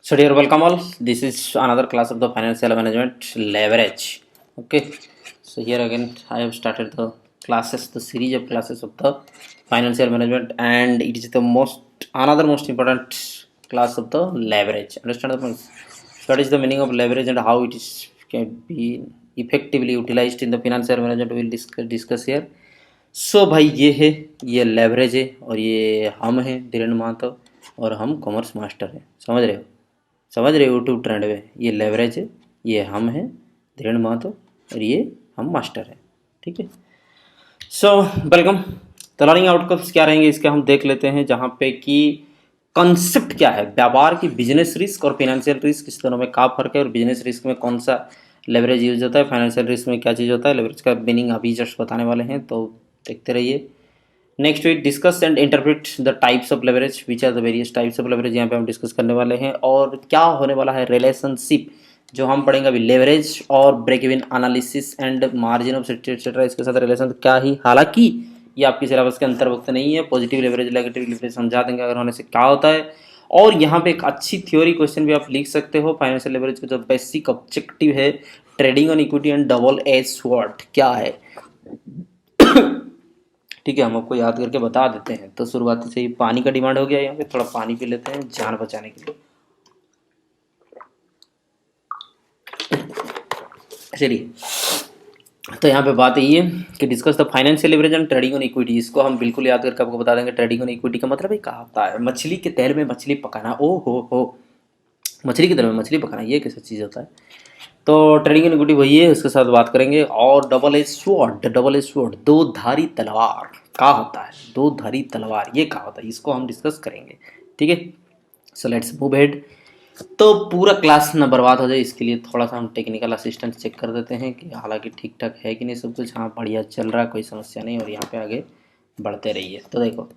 So dear, welcome all. This is another class of the financial management leverage. Okay. So here again, I have started the classes, the series of classes of the financial management, and it is the another most important class of the leverage. Understand the point? What is the meaning of leverage and how it is can be effectively utilized in the financial management? We will discuss here. सो भाई ये leverage है और ये हम हैं धीरेन्द्र महतो और हम commerce master हैं। समझ रहे हो यूट्यूब ट्रेंड में ये लेवरेज है, ये हम हैं धीरेन्द्र महतो और ये हम मास्टर हैं। ठीक है। So welcome. तो लर्निंग आउटकम्स क्या रहेंगे इसके हम देख लेते हैं, जहाँ पे कि कॉन्सेप्ट क्या है व्यापार की, बिजनेस रिस्क और फाइनेंशियल रिस्क, इस दोनों में क्या फर्क है और बिजनेस रिस्क में कौन सा लेवरेज यूज होता है, फाइनेंशियल रिस्क में क्या चीज़ होता है। लेवरेज का मीनिंग अभी जस्ट बताने वाले हैं, तो देखते रहिए। Next we discuss and interpret the types of leverage, which are the various types of leverage, यहाँ पे हम डिस्कस करने वाले हैं। और क्या होने वाला है रिलेशनशिप जो हम पढ़ेंगे अभी, लेवरेज और break even analysis and margin of safety etcetera, इसके साथ रिलेशन क्या ही, हालांकि ये आपकी सिलेबस के अंतर्भुक्त नहीं है। पॉजिटिव लेवरेज नेगेटिव लेवरेज समझा देंगे अगर होने से क्या होता है। और यहाँ पे एक अच्छी थ्योरी क्वेश्चन भी आप लिख सकते हो। फाइनेंशियल लेवरेज का जो बेसिक ऑब्जेक्टिव है, trading on equity and double edge sword क्या है। ठीक है, हम आपको याद करके बता देते हैं। तो शुरुआती से ही पानी का डिमांड हो गया, यहाँ पे थोड़ा पानी पी लेते हैं जान बचाने के लिए। चलिए, तो यहाँ पे बात यही है कि discuss the financial leverage and trading on equity. इसको हम बिल्कुल याद करके आपको बता देंगे। ट्रेडिंग ऑन इक्विटी का मतलब ही कहा होता है मछली के तेल में मछली पकाना। ओ हो, मछली के तेल में मछली पकाना, ये कैसा चीज़ होता है। तो ट्रेडिंग ऑन इक्विटी वही है, उसके साथ बात करेंगे। और डबल एज स्वॉर्ड, दो धारी तलवार क्या होता है, दो धारी तलवार ये क्या होता है, इसको हम डिस्कस करेंगे। ठीक है। So let's move head. तो पूरा क्लास ना बर्बाद हो जाए इसके लिए थोड़ा सा हम टेक्निकल असिस्टेंट चेक कर देते हैं कि हालांकि ठीक ठाक है कि नहीं सब कुछ। हाँ, बढ़िया चल रहा है, कोई समस्या नहीं, और यहाँ पे आगे बढ़ते रहिए। तो देखो,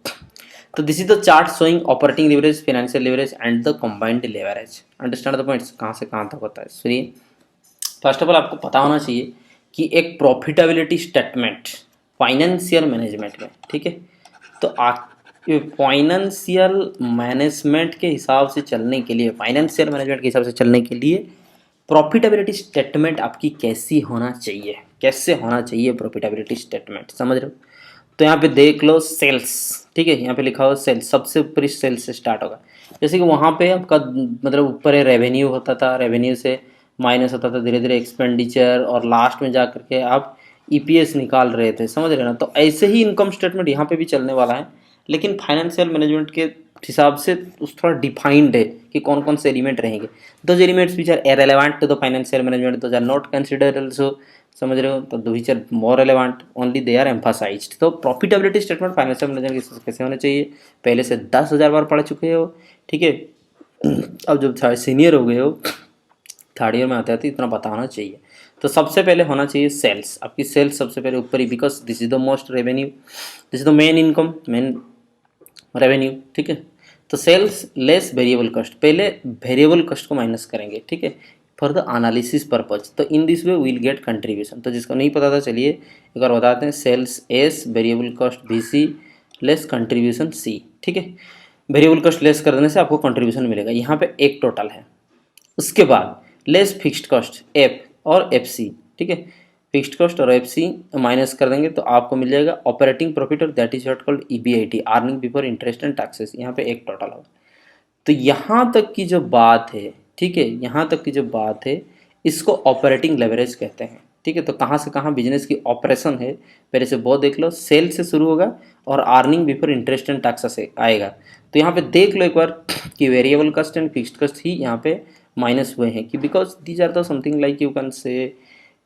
तो this is the chart showing operating leverage, financial leverage and the combined leverage. Understand the points, कहाँ से कहाँ तक होता है। सुनिए, फर्स्ट ऑफ ऑल आपको पता होना चाहिए कि एक प्रॉफिटेबिलिटी स्टेटमेंट फाइनेंशियल मैनेजमेंट में, ठीक है, तो फाइनेंशियल मैनेजमेंट के हिसाब से चलने के लिए, फाइनेंशियल मैनेजमेंट के हिसाब से चलने के लिए प्रॉफिटेबिलिटी स्टेटमेंट आपकी कैसी होना चाहिए, कैसे होना चाहिए प्रॉफिटेबिलिटी स्टेटमेंट, समझ रहे हो। तो यहाँ पे देख लो सेल्स, ठीक है, यहाँ पे लिखा हो सेल्स, सबसे ऊपर सेल्स से स्टार्ट होगा। जैसे कि वहाँ पे आपका मतलब ऊपर रेवेन्यू होता था, रेवेन्यू से माइनस होता था धीरे धीरे एक्सपेंडिचर, और लास्ट में जा करके आप ईपीएस निकाल रहे थे, समझ रहे ना। तो ऐसे ही इनकम स्टेटमेंट यहाँ पे भी चलने वाला है, लेकिन फाइनेंशियल मैनेजमेंट के हिसाब से उस थोड़ा डिफाइंड है कि कौन कौन से एलिमेंट रहेंगे। Those elements which are irrelevant to the financial management, those are not considered also, समझ रहे हो। तो which are more relevant only they are emphasized. तो प्रॉफिटेबिलिटी स्टेटमेंट फाइनेंशियल मैनेजमेंट कैसे होने चाहिए, पहले से 10,000 बार पढ़ चुके हो, ठीक है। अब जब सीनियर हो गए हो, थर्ड ईयर में आते आते इतना पता होना चाहिए। तो सबसे पहले होना चाहिए सेल्स, आपकी सेल्स सबसे पहले ऊपर ही, because this is the most revenue, this is the main income, main revenue, ठीक है। तो सेल्स लेस वेरिएबल कॉस्ट, पहले वेरिएबल कॉस्ट को माइनस करेंगे, ठीक है, फॉर द एनालिसिस पर्पज। तो in this way will get contribution. तो जिसको नहीं पता था चलिए एक बार बताते हैं, sales S, variable cost B C, less contribution C, ठीक है। वेरिएबल कॉस्ट लेस कर देने से आपको कंट्रीब्यूशन मिलेगा, यहाँ पे एक टोटल है। उसके बाद लेस फिक्स्ड कॉस्ट एफ और एफ सी, ठीक है, फिक्स्ड कॉस्ट और एफ सी माइनस कर देंगे तो आपको मिल जाएगा ऑपरेटिंग प्रॉफिट, और that is what called EBIT, earning before interest and taxes. यहाँ पे एक टोटल होगा। तो यहाँ तक की जो बात है, ठीक है, यहाँ तक की जो बात है इसको ऑपरेटिंग लेवरेज कहते हैं, ठीक है। तो कहाँ से कहाँ बिजनेस की ऑपरेशन है पहले से बहुत देख लो। सेल से शुरू होगा और earning before interest and tax से आएगा। तो यहाँ पे देख लो एक बार कि variable cost and fixed cost ही यहाँ पे माइनस हुए हैं, कि because these are the something like you can say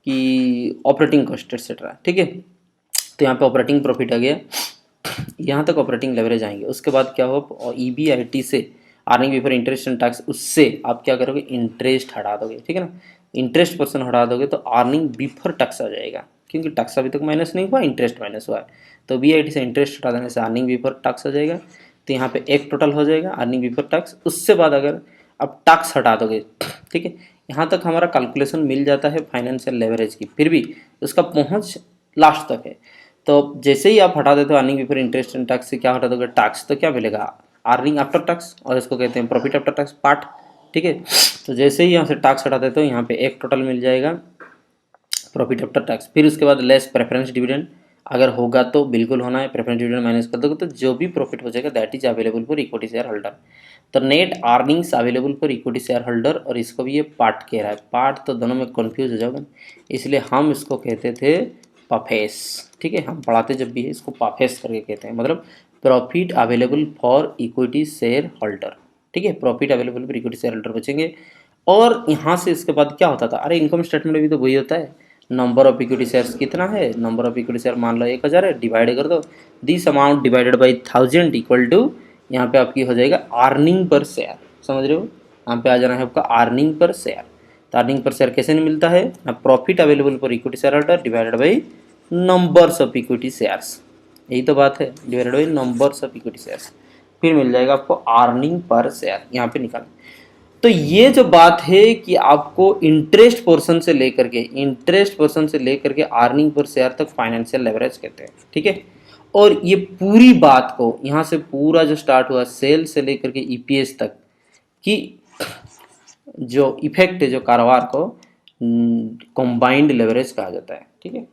कि ऑपरेटिंग कॉस्ट एक्सेट्रा, ठीक है। तो यहाँ पे ऑपरेटिंग प्रॉफिट आ गया, यहाँ तक ऑपरेटिंग लेवरेज आएंगे। उसके बाद क्या हो, ईबीआईटी से earning before interest and tax, उससे आप क्या करोगे, इंटरेस्ट हटा दोगे, ठीक है ना। इंटरेस्ट पर्सन हटा दोगे तो अर्निंग बिफोर टैक्स आ जाएगा, क्योंकि टैक्स अभी तक माइनस नहीं हुआ, इंटरेस्ट माइनस हुआ है। तो बीआईटी से इंटरेस्ट हटा देने से अर्निंग बिफोर टैक्स आ जाएगा। तो यहाँ पे एक टोटल हो जाएगा अर्निंग बिफोर टैक्स। उससे बाद अगर आप टैक्स हटा दोगे, ठीक है, यहाँ तक हमारा कैलकुलेशन मिल जाता है फाइनेंशियल लेवरेज की। फिर भी उसका पहुँच लास्ट तक है। तो जैसे ही आप हटा देते हो earning before interest and tax से क्या हटा दोगे, टैक्स, तो क्या मिलेगा, अर्निंग आफ्टर टैक्स, और इसको कहते हैं प्रॉफिट आफ्टर टैक्स पार्ट, ठीक है। तो जैसे ही यहाँ से टैक्स हटाते हैं तो यहाँ पे एक टोटल मिल जाएगा प्रॉफिट आफ्टर टैक्स। फिर उसके बाद लेस प्रेफरेंस डिविडेंड, अगर होगा तो बिल्कुल होना है, प्रेफरेंस डिविडेंड माइनस कर दोगे तो जो भी प्रॉफिट हो जाएगा that is available for equity share holder. तो net earnings available for equity share holder, और इसको भी ये पार्ट कह रहा है। पार्ट तो दोनों में कन्फ्यूज हो जाओगे, इसलिए हम इसको कहते थे पाफेस, ठीक है। हम पढ़ाते जब भी है इसको पाफेस करके कहते हैं, मतलब profit available for equity share holder, ठीक है। Profit available for equity share holder बचेंगे। और यहाँ से इसके बाद क्या होता था, अरे इनकम स्टेटमेंट में भी तो वही होता है, नंबर ऑफ इक्विटी शेयर्स कितना है, नंबर ऑफ इक्विटी शेयर मान लो 1000 है, डिवाइड कर दो this amount divided by 1000 equal to, यहाँ पे आपकी हो जाएगा अर्निंग पर शेयर, समझ रहे हो। यहाँ पे आ जाना है आपका अर्निंग पर शेयर। तो अर्निंग पर शेयर कैसे नहीं मिलता है ना, profit available for equity share holder divided by numbers of equity shares, यही तो बात है, divided by numbers of equity shares, फिर मिल जाएगा आपको अर्निंग पर शेयर, यहाँ पे निकाल। तो ये जो बात है कि आपको इंटरेस्ट पोर्शन से लेकर के अर्निंग पर शेयर तक फाइनेंशियल लेवरेज कहते हैं, ठीक है। और ये पूरी बात को यहाँ से पूरा जो स्टार्ट हुआ सेल से लेकर के ईपीएस तक की जो इफेक्ट है, जो कारोबार को कंबाइंड लेवरेज कहा जाता है, ठीक है।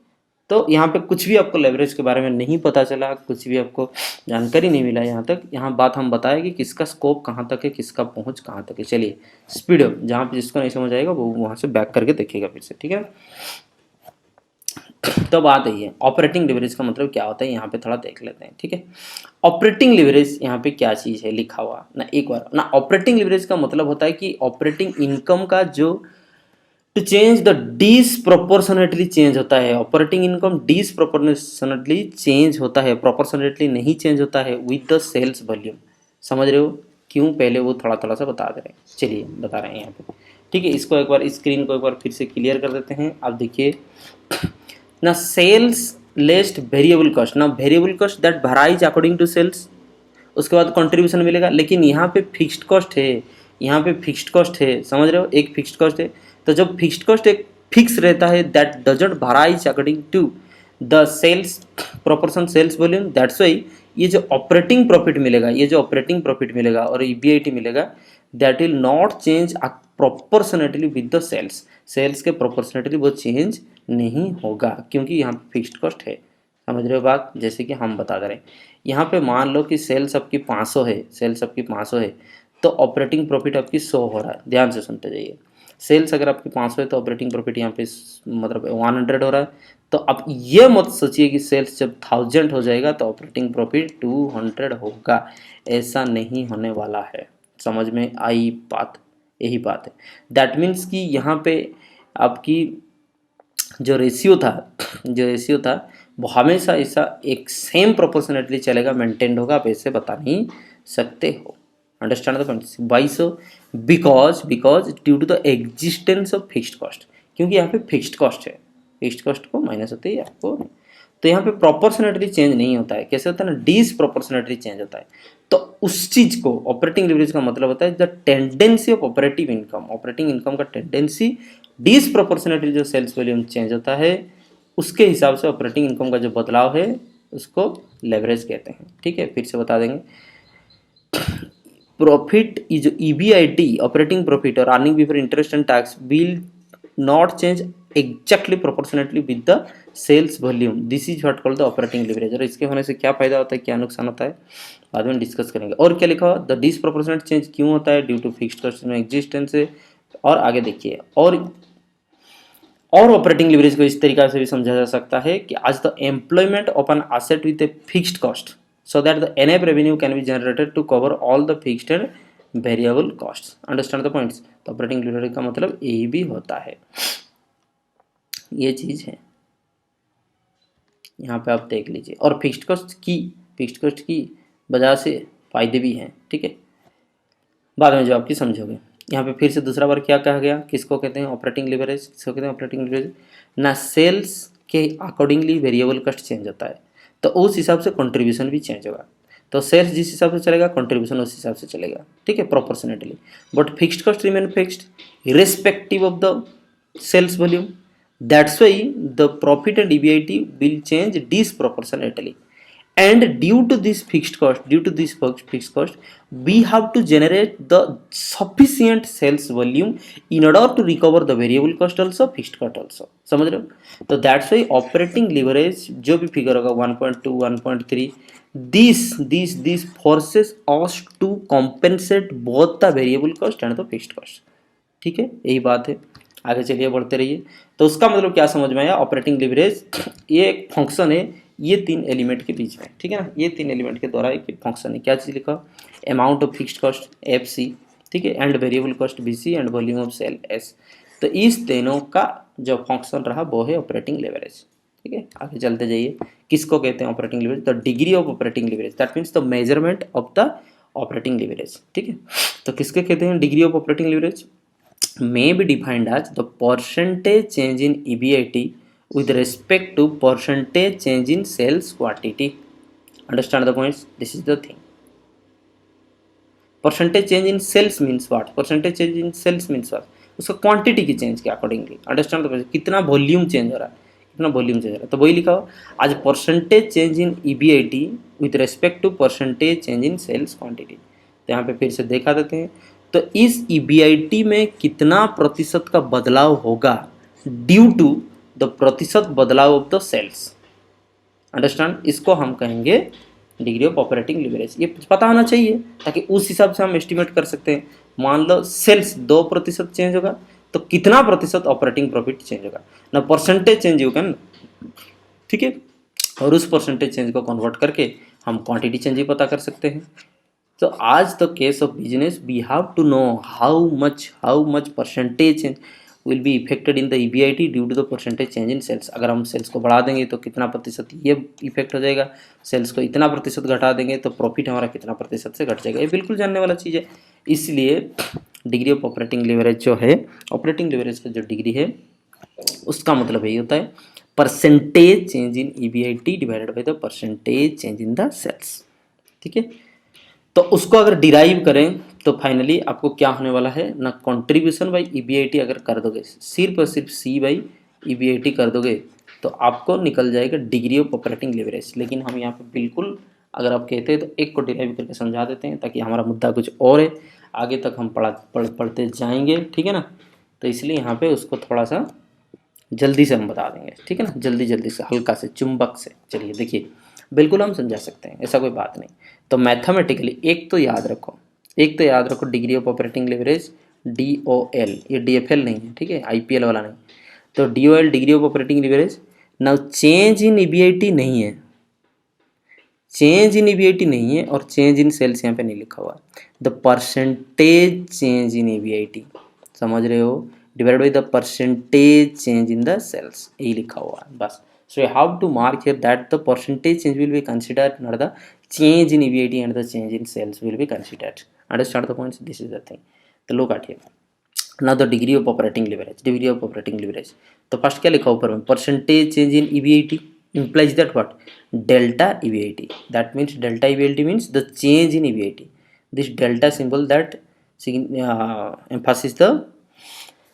तो यहाँ पे कुछ भी आपको लेवरेज के बारे में नहीं पता चला, कुछ भी आपको जानकारी नहीं मिला यहाँ तक, यहाँ बात हम बताए कि किसका स्कोप कहाँ तक है, किसका पहुँच कहाँ तक है। चलिए स्पीड अप, जहाँ पे जिसको नहीं समझ आएगा वो वहाँ से बैक करके देखिएगा फिर से, ठीक है। तो बात यही है ऑपरेटिंग लिवरेज का मतलब क्या होता है, यहाँ पे थोड़ा देख लेते हैं, ठीक है। ऑपरेटिंग लिवरेज यहाँ पे क्या चीज़ है लिखा हुआ ना, एक बार ना, ऑपरेटिंग लिवरेज का मतलब होता है कि ऑपरेटिंग इनकम का जो to change the disproportionately change होता है, ऑपरेटिंग इनकम डिसप्रोपोर्शनेटली चेंज होता है, प्रोपोर्शनेटली नहीं चेंज होता है विद द सेल्स वॉल्यूम। समझ रहे हो क्यों, पहले वो थोड़ा थोड़ा सा बता दे रहे हैं, चलिए बता रहे हैं यहाँ पे, ठीक है। इसको एक बार स्क्रीन को एक बार फिर से क्लियर कर देते हैं। आप देखिए ना, सेल्स लेस्ट वेरिएबल कॉस्ट, ना variable cost that varies according to sales, उसके बाद कंट्रीब्यूशन मिलेगा। लेकिन यहाँ पे फिक्स्ड कॉस्ट है, यहाँ पे फिक्स्ड कॉस्ट है, समझ रहे हो, एक फिक्स्ड कॉस्ट है। तो जब फिक्स्ड कॉस्ट एक फिक्स रहता है that doesn't varies according to the sales proportion sales volume, that's why ये जो ऑपरेटिंग प्रॉफिट मिलेगा, ये जो ऑपरेटिंग प्रॉफिट मिलेगा और ईबीआईटी मिलेगा, that will not change proportionately with the sales, sales के प्रोपोर्शनेटली वो चेंज नहीं होगा क्योंकि यहाँ पे फिक्स्ड कॉस्ट है। समझ रहे हो बात, जैसे कि हम बता दे रहे हैं। यहाँ पे मान लो कि सेल्स आपकी 500 है, सेल्स आपकी 500 है, तो ऑपरेटिंग प्रॉफिट आपकी 100 हो रहा है, ध्यान से सुनते जाइए। सेल्स अगर आपकी 500 है तो ऑपरेटिंग प्रॉफिट यहाँ पे मतलब 100 हो रहा है। तो अब ये मत सोचिए कि सेल्स जब 1000 हो जाएगा तो ऑपरेटिंग प्रॉफिट 200 होगा, ऐसा नहीं होने वाला है। समझ में आई बात, यही बात है। दैट मीन्स कि यहाँ पे आपकी जो रेशियो था वो हमेशा ऐसा एक सेम प्रोपोर्शनेटली चलेगा, मेंटेन होगा, आप ऐसे बता नहीं सकते हो। Understand the point, why so, because due to the existence of fixed cost, क्योंकि यहाँ पे फिक्स्ड कॉस्ट है, फिक्स्ड कॉस्ट को माइनस होते ही आपको, तो यहाँ पे प्रोपोर्शनेटली चेंज नहीं होता है। कैसे होता है ना, डिसप्रोपोर्शनेटली चेंज होता है। तो उस चीज को ऑपरेटिंग लिवरेज का मतलब होता है the tendency of operative income, operating income का टेंडेंसी डिसप्रोपोर्शनेटली जो सेल्स वॉल्यूम चेंज होता है उसके हिसाब से ऑपरेटिंग इनकम का जो बदलाव है उसको लेवरेज कहते हैं, ठीक है। फिर से बता देंगे, प्रॉफिट जो ईबीआईटी ऑपरेटिंग प्रॉफिट और earning before interest and tax will not change exactly proportionately with the sales volume, this is what called the operating leverage. और इसके होने से क्या फायदा होता है, क्या नुकसान होता है, बाद में डिस्कस करेंगे। और क्या लिखा हुआ, द डिसप्रोपोर्शनेट चेंज क्यों होता है, ड्यू टू फिक्स्ड कॉस्ट में एग्जिस्टेंस है। और आगे देखिए, और ऑपरेटिंग लिवरेज को इस तरीका से भी समझा जा सकता है कि आज the employment of an asset with A fixed cost so that the NF revenue can be generated to cover all the fixed and variable costs. Understand the points? तो ऑपरेटिंग लिवरेज का मतलब यही भी होता है, ये चीज है, यहाँ पे आप देख लीजिए। और फिक्स्ड कॉस्ट की वजह से फायदे भी हैं, ठीक है, बाद में जो आपकी समझोगे। यहाँ पे फिर से दूसरा बार क्या कहा गया, किसको कहते हैं ऑपरेटिंग लिवरेज, किसको कहते हैं ऑपरेटिंग लिवरेज ना, सेल्स के अकॉर्डिंगली वेरिएबल कॉस्ट चेंज होता है तो उस हिसाब से कंट्रीब्यूशन भी चेंज होगा। तो सेल्स जिस हिसाब से चलेगा कंट्रीब्यूशन उस हिसाब से चलेगा, ठीक है, proportionately. But fixed cost remain fixed irrespective of the sales volume, that's why the profit and EBIT will change disproportionately and due to this fixed cost we have to generate the sufficient sales volume in order to recover the variable cost also, fixed cost also. समझ रहे हो? तो that's why operating leverage जो भी figure होगा 1.2 1.3, this forces us to compensate both the variable cost and the fixed cost. ठीक है, यही बात है। आगे चलिए बढ़ते रहिए। तो उसका मतलब क्या समझ में आया, ऑपरेटिंग लिवरेज ये एक फंक्शन है ये तीन एलिमेंट के बीच में, ठीक है ना, ये तीन एलिमेंट के द्वारा एक फंक्शन है। क्या चीज़ लिखा, amount of fixed cost F C, ठीक है, and variable cost B C and volume of sales. तो इस तीनों का जो फंक्शन रहा वो है ऑपरेटिंग लिवरेज। ठीक है, आगे चलते जाइए। किसको कहते हैं operating leverage, the degree of operating leverage, that means the measurement of the operating leverage. ठीक है, तो किसके कहते हैं degree of operating leverage, may be defined as the percentage change in EBIT with respect to percentage change in sales quantity. Understand the points? This is the thing. Percentage change in sales means what? Percentage change in sales means what? उसका quantity की change के accordingly. Understand the, कितना volume change हो रहा है, कितना volume change हो रहा है, तो वही लिखा हो as percentage change in EBIT with respect to percentage change in sales quantity. तो यहाँ पे फिर से देखा देते हैं, तो इस EBIT में कितना प्रतिशत का बदलाव होगा ड्यू टू द प्रतिशत बदलाव ऑफ द सेल्स। अंडरस्टैंड, इसको हम कहेंगे डिग्री ऑफ ऑपरेटिंग लिवरेज। ये पता होना चाहिए ताकि उस हिसाब से हम एस्टिमेट कर सकते हैं। मान लो सेल्स 2% चेंज होगा तो कितना प्रतिशत ऑपरेटिंग प्रॉफिट चेंज होगा ना, परसेंटेज चेंज होगा ना, ठीक है, और उस परसेंटेज चेंज को कन्वर्ट करके हम क्वांटिटी चेंज ही पता कर सकते हैं। तो as the case of business we have to know how much percentage will be affected in the EBIT due to the percentage change in sales. अगर हम सेल्स को बढ़ा देंगे तो कितना प्रतिशत ये इफेक्ट हो जाएगा, सेल्स को इतना प्रतिशत घटा देंगे तो प्रॉफिट हमारा कितना प्रतिशत से घट जाएगा, ये बिल्कुल जानने वाला चीज़ है। इसलिए डिग्री ऑफ ऑपरेटिंग लिवरेज जो है, ऑपरेटिंग लिवरेज का जो डिग्री है उसका मतलब यही होता है percentage change in EBIT divided by the percentage change in the sales. ठीक है, तो उसको अगर डिराइव करें तो फाइनली आपको क्या होने वाला है ना, कंट्रीब्यूशन बाई EBIT अगर कर दोगे, सिर्फ और सिर्फ C बाई EBIT कर दोगे तो आपको निकल जाएगा डिग्री ऑफ ऑपरेटिंग लिवरेज। लेकिन हम यहाँ पे बिल्कुल अगर आप कहते हैं तो एक को डिराइव करके समझा देते हैं ताकि हमारा मुद्दा कुछ और है, आगे तक हम पढ़ते जाएंगे, ठीक है ना। तो इसलिए यहाँ पे उसको थोड़ा सा जल्दी से हम बता देंगे, ठीक है ना, जल्दी से हल्का से चुंबक से। चलिए देखिए, बिल्कुल हम समझा सकते हैं, ऐसा कोई बात नहीं। तो मैथमेटिकली एक तो याद रखो degree of operating leverage DOL, ये DFL नहीं है, ठीक है, IPL वाला नहीं। तो DOL degree of operating leverage. Now change in EBIT नहीं है, चेंज इन EBIT नहीं है और चेंज इन सेल्स यहाँ पे नहीं लिखा हुआ, the percentage change in EBIT, समझ रहे हो, divide by the percentage change in the sales, यही लिखा हुआ है बस। So you have to mark here that the percentage change will be considered, not the change in EBIT and the change in sales will be considered. Understand the points? This is the thing. So look at here. Now the degree of operating leverage. तो first क्या लिखा ऊपर में, percentage change in EBIT implies that what, delta EBIT, that means delta EBIT means the change in EBIT. This delta symbol that emphasizes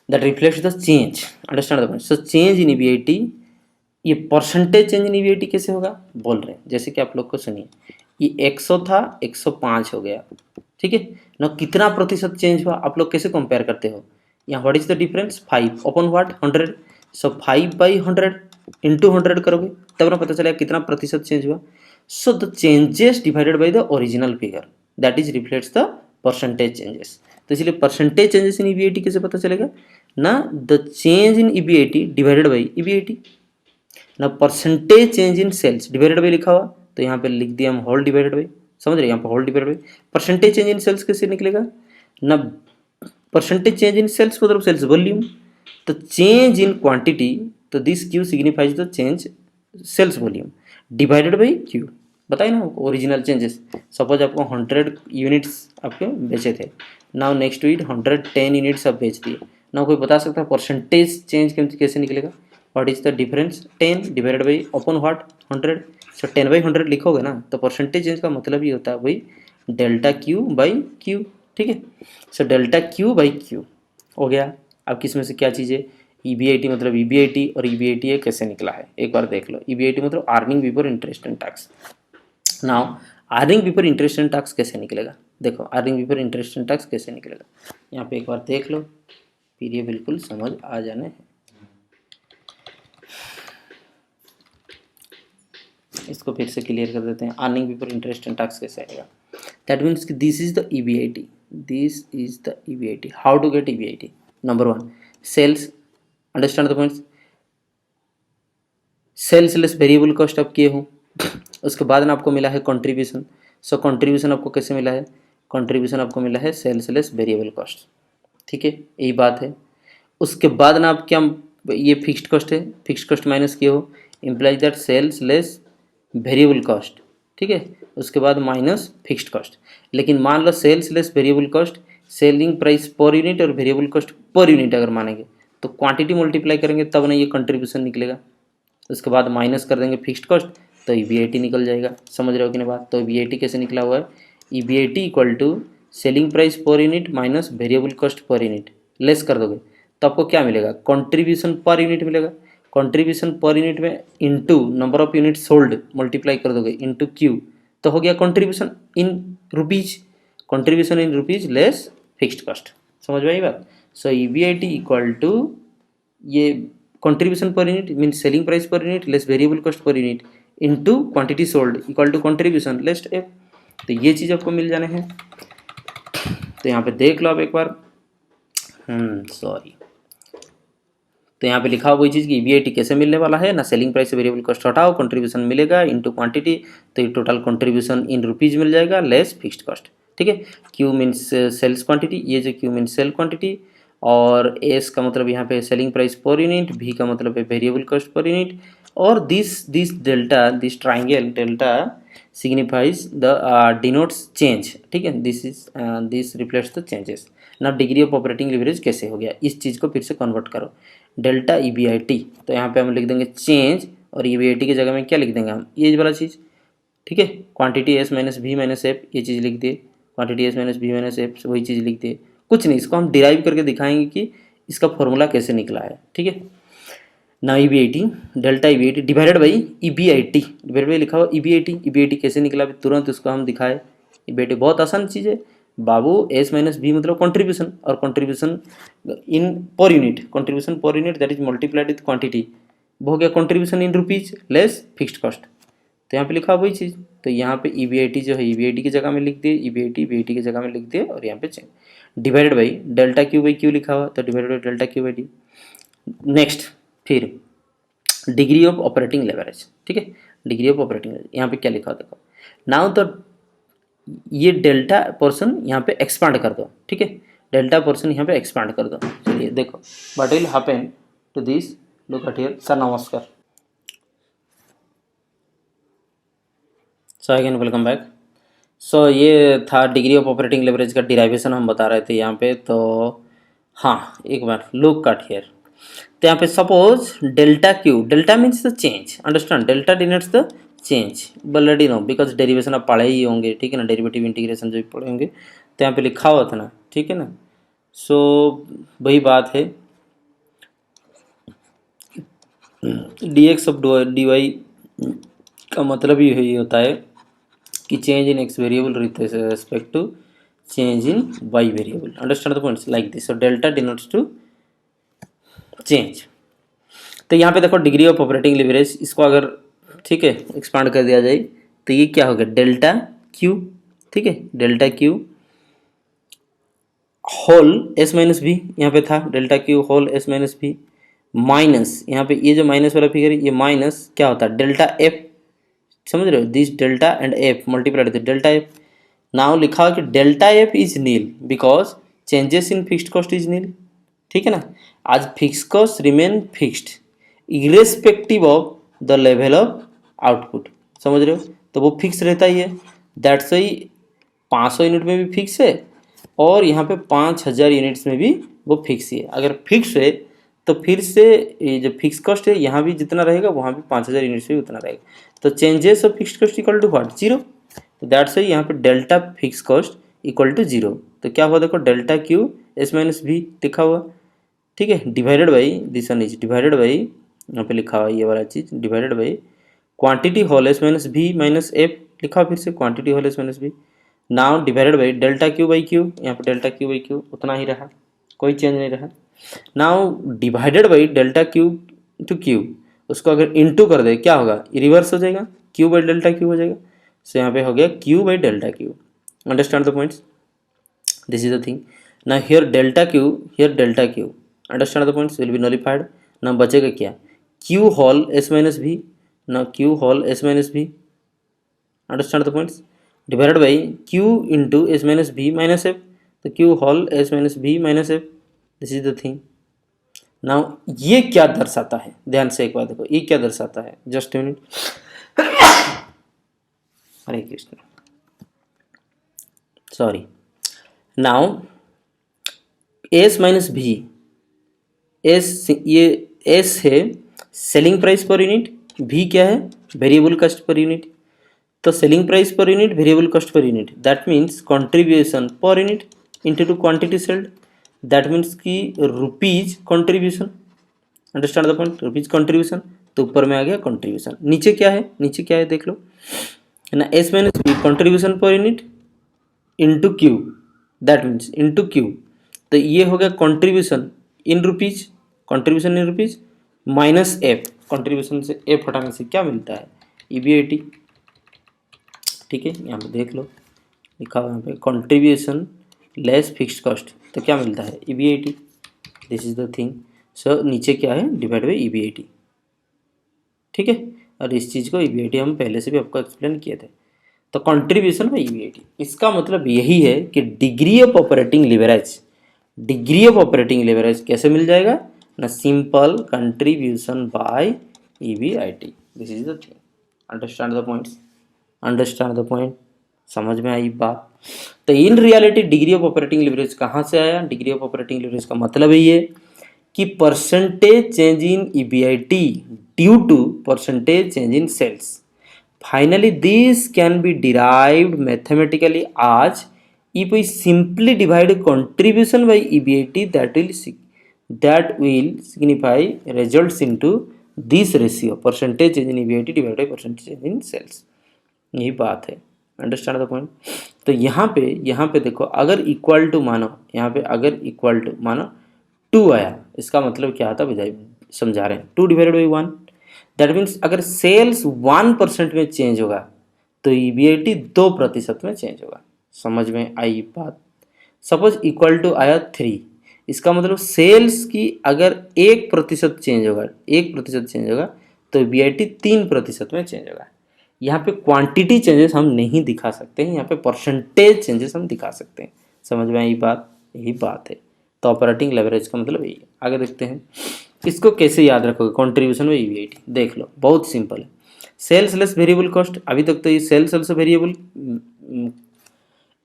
that reflects the change. Understand the point? So change in EBIT, ये percentage change in EBIT कैसे होगा बोल रहे हैं, जैसे कि आप लोग को सुनिए, ये 100 था 105 हो गया, ठीक है ना, कितना प्रतिशत चेंज हुआ आप लोग कैसे कंपेयर करते हो, यहाँ what is the difference, 5 upon what 100, so 5/100 into 100 करोगे तब ना पता चलेगा कितना प्रतिशत चेंज हुआ। So the changes divided by the original figure that is reflects the percentage changes. तो इसलिए परसेंटेज चेंजेस इन EBIT कैसे पता चलेगा ना, the change in EBIT divided by EBIT ना, percentage change in sales divided by लिखा हुआ तो यहाँ पे लिख दिया हम होल डिवाइडेड बाई, समझ रहे, यहाँ पे whole divided by percentage change in sales कैसे निकलेगा ना, परसेंटेज चेंज इन सेल्स मतलब सेल्स वॉल्यूम, तो चेंज इन क्वांटिटी, तो this Q signifies the change sales volume divided by Q, बताइए ना ओरिजिनल चेंजेस। सपोज आपको 100 यूनिट्स आपके बेचे थे, now next to it 110 units आप बेच दिए, ना कोई बता सकता है परसेंटेज चेंज कैसे निकलेगा, what is the difference, 10 divided by upon what 100, सो 10/100 लिखोगे ना, तो परसेंटेज चेंज का मतलब ये होता है भाई डेल्टा Q/Q, ठीक है। सो डेल्टा Q/Q हो गया। अब किस में से क्या चीज़ है, EBIT मतलब EBIT और EBIT कैसे निकला है एक बार देख लो। EBIT मतलब earning before interest and tax, now earning before interest and tax कैसे निकलेगा, देखो earning before interest and tax कैसे निकलेगा, यहाँ पे एक बार देख लो, फिर ये बिल्कुल समझ आ जाने हैं। इसको फिर से क्लियर कर देते हैं, earning before interest and tax कैसे आएगा। दैट मीन्स कि this is the EBIT, this is the EBIT. How to get EBIT? Number one, sales, understand the points, sales less variable cost आप किए हो, उसके बाद ना आपको मिला है कंट्रीब्यूशन। सो कंट्रीब्यूशन आपको कैसे मिला है, कंट्रीब्यूशन आपको मिला है सेल्स लेस वेरिएबल कॉस्ट, ठीक है, यही बात है। उसके बाद ना आप क्या, ये फिक्स्ड कॉस्ट है, फिक्स्ड कॉस्ट माइनस किए हो, implies that sales less variable cost, ठीक है, उसके बाद माइनस फिक्स्ड कॉस्ट। लेकिन मान लो sales less variable cost, selling price per unit और वेरिएबल कॉस्ट पर यूनिट अगर मानेंगे तो क्वांटिटी मल्टीप्लाई करेंगे तब ना ये कंट्रीब्यूशन निकलेगा। उसके बाद माइनस कर देंगे फिक्स्ड कॉस्ट तो ईबीआईटी निकल जाएगा। समझ रहे हो कि नहीं बात? तो ईबीआईटी कैसे निकला हुआ है, EBIT equal to selling price per unit minus variable cost per unit, less कर दोगे तो आपको क्या मिलेगा, कंट्रीब्यूशन पर यूनिट मिलेगा। कंट्रीब्यूशन पर यूनिट में into number of unit sold multiply कर दोगे इनटू क्यू, तो हो गया contribution in rupees, contribution in rupees less fixed cost. समझ में आई बात? सो ईबीआईटी इक्वल टू ये contribution per unit means selling price per unit less variable cost per unit into quantity sold equal to contribution less F. तो ये चीज़ आपको मिल जाने हैं। तो यहाँ पे देख लो आप एक बार, सॉरी, तो यहाँ पे लिखा हुआ वही चीज़ कि ईबीआईटी कैसे मिलने वाला है ना, सेलिंग प्राइस से वेरिएबल कॉस्ट हटाओ, कंट्रीब्यूशन मिलेगा इनटू क्वांटिटी, तो ये टोटल कंट्रीब्यूशन इन रुपीज मिल जाएगा लेस फिक्स्ड कॉस्ट, ठीक है। क्यू मीन्स सेल्स क्वांटिटी, ये जो क्यू मीन्स सेल क्वांटिटी, और एस का मतलब यहाँ पे सेलिंग प्राइस पर यूनिट, भी का मतलब है वेरिएबल कॉस्ट पर यूनिट, और this delta, this triangle delta signifies the denotes change, ठीक है, दिस रिफ्लेक्ट्स द चेंजेस। ना डिग्री ऑफ ऑपरेटिंग लिवरेज कैसे हो गया, इस चीज़ को फिर से कन्वर्ट करो, डेल्टा ईबीआईटी, तो यहाँ पे हम लिख देंगे चेंज, और ईबीआईटी की जगह में क्या लिख देंगे हम, ये वाला चीज़, ठीक है, क्वांटिटी एस माइनस भी माइनस एफ, ये चीज़ लिख दिए, क्वांटिटी एस माइनस भी माइनस एफ, वही चीज़ लिख दिए, कुछ नहीं, इसको हम डिराइव करके दिखाएंगे कि इसका फॉर्मूला कैसे निकला है, ठीक है ना। EBIT, delta EBIT divided by EBIT, divided by लिखा हुआ ईबीआईटी, ईबीआईटी कैसे निकला अभी तुरंत उसको हम दिखाए। ईबीआईटी बहुत आसान चीज़ है बाबू, एस माइनस बी मतलब कंट्रीब्यूशन, और contribution in per unit, contribution per unit that is multiplied with quantity, वो हो गया contribution in rupees less fixed cost. तो यहाँ पे लिखा वही चीज़, तो यहाँ पे ईबीआईटी जो है ईबीआईटी की जगह में लिख दिए, ईबीआईटी ईबीआईटी की जगह में लिख दिए, और यहाँ पे change divided by delta Q by Q लिखा हुआ, तो divided by delta Q by D. Next फिर डिग्री ऑफ ऑपरेटिंग लेवरेज, ठीक है, डिग्री ऑफ ऑपरेटिंग लेवरेज यहाँ पे क्या लिखा हुआ देखो, नाउ तो ये डेल्टा पोर्शन यहाँ पे एक्सपांड कर दो, ठीक है, डेल्टा पोर्शन यहाँ पे एक्सपांड कर दो। चलिए देखो what will happen to this, look at here sir, नमस्कार, so again welcome back. So ये था डिग्री ऑफ ऑपरेटिंग लेवरेज का डिराइवेशन हम बता रहे थे यहाँ पे। तो हाँ एक बार लुक एट हियर, तो यहाँ पे suppose delta Q, delta means the change, understand, delta denotes the change, already know because derivation आप पढ़े ही होंगे, ठीक है ना, डेरिवेटिव इंटीग्रेशन जो भी पढ़े होंगे, तो यहाँ पे लिखा हुआ था ना, ठीक है ना। सो वही बात है, D X of D Y का मतलब ही यही होता है कि change in X variable with respect to change in Y variable, understand the points like this. So delta denotes to change. तो यहाँ पे देखो डिग्री ऑफ ऑपरेटिंग लिवरेज, इसको अगर ठीक है एक्सपांड कर दिया जाए तो ये क्या होगा, डेल्टा क्यू, ठीक है, delta Q whole S minus भी, यहाँ पे था delta Q whole S minus भी, माइनस यहाँ पे ये जो माइनस वाला फिगर है ये माइनस क्या होता है, डेल्टा एफ, समझ रहे हो, this delta and F multiplied with delta F. Now लिखा हो कि delta F is nil because changes in fixed cost is nil, ठीक है ना, आज fix cost remain fixed irrespective of the level of output, समझ रहे हो, तो वो फिक्स रहता ही है, दैट्स वाई 500 यूनिट में भी फिक्स है और यहाँ पे 5000 यूनिट्स में भी वो फिक्स ही है। अगर फिक्स है तो फिर से ये जो फिक्स कॉस्ट है यहाँ भी जितना रहेगा वहाँ भी 5000 यूनिट्स में उतना रहेगा, तो changes of fix cost equal to what, zero, तो दैट्स वाई यहाँ पे delta fix cost equal to zero. तो क्या हुआ देखो, डेल्टा क्यू एस माइनस भी लिखा हुआ, ठीक है, divided by this one is divided by, यहाँ पे लिखा हुआ ये वाला चीज़ divided by quantity whole S minus भी माइनस एफ, लिखा फिर से quantity whole S minus B, now divided by delta Q by Q, यहाँ पे डेल्टा क्यू बाई क्यू उतना ही रहा, कोई चेंज नहीं रहा। Now divided by delta Q to Q, उसको अगर इनटू कर दे क्या होगा, रिवर्स हो जाएगा, क्यू बाई डेल्टा क्यू हो जाएगा। सो यहाँ पे हो गया Q by delta Q. Understand the points, this is the thing. Now here delta q, here delta q, understand the points, will be nullified. now बचेगा क्या, q whole s minus b, now q whole s minus b, understand the points, divided by q into s minus b minus f, तो q whole s minus b minus f, this is the thing. now ये क्या दर्शाता है, ध्यान से एक बार देखो, ये क्या दर्शाता है, just minute, Hare Krishna, sorry. Now S minus B, S ये एस है selling price per unit, B क्या है वेरिएबल कॉस्ट पर यूनिट, तो selling price per unit variable cost per unit, that means contribution per unit into to quantity sold, that means कि rupees contribution. Understand the point, rupees contribution, तो ऊपर में आ गया contribution, नीचे क्या है, नीचे क्या है देख लो ना, S minus V contribution per unit into Q, that means into Q, तो ये हो गया contribution in rupees, contribution in rupees minus F, contribution से एफ हटाने से क्या मिलता है, ईबीआईटी। ठीक है, यहाँ पे देख लो लिखा हुआ यहाँ पे कंट्रीब्यूशन लेस फिक्स्ड कॉस्ट, तो क्या मिलता है EBIT, this is the thing. So नीचे क्या है, डिवाइड बाई ईबीआईटी। ठीक है, और इस चीज़ को ईबीआईटी हम पहले से भी आपको एक्सप्लेन किए थे। तो कंट्रीब्यूशन बाई ईबीआईटी, इसका मतलब यही है कि degree of operating leverage, degree of operating leverage कैसे मिल जाएगा ना, simple contribution by EBIT, this is the thing. Understand the points, understand the point, समझ में आई बात। तो in reality degree of operating leverage कहाँ से आया, डिग्री ऑफ ऑपरेटिंग लिवरेज का मतलब है ये कि percentage change in EBIT due to percentage change in sales. Finally, this can be derived mathematically as if we simply divide contribution by EBIT, that will signify results into this ratio, percentage change in EBIT divided by percentage change in sales। यही बात है, understand the point. तो यहाँ पे देखो, अगर equal to मानो, यहाँ पे अगर इक्वल टू मानो 2 आया, इसका मतलब क्या आता है समझा रहे हैं, 2 डिवाइडेड बाई 1, दैट मीन्स अगर सेल्स 1% में चेंज होगा तो ईबीआईटी 2% में चेंज होगा। समझ में आई बात। सपोज इक्वल टू आया 3, इसका मतलब सेल्स की अगर 1% चेंज होगा, 1% चेंज होगा तो ईबीआईटी 3% में चेंज होगा। यहाँ पे क्वांटिटी चेंजेस हम नहीं दिखा सकते हैं, यहाँ पे परसेंटेज चेंजेस हम दिखा सकते हैं। समझ में आई बात, यही बात है। तो ऑपरेटिंग लेवरेज का मतलब यही है। आगे देखते हैं इसको कैसे याद रखोगे, कंट्रीब्यूशन में ईबीआईटी देख लो, बहुत सिंपल है। सेल्स लेस वेरिएबल कॉस्ट, अभी तक तो ये sales also variable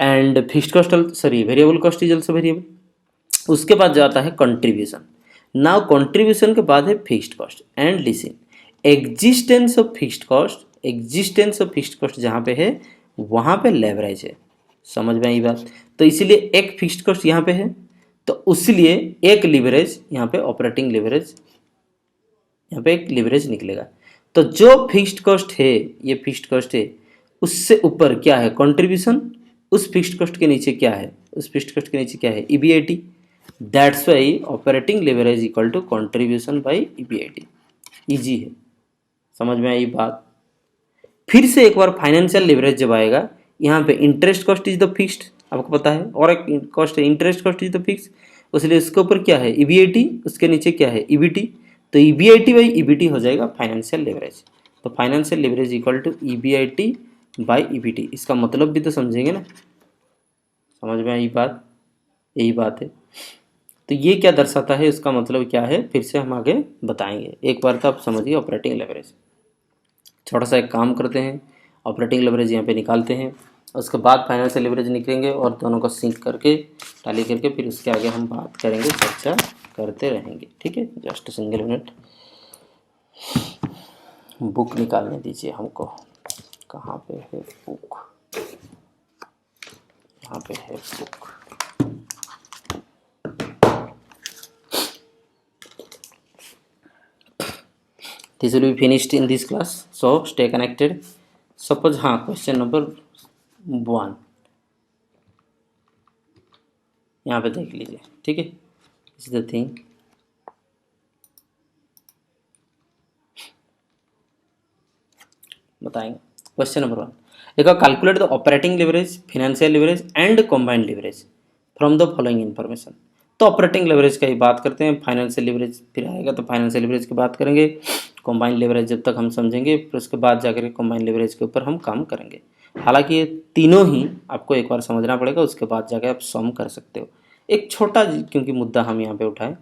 and fixed cost, sorry variable cost is also variable. उसके बाद जाता है कंट्रीब्यूशन। नाउ कंट्रीब्यूशन के बाद है fixed cost and listen, existence of fixed cost, existence of fixed cost जहाँ पे है वहाँ पे लेवरेज है। समझ में आई बात। तो इसीलिए एक फिक्स्ड कॉस्ट यहाँ पे है, तो इसलिए एक लिवरेज यहाँ पे ऑपरेटिंग लिवरेज, यहाँ पे एक लिवरेज निकलेगा। तो जो फिक्स्ड कॉस्ट है, ये फिक्स्ड कॉस्ट है, उससे ऊपर क्या है कंट्रीब्यूशन, उस फिक्स्ड कॉस्ट के नीचे क्या है, उस फिक्स्ड कॉस्ट के नीचे क्या है EBIT. That's why operating leverage equal to contribution by EBIT. Easy है, समझ में आई बात। फिर से एक बार फाइनेंशियल लिवरेज जब आएगा, यहाँ पे interest cost is the fixed, आपको पता है, और एक कॉस्ट है interest cost is the fix, इसलिए इसके ऊपर क्या है ईबीआईटी, उसके नीचे क्या है ईबीटी। तो ईबीआईटी बाई ईबीटी हो जाएगा फाइनेंशियल लिवरेज। तो financial leverage equal to EBIT by EBT, इसका मतलब भी तो समझेंगे ना। समझ में आई बात, यही बात है। तो ये क्या दर्शाता है, इसका मतलब क्या है, फिर से हम आगे बताएंगे। एक बार तो आप समझिए ऑपरेटिंग लेवरेज। छोटा सा एक काम करते हैं, ऑपरेटिंग लेवरेज यहाँ पे निकालते हैं, उसके बाद फाइनेंशियल लेवरेज निकलेंगे और दोनों को सिंक करके टैली करके फिर उसके आगे हम बात करेंगे, चर्चा करते रहेंगे। ठीक है, जस्ट सिंगल मिनट, बुक निकालने दीजिए हमको। कहाँ पे है बुक, यहाँ पे है book. This will be finished in this class, so stay connected. Suppose, हाँ, क्वेश्चन नंबर 1 यहाँ पे देख लीजिए, ठीक है। इज द थिंग, बताएंगे। क्वेश्चन नंबर 1 देखो, calculate the operating leverage, financial leverage and combined leverage from the following information. तो ऑपरेटिंग लिवरेज का ही बात करते हैं, फाइनेंशियल लिवरेज फिर आएगा तो फाइनेंशियल लिवरेज की बात करेंगे, कंबाइंड लिवरेज जब तक हम समझेंगे फिर उसके बाद जाकर कंबाइंड लिवरेज के ऊपर हम काम करेंगे। हालांकि ये तीनों ही आपको एक बार समझना पड़ेगा, उसके बाद जाकर आप सम कर सकते हो। एक छोटा क्योंकि मुद्दा हम यहाँ पे उठाएं,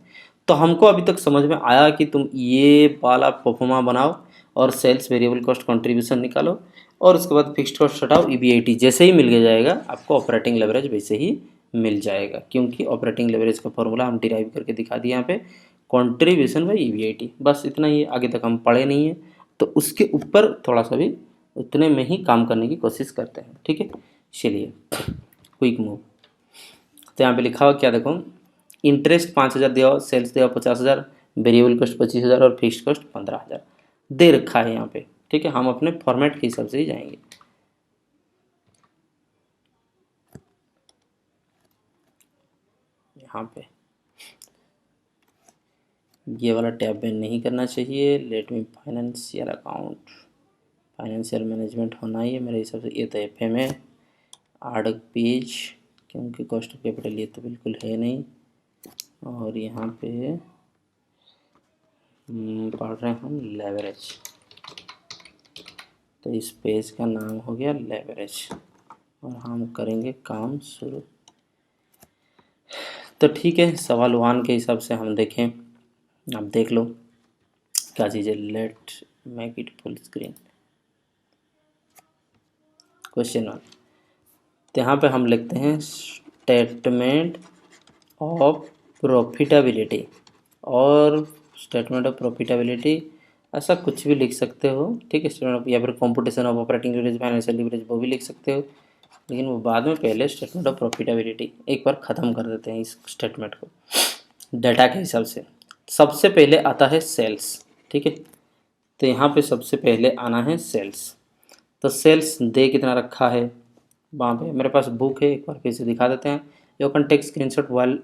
तो हमको अभी तक समझ में आया कि तुम ये वाला परफॉर्मा बनाओ और सेल्स वेरिएबल कॉस्ट कंट्रीब्यूशन निकालो और उसके बाद फिक्स्ड कॉस्ट हटाओ, ईबीआईटी जैसे ही मिल जाएगा आपको ऑपरेटिंग लेवरेज वैसे ही मिल जाएगा, क्योंकि ऑपरेटिंग लेवरेज का फॉर्मूला हम डिराइव करके दिखा दिए यहाँ पे, कंट्रीब्यूशन बाई ईबीआईटी। बस इतना ही, आगे तक हम पढ़े नहीं है, तो उसके ऊपर थोड़ा सा भी उतने में ही काम करने की कोशिश करते हैं, ठीक है। चलिए क्विक मूव। तो यहाँ पे लिखा हुआ क्या देखो, इंटरेस्ट 5,000 दिया हुआ, सेल्स दिया हुआ 50,000, वेरिएबल कॉस्ट 25,000 और फिक्स्ड कॉस्ट 15,000 दे रखा है यहाँ पे, ठीक है। हम अपने फॉर्मेट के हिसाब से ही जाएंगे। यहाँ पे ये वाला टैब में नहीं करना चाहिए, let me financial account, financial management होना ही है मेरे हिसाब से। ये तो एफ एम है, आर्डक पेज, क्योंकि कॉस्ट ऑफ कैपिटल ये तो बिल्कुल है नहीं। और यहाँ पे पढ़ रहे हैं हम लेवरेज, तो इस पेज का नाम हो गया लेवरेज और हम करेंगे काम शुरू। तो ठीक है, सवाल 1 के हिसाब से हम देखें, आप देख लो क्या चीज़ है। Let make it full screen. Question 1, तो यहाँ पे हम लिखते हैं स्टेटमेंट ऑफ प्रॉफिटेबिलिटी, और स्टेटमेंट ऑफ प्रॉफिटेबिलिटी ऐसा कुछ भी लिख सकते हो, ठीक है। स्टेटमेंट ऑफ, या फिर computation of operating leverage, financial leverage, वो भी लिख सकते हो, लेकिन वो बाद में, पहले स्टेटमेंट ऑफ प्रॉफिटेबिलिटी एक बार ख़त्म कर देते हैं इस स्टेटमेंट को डाटा के हिसाब से। सबसे पहले आता है सेल्स, ठीक है। तो यहाँ पे सबसे पहले आना है सेल्स। तो सेल्स दे कितना रखा है वहाँ पे, मेरे पास बुक है, एक बार फिर से दिखा देते हैं। You can take screenshot while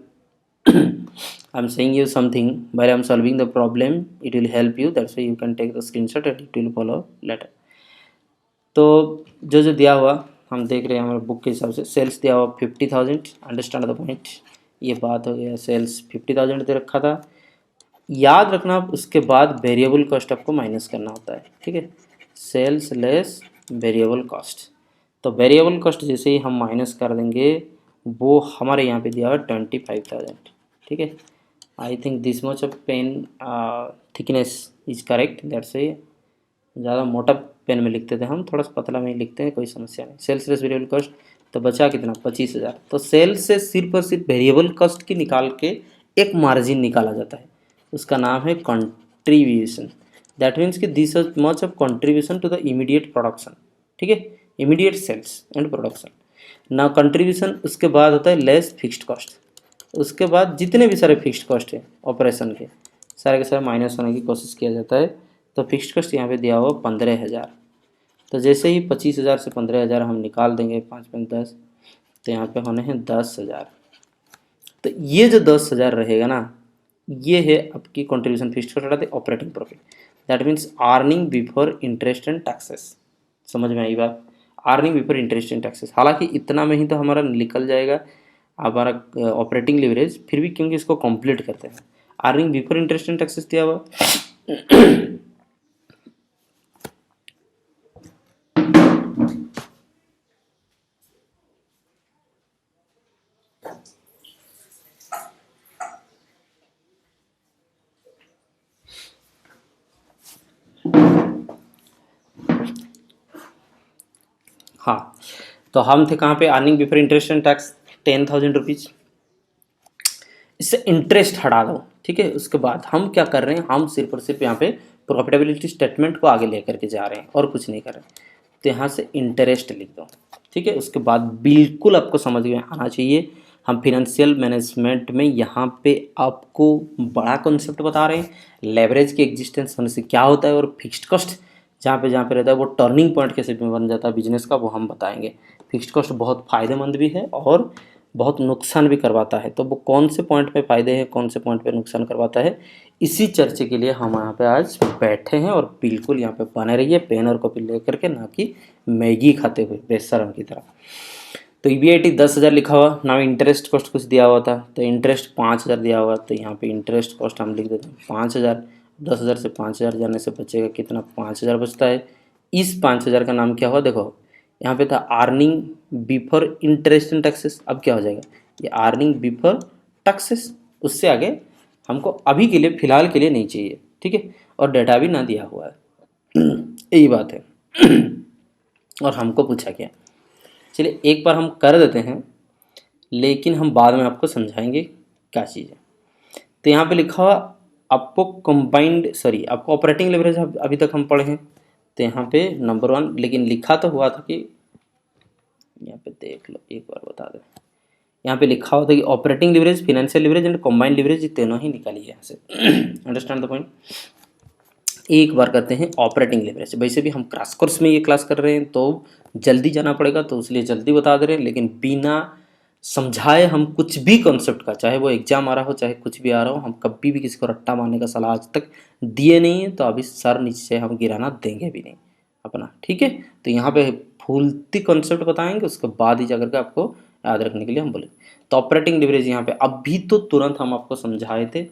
I am saying you something, while I am solving the problem it will help you, that's why you can take the screenshot and it will follow later। तो जो जो दिया हुआ हम देख रहे हैं हमारे बुक के हिसाब से, सेल्स दिया हुआ 50,000, अंडरस्टैंड द पॉइंट, ये बात हो गया। सेल्स 50,000 दे रखा था, याद रखना उसके बाद वेरिएबल कॉस्ट आपको माइनस करना होता है, ठीक है। सेल्स लेस वेरिएबल कॉस्ट, तो वेरिएबल कॉस्ट जैसे ही हम माइनस कर देंगे, वो हमारे यहाँ पे दिया हुआ 25,000, ठीक है। I think this much of pen thickness is correct, that's से ज़्यादा मोटा पेन में लिखते थे हम, थोड़ा सा पतला में ही लिखते हैं, कोई समस्या नहीं। सेल्स लेस वेरिएबल कॉस्ट, तो बचा कितना, 25,000। तो सेल्स से सिर्फ और सिर्फ वेरिएबल कॉस्ट की निकाल के एक मार्जिन निकाला जाता है, उसका नाम है कंट्रीब्यूशन। दैट मीन्स कि this much of contribution to the immediate production, ठीक है, इमीडिएट सेल्स एंड प्रोडक्शन। ना कंट्रीब्यूशन, उसके बाद होता है लेस फिक्स्ड कॉस्ट, उसके बाद जितने भी सारे फिक्स्ड कॉस्ट है ऑपरेशन के, सारे के सारे माइनस होने की कोशिश किया जाता है। तो फिक्स्ड कॉस्ट यहाँ पे दिया हुआ 15,000, तो जैसे ही 25,000 से 15,000 हम निकाल देंगे, 5 5 10, तो यहाँ पे होने हैं 10,000। तो ये जो 10,000 रहेगा ना, ये है आपकी कंट्रीब्यूशन, फिक्स्ड कॉस्ट हटाते operating profit, that means earning before interest and taxes. समझ में आई बात, earning before interest and taxes. हालांकि इतना में ही तो हमारा निकल जाएगा हमारा ऑपरेटिंग लिवरेज, फिर भी क्योंकि इसको कंप्लीट करते हैं। Earning before interest and taxes दिया हुआ हाँ, तो हम थे कहाँ पे, earning before interest and tax 10,000 rupees, इससे इंटरेस्ट हटा दो, ठीक है। उसके बाद हम क्या कर रहे हैं, हम सिर्फ और सिर्फ यहाँ पे प्रॉफिटेबिलिटी स्टेटमेंट को आगे लेकर के जा रहे हैं और कुछ नहीं कर रहे। तो यहाँ से इंटरेस्ट लिख दो, ठीक है। उसके बाद बिल्कुल आपको समझ में आना चाहिए, हम फिनेंशियल मैनेजमेंट में यहाँ पे आपको बड़ा कॉन्सेप्ट बता रहे हैं, लेवरेज के एग्जिस्टेंस होने से क्या होता है और फिक्स्ड कॉस्ट जहाँ पे रहता है वो टर्निंग पॉइंट कैसे बन जाता है बिजनेस का, वो हम बताएंगे। फिक्स्ड कॉस्ट बहुत फ़ायदेमंद भी है और बहुत नुकसान भी करवाता है, तो वो कौन से पॉइंट पे फ़ायदे हैं, कौन से पॉइंट पे नुकसान करवाता है, इसी चर्चे के लिए हम यहाँ पे आज बैठे हैं। और बिल्कुल यहाँ पे बने रहिए पेन और कॉपी लेकर के, ना कि मैगी खाते हुए बेशरम की तरह। तो EBIT 10,000 लिखा हुआ, ना इंटरेस्ट कॉस्ट कुछ दिया हुआ था, तो इंटरेस्ट 5,000 दिया हुआ, तो यहाँ पे इंटरेस्ट कॉस्ट हम लिख देते हैं 5,000। 10,000 से 5,000 जाने से बचेगा कितना, 5,000 बचता है। इस 5,000 का नाम क्या हुआ, देखो यहाँ पे था earning before interest and taxes. अब क्या हो जाएगा, ये अर्निंग बिफोर टैक्सेस। उससे आगे हमको अभी के लिए फ़िलहाल के लिए नहीं चाहिए, ठीक है, और डाटा भी ना दिया हुआ है, यही बात है। और हमको पूछा क्या, चलिए एक बार हम कर देते हैं, लेकिन हम बाद में आपको समझाएंगे क्या चीज़ है। तो यहाँ पे लिखा हुआ आपको कंबाइंड, सॉरी आपको ऑपरेटिंग लेवरेज अभी तक हम पढ़े हैं, तो यहाँ पे नंबर 1, लेकिन लिखा तो हुआ था कि, यहाँ पे देख लो एक बार बता दें, यहाँ पे लिखा हुआ था कि operating leverage, financial leverage and combined leverage, ये तीनों ही निकालिए यहाँ से। Understand the point. एक बार करते हैं ऑपरेटिंग लिवरेज। वैसे भी हम क्रैश कोर्स में ये क्लास कर रहे हैं तो जल्दी जाना पड़ेगा, तो इसलिए जल्दी बता दे रहे हैं, लेकिन बिना समझाए हम कुछ भी कॉन्सेप्ट का, चाहे वो एग्जाम आ रहा हो चाहे कुछ भी आ रहा हो, हम कभी भी किसी को रट्टा मारने का सलाह आज तक दिए नहीं है, तो अभी सर नीचे हम गिराना देंगे भी नहीं अपना, ठीक है। तो यहाँ पे फूलती कॉन्सेप्ट बताएंगे, उसके बाद ही जाकर के आपको याद रखने के लिए हम बोले। तो ऑपरेटिंग लिवरेज यहाँ पे अभी तो तुरंत हम आपको समझाए थे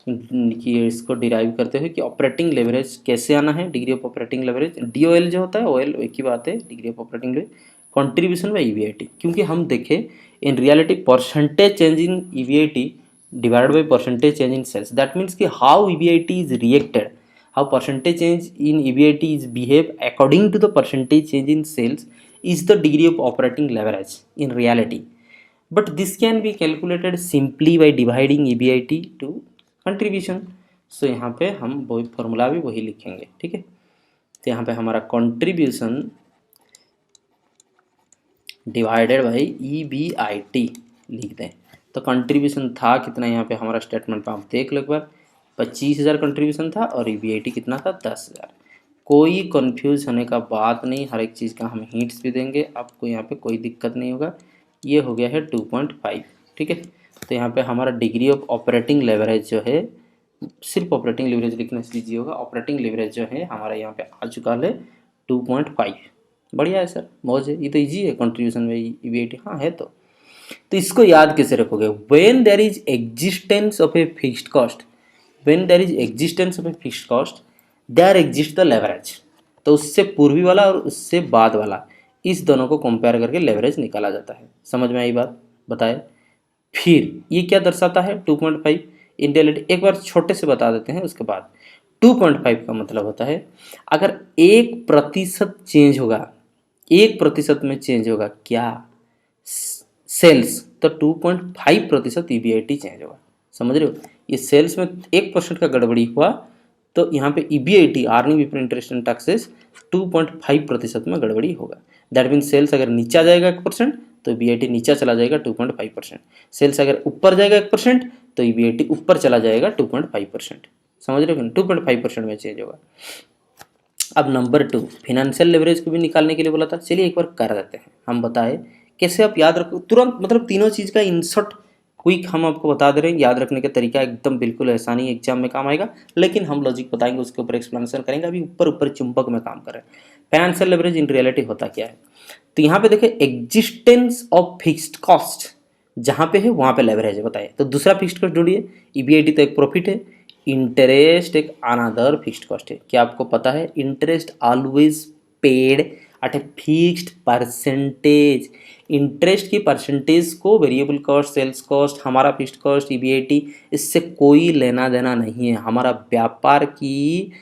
कि इसको डिराइव करते हुए कि ऑपरेटिंग लेवरेज कैसे आना है, degree of operating leverage, DOL जो होता है OL एक ही बात है, degree of operating leverage, contribution by EBIT। क्योंकि हम देखें in reality percentage change in EBIT divide by percentage change in sales, that means कि how EBIT is reacted, how percentage change in EBIT is behave according to the percentage change in sales is the degree of operating leverage in reality, but this can be calculated simply by dividing EBIT to contribution. So यहाँ पे हम वही formula भी वही लिखेंगे, ठीक है। तो यहाँ पे हमारा कंट्रीब्यूशन डिवाइडेड बाई EBIT लिख दें। तो कंट्रीब्यूशन था कितना, यहाँ पे हमारा स्टेटमेंट पे आप देख लो एक बार, 25,000 कंट्रीब्यूशन था और EBIT कितना था, 10,000। कोई कंफ्यूज होने का बात नहीं, हर एक चीज़ का हम हिंट्स भी देंगे आपको, यहाँ पे कोई दिक्कत नहीं होगा। ये हो गया है 2.5, ठीक है। तो यहाँ पे हमारा डिग्री ऑफ ऑपरेटिंग लेवरेज जो है, सिर्फ ऑपरेटिंग लेवरेज लिखने से लीजिए होगा, ऑपरेटिंग लेवरेज जो है हमारा यहाँ पे आ चुका है 2.5। बढ़िया है सर, मौज है, ये तो ईजी है कंट्रीब्यूशन में EBIT, हाँ है। तो इसको याद कैसे रखोगे, when there is existence of a fixed cost, when there is existence of a fixed cost there exist the leverage. तो उससे पूर्वी वाला और उससे बाद वाला, इस दोनों को कंपेयर करके लेवरेज निकाला जाता है। समझ में आई बात, बताए। फिर ये क्या दर्शाता है 2.5 इन रियलिटी, एक बार छोटे से बता देते हैं उसके बाद। 2.5 का मतलब होता है अगर 1% चेंज होगा, 1% में चेंज होगा क्या, सेल्स, तो 2.5% EBIT चेंज होगा। समझ रहे हो, ये सेल्स में 1% का गड़बड़ी हुआ तो यहाँ पे EBIT earning before interest and taxes 2.5% में गड़बड़ी होगा। दैट मीन सेल्स अगर नीचा जाएगा 1% तो EBIT नीचा चला जाएगा 2.5%, सेल्स अगर ऊपर जाएगा 1% तो EBIT ऊपर चला जाएगा 2.5%। समझ रहे हो, 2.5% में चेंज होगा। अब नंबर 2, फिनेंशियल लेवरेज को भी निकालने के लिए बोला था, चलिए एक बार कर देते हैं। हम बताए कैसे, आप याद रखो तुरंत, मतलब तीनों चीज़ का इंसर्ट क्विक हम आपको बता दे रहे हैं, याद रखने का तरीका एकदम बिल्कुल ऐसा नहीं, एग्जाम में काम आएगा, लेकिन हम लॉजिक बताएंगे, उसके ऊपर एक्सप्लेनेशन करेंगे। अभी ऊपर ऊपर चुंबक में काम कर रहे हैं। फाइनेंशियल लेवरेज इन रियलिटी होता क्या है, तो यहाँ पे देखिए एग्जिस्टेंस ऑफ फिक्स्ड कॉस्ट जहाँ पे है वहाँ पे लेवरेज है, बताइए। तो दूसरा फिक्स्ड कॉस्ट ढूंढिए, EBIT तो एक प्रॉफिट है, इंटरेस्ट एक अनदर फिक्स्ड कॉस्ट है। क्या आपको पता है, interest always paid at a fixed percentage. Interest की परसेंटेज को वेरिएबल कॉस्ट, सेल्स कॉस्ट, हमारा फिक्स्ड कॉस्ट, EBIT, इससे कोई लेना देना नहीं है। हमारा व्यापार की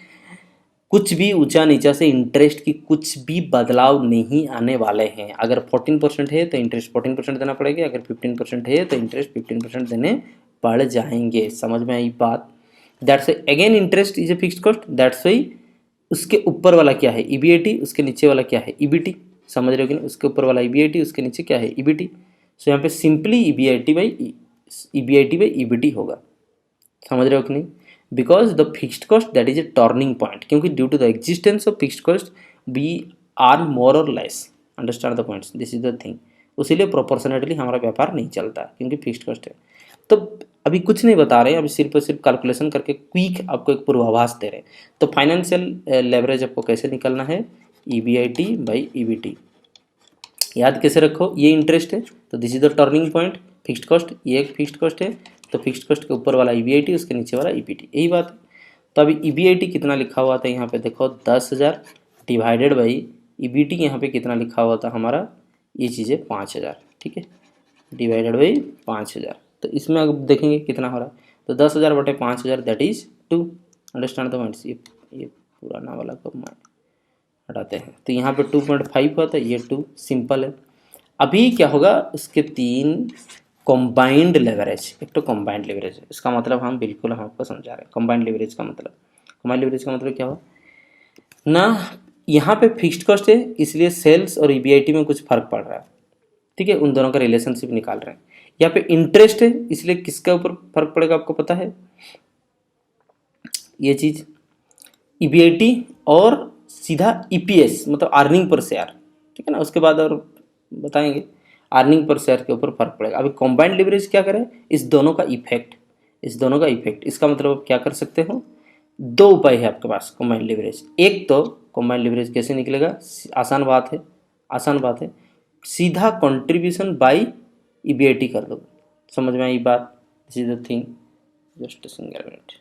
कुछ भी ऊंचा नीचा से इंटरेस्ट की कुछ भी बदलाव नहीं आने वाले हैं। अगर 14% है तो इंटरेस्ट 14% देना पड़ेगा, अगर 15% है तो इंटरेस्ट 15% देने पड़ जाएंगे। समझ में आई बात। That's again interest is a fixed cost, that's why उसके ऊपर वाला क्या है EBIT, उसके नीचे वाला क्या है EBIT। समझ रहे हो कि नहीं, उसके ऊपर वाला EBIT, उसके नीचे क्या है EBIT। सो यहाँ पे सिंपली EBIT बाई EBIT होगा। समझ रहे हो कि नहीं। Because the fixed cost that is a turning point, क्योंकि due to the existence of fixed cost we are more और less, understand the points, this is the thing. उसीलिए proportionately हमारा व्यापार नहीं चलता क्योंकि फिक्स्ड कॉस्ट है। तो अभी कुछ नहीं बता रहे हैं, अभी सिर्फ और सिर्फ कैलकुलेशन करके क्विक आपको एक पूर्वाभास दे रहे हैं। तो फाइनेंशियल लेवरेज आपको कैसे निकलना है, EBIT बाई EBT। याद कैसे रखो, ये इंटरेस्ट है तो this is the turning point, fixed cost ये एक फिक्स्ड कॉस्ट है, तो फिक्स्ड कॉस्ट के ऊपर वाला EBIT, उसके नीचे वाला EBT, यही बात है। तो अभी EBIT कितना लिखा हुआ था यहाँ पे देखो 10,000 डिवाइडेड बाई EBT, यहाँ पे कितना लिखा हुआ था हमारा, ये चीज़ें 5,000, ठीक है, डिवाइडेड बाई 5,000। तो इसमें अब देखेंगे कितना हो रहा है, तो 10,000 बटे 5,000 that is 2, understand the points. ये पुराना वाला को हटाते हैं, तो यहाँ पे 2.5 हुआ था, ये 2 सिंपल है। अभी क्या होगा, उसके 3 कॉम्बाइंड लेवरेज, एक तो कॉम्बाइंड लेवरेज है, इसका मतलब हम बिल्कुल हम आपको समझा रहे हैं। कॉम्बाइंड लेवरेज का मतलब क्या हुआ ना, यहाँ पे फिक्स्ड कॉस्ट है इसलिए सेल्स और EBIT में कुछ फर्क पड़ रहा है, ठीक है, उन दोनों का रिलेशनशिप निकाल रहे हैं। यहाँ पे इंटरेस्ट है इसलिए किसके ऊपर फर्क पड़ेगा आपको पता है, ये चीज EBIT और सीधा EPS मतलब अर्निंग पर शेयर, ठीक है ना, उसके बाद और बताएंगे अर्निंग पर शेयर के ऊपर फर्क पड़ेगा। अभी कॉम्बाइंड लिवरेज क्या करें, इस दोनों का इफेक्ट, इसका मतलब आप क्या कर सकते हो, दो उपाय है आपके पास कॉम्बाइंड लिवरेज। एक तो कॉम्बाइंड लिवरेज कैसे निकलेगा, आसान बात है, सीधा कंट्रीब्यूशन बाय EBIT कर दो, समझ में आई बात, this is the thing, just single minute.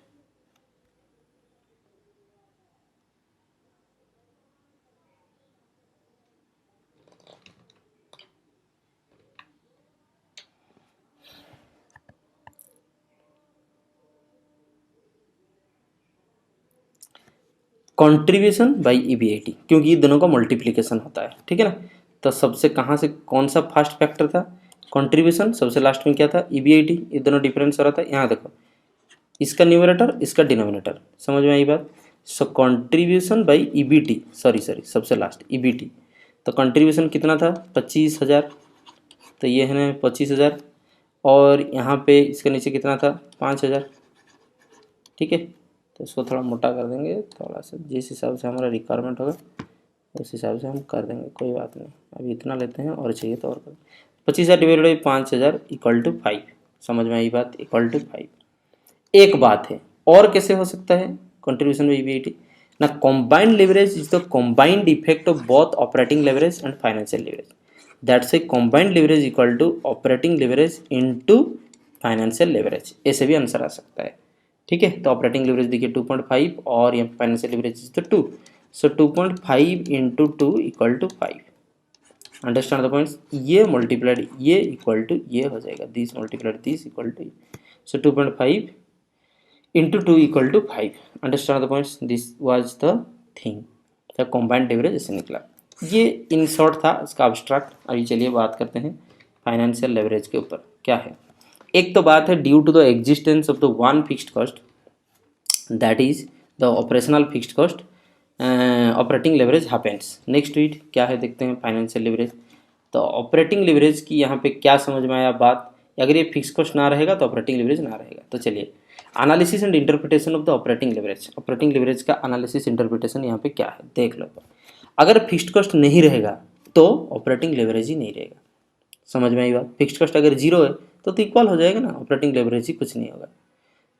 Contribution by EBIT, क्योंकि ये दोनों का मल्टीप्लिकेशन होता है, ठीक है ना। तो सबसे कहाँ से कौन सा फर्स्ट फैक्टर था, कंट्रीब्यूशन, सबसे लास्ट में क्या था EBIT, ये दोनों डिफरेंस हो रहा था। यहाँ देखो इसका न्यूमरेटर इसका डिनोमिनेटर, समझ में आई बात। सो कंट्रीब्यूशन बाय EBT, सॉरी सबसे लास्ट EBT, तो कंट्रीब्यूशन कितना था 25,000, तो ये है ना 25,000, और यहाँ पे इसके नीचे कितना था 5,000, ठीक है। तो इसको थोड़ा मोटा कर देंगे, थोड़ा सा जिस हिसाब से हमारा रिक्वायरमेंट होगा उस हिसाब से हम कर देंगे, कोई बात नहीं। अभी इतना लेते हैं और चाहिए तो और कर, 25,000 डिवाइडेड बाई 5,000 इक्वल टू 5, समझ में आई बात, इक्वल टू 5। एक बात है और कैसे हो सकता है कंट्रीब्यूशन में EBIT ना, combined leverage is the combined effect of both operating leverage and financial leverage, that's a combined leverage equal to operating leverage into financial leverage, ऐसे भी आंसर आ सकता है, ठीक है। तो ऑपरेटिंग लिवरेज देखिए 2.5 और यहाँ फाइनेंशियल लिवरेज इज तो 2, so 2.5 into 2 equal to 5, understand the points. ये मल्टीप्लाइड ये इक्वल टू ये हो जाएगा, this multiplied this equal to, so 2.5 into 2 equal to 5, understand the points, this was the thing. तो कॉम्बाइंड लिवरेज ऐसे निकला, ये इन शॉर्ट था इसका अब्स्ट्रैक्ट। अभी चलिए बात करते हैं फाइनेंशियल लेवरेज के ऊपर क्या है। एक तो बात है due to the existence of the one fixed cost that is the operational fixed cost, operating leverage happens. Next वीट क्या है देखते हैं फाइनेंशियल लेवरेज। तो ऑपरेटिंग लेवरेज की यहाँ पे क्या समझ में आया बात, अगर ये फिक्स कॉस्ट ना रहेगा तो ऑपरेटिंग लेवरेज ना रहेगा। तो चलिए analysis and interpretation of the operating leverage का एनालिसिस इंटरप्रिटेशन यहाँ पे क्या है देख लो। अगर फिक्स्ड कॉस्ट नहीं रहेगा तो ऑपरेटिंग लेवरेज ही नहीं रहेगा, समझ में आई बात। फिक्स्ड कॉस्ट अगर जीरो है तो इक्वल हो जाएगा ना, ऑपरेटिंग लेवरेज ही कुछ नहीं होगा।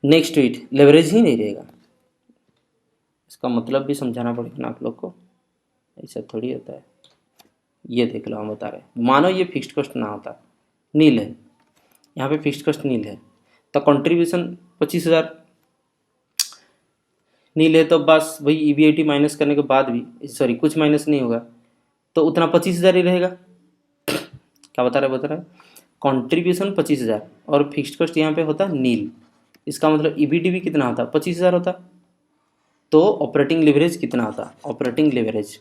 नेक्स्ट वीट लेवरेज ही नहीं रहेगा, इसका मतलब भी समझाना पड़ेगा ना आप लोग को, ऐसा थोड़ी होता है। ये देख लो हम बता रहे हैं, मानो ये फिक्स्ड कॉस्ट ना होता, नील है, यहाँ पे फिक्स्ड कॉस्ट नील है, तो कंट्रीब्यूशन 25,000 नील है, तो बस वही EBIT माइनस करने के बाद भी सॉरी कुछ माइनस नहीं होगा, तो उतना 25,000 ही रहेगा। क्या बता रहे कंट्रीब्यूशन 25,000 और फिक्स्ड कॉस्ट यहाँ पे होता नील, इसका मतलब EBIT भी कितना होता 25,000 होता। तो ऑपरेटिंग लिवरेज कितना होता, ऑपरेटिंग लिवरेज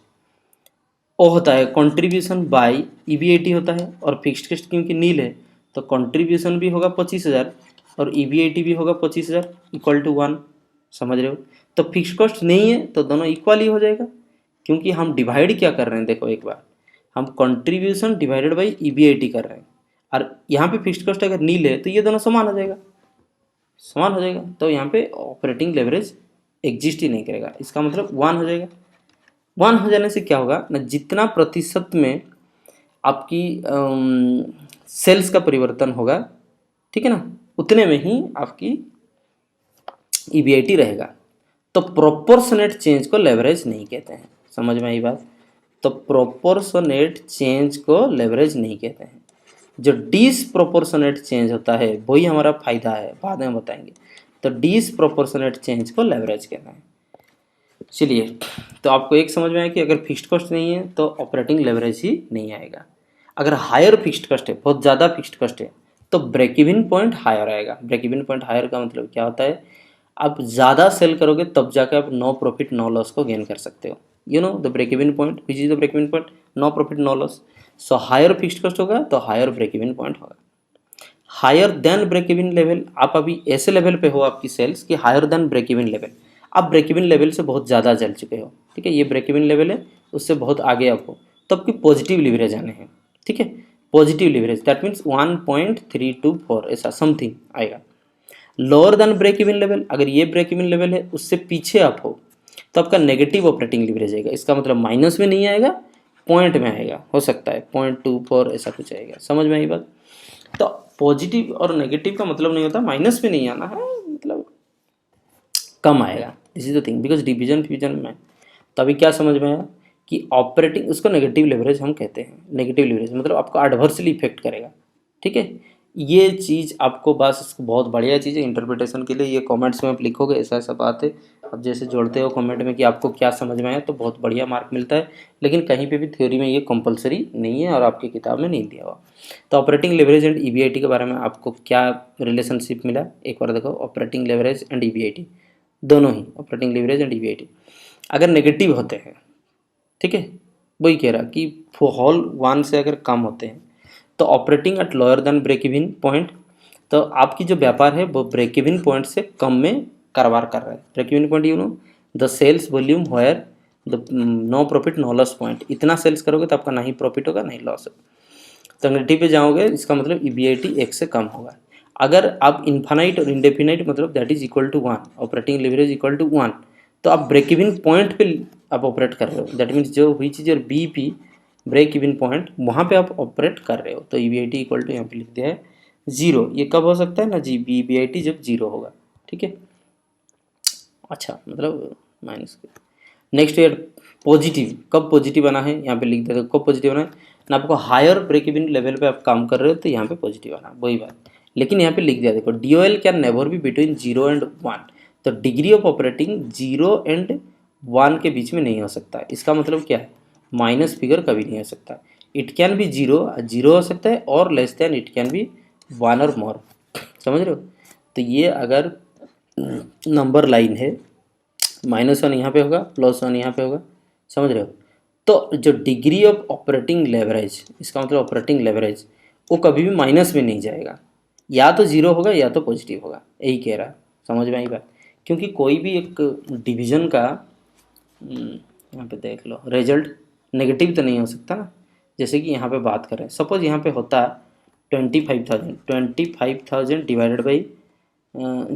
वो होता है कंट्रीब्यूशन बाय EBIT होता है, और फिक्स्ड कॉस्ट क्योंकि नील है तो कंट्रीब्यूशन भी होगा 25,000 और EBIT भी होगा 25,000 इक्वल टू 1, समझ रहे हो। तो फिक्स्ड कॉस्ट नहीं है तो दोनों इक्वल ही हो जाएगा, क्योंकि हम डिवाइड क्या कर रहे हैं देखो एक बार, हम कंट्रीब्यूशन डिवाइडेड बाय EBIT कर रहे हैं, और यहाँ पे फिक्स्ड कॉस्ट अगर नील है तो ये दोनों समान हो जाएगा, समान हो जाएगा। तो यहाँ पे ऑपरेटिंग लेवरेज एग्जिस्ट ही नहीं करेगा, इसका मतलब 1 हो जाएगा। 1 हो जाने से क्या होगा ना, जितना प्रतिशत में आपकी सेल्स का परिवर्तन होगा, ठीक है ना, उतने में ही आपकी ईबीआईटी रहेगा। तो प्रोपोर्शनेट चेंज को लेवरेज नहीं कहते हैं, समझ में आई बात। तो प्रोपोर्शनेट चेंज को लेवरेज नहीं कहते हैं। जो डिसप्रोपोर्शनेट चेंज होता है वही हमारा फायदा है, बाद में बताएंगे। तो डिसप्रोपोर्शनेट चेंज को लेवरेज कहते हैं। चलिए, तो आपको एक समझ में आया कि अगर फिक्स्ड कॉस्ट नहीं है तो ऑपरेटिंग लेवरेज ही नहीं आएगा। अगर हायर फिक्स्ड कॉस्ट है, बहुत ज़्यादा फिक्स्ड कॉस्ट है, तो ब्रेक इवन पॉइंट हायर आएगा। ब्रेक इवन पॉइंट हायर का मतलब क्या होता है, आप ज़्यादा सेल करोगे तब जाकर आप नो प्रॉफिट नो लॉस को गेन कर सकते हो। You know the break even point, which is the break even point, no profit no loss. So higher fixed cost होगा तो हायर ब्रेक इवन पॉइंट होगा। Higher than break even level, आप अभी ऐसे लेवल पे हो आपकी सेल्स कि higher than break even level, आप ब्रेक इवन लेवल से बहुत ज़्यादा चल चुके हो, ठीक है, ये ब्रेक इवन लेवल है, उससे बहुत आगे आप हो, तो आपकी पॉजिटिव लीवरेज आने हैं, ठीक है। पॉजिटिव लीवरेज दैट मीन्स 1.324 ऐसा समथिंग आएगा। Lower than break even level, अगर ये ब्रेक इवन लेवल है उससे पीछे आप हो तो आपका नेगेटिव ऑपरेटिंग लीवरेज आएगा। इसका मतलब माइनस में नहीं आएगा, पॉइंट में आएगा, हो सकता है 0.24 ऐसा कुछ आएगा। समझ में आई बात। तो पॉजिटिव और नेगेटिव का मतलब नहीं होता माइनस में नहीं आना है, मतलब कम आएगा। This is the thing, because division fusion में। तो अभी क्या समझ में आया कि ऑपरेटिंग, उसको नेगेटिव लेवरेज हम कहते हैं। नेगेटिव लेवरेज मतलब आपको एडवर्सली इफेक्ट करेगा, ठीक है। ये चीज़ आपको बस बहुत बढ़िया चीज़ है इंटरप्रिटेशन के लिए। ये कमेंट्स में आप लिखोगे ऐसा ऐसा बात है, अब जैसे जोड़ते हो कमेंट में कि आपको क्या समझ में आया, तो बहुत बढ़िया मार्क मिलता है। लेकिन कहीं पे भी थ्योरी में ये कंपलसरी नहीं है और आपकी किताब में नहीं दिया हुआ। तो ऑपरेटिंग लेवरेज एंड ईबीआईटी के बारे में आपको क्या रिलेशनशिप मिला, एक बार देखो। ऑपरेटिंग लेवरेज एंड ईबीआईटी दोनों ही, ऑपरेटिंग लेवरेज एंड ईबीआईटी अगर नेगेटिव होते हैं, ठीक है, वही कह रहा कि हॉल 1 से अगर कम होते हैं तो operating at lower than break even point, तो आपकी जो व्यापार है वो ब्रेक इवन पॉइंट से कम में कारोबार कर रहा है। Break even point you know the sales volume where the no profit no loss point, इतना सेल्स करोगे तो आपका ना ही प्रॉफिट होगा ना ही लॉस होगा। तो नेगेटिव पे जाओगे, इसका मतलब ईबीआईटी 1 से कम होगा। अगर आप इन्फानाइट और इंडेफिनाइट मतलब that is equal to 1, operating leverage equal to 1, तो आप ब्रेक इवन पॉइंट पे आप ऑपरेट कर रहे हो। दैट मीन्स जो हुई चीज़ और बीपी ब्रेक इवन पॉइंट वहाँ पे आप ऑपरेट कर रहे हो। तो ईबीआईटी इक्वल टू यहाँ पे लिख दिया है 0। ये कब हो सकता है ना जी, ईबीआईटी जब 0 होगा, ठीक है। अच्छा, मतलब माइनस। नेक्स्ट ईयर पॉजिटिव, कब पॉजिटिव आना है यहाँ पे लिख देते हो, कब पॉजिटिव आना है ना, आपको हायर ब्रेक इवन लेवल पे आप काम कर रहे हो तो यहाँ पे पॉजिटिव आना, वही बात। लेकिन यहाँ पे लिख दिया देखो, DOL can never be between 0 and 1, तो डिग्री ऑफ ऑपरेटिंग 0 एंड 1 के बीच में नहीं हो सकता। इसका मतलब क्या है, माइनस फिगर कभी नहीं हो सकता। इट कैन बी 0 हो सकता है, और less than it can be 1 और मोर, समझ रहे हो। तो ये अगर नंबर लाइन है, -1 यहाँ पे होगा, +1 यहाँ पे होगा, समझ रहे हो। तो जो डिग्री ऑफ ऑपरेटिंग लेवरेज, इसका मतलब ऑपरेटिंग लेवरेज वो कभी भी माइनस में नहीं जाएगा, या तो 0 होगा या तो पॉजिटिव होगा, यही कह रहा। समझ में आई बात। क्योंकि कोई भी एक डिवीज़न का यहाँ पे देख लो रिजल्ट नेगेटिव तो नहीं हो सकता ना। जैसे कि यहाँ पे बात करें, सपोज यहाँ पे होता 25,000 डिवाइडेड बाई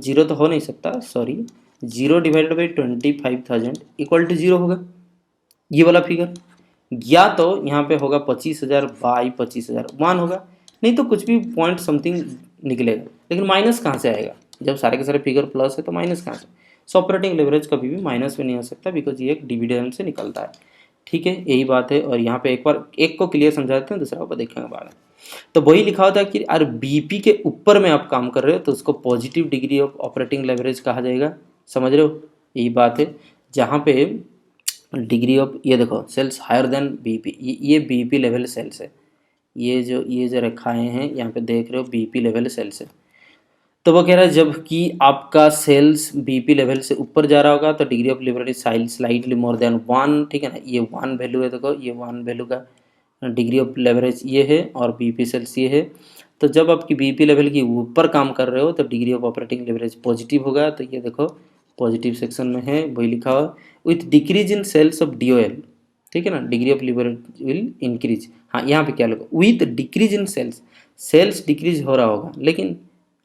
0 तो हो नहीं सकता, sorry, 0 divided by 25,000 equal to 0 होगा, ये वाला फिगर। या तो यहाँ पे होगा 25,000 बाई 25,000 1 होगा, नहीं तो कुछ भी पॉइंट समथिंग निकलेगा। लेकिन माइनस कहाँ से आएगा, जब सारे के सारे फिगर प्लस है तो माइनस कहाँ से। सो ऑपरेटिंग लेवरेज कभी भी माइनस में नहीं हो सकता, बिकॉज ये एक डिविडेंड से निकलता है, ठीक है, यही बात है। और यहाँ पे एक बार एक को क्लियर समझा देते हैं, दूसरा को देखेंगे बाद में। तो वही लिखा होता है कि अगर बीपी के ऊपर में आप काम कर रहे हो तो उसको positive degree of operating leverage कहा जाएगा, समझ रहे हो, यही बात है। जहाँ पे डिग्री ऑफ, ये देखो सेल्स हायर देन बीपी, ये बीपी लेवल सेल्स है, ये जो रखाए हैं यहाँ पे देख रहे हो बीपी लेवल सेल्स है। तो वो कह रहा है जब कि आपका सेल्स बीपी लेवल से ऊपर जा रहा होगा तो degree of leverage slightly more than 1, ठीक है ना, ये 1 वैल्यू है, देखो ये 1 वैल्यू का डिग्री ऑफ लेवरेज ये है और बीपी सेल्स ये है। तो जब आपकी बीपी लेवल की ऊपर काम कर रहे हो तो degree of operating leverage positive होगा। तो ये देखो पॉजिटिव सेक्शन में है, वही लिखा हुआ with decrease in sales of DOL, ठीक है ना, degree of leverage will increase. हाँ, यहाँ पे क्या लिखा, with decrease in sales, sales decrease हो रहा होगा लेकिन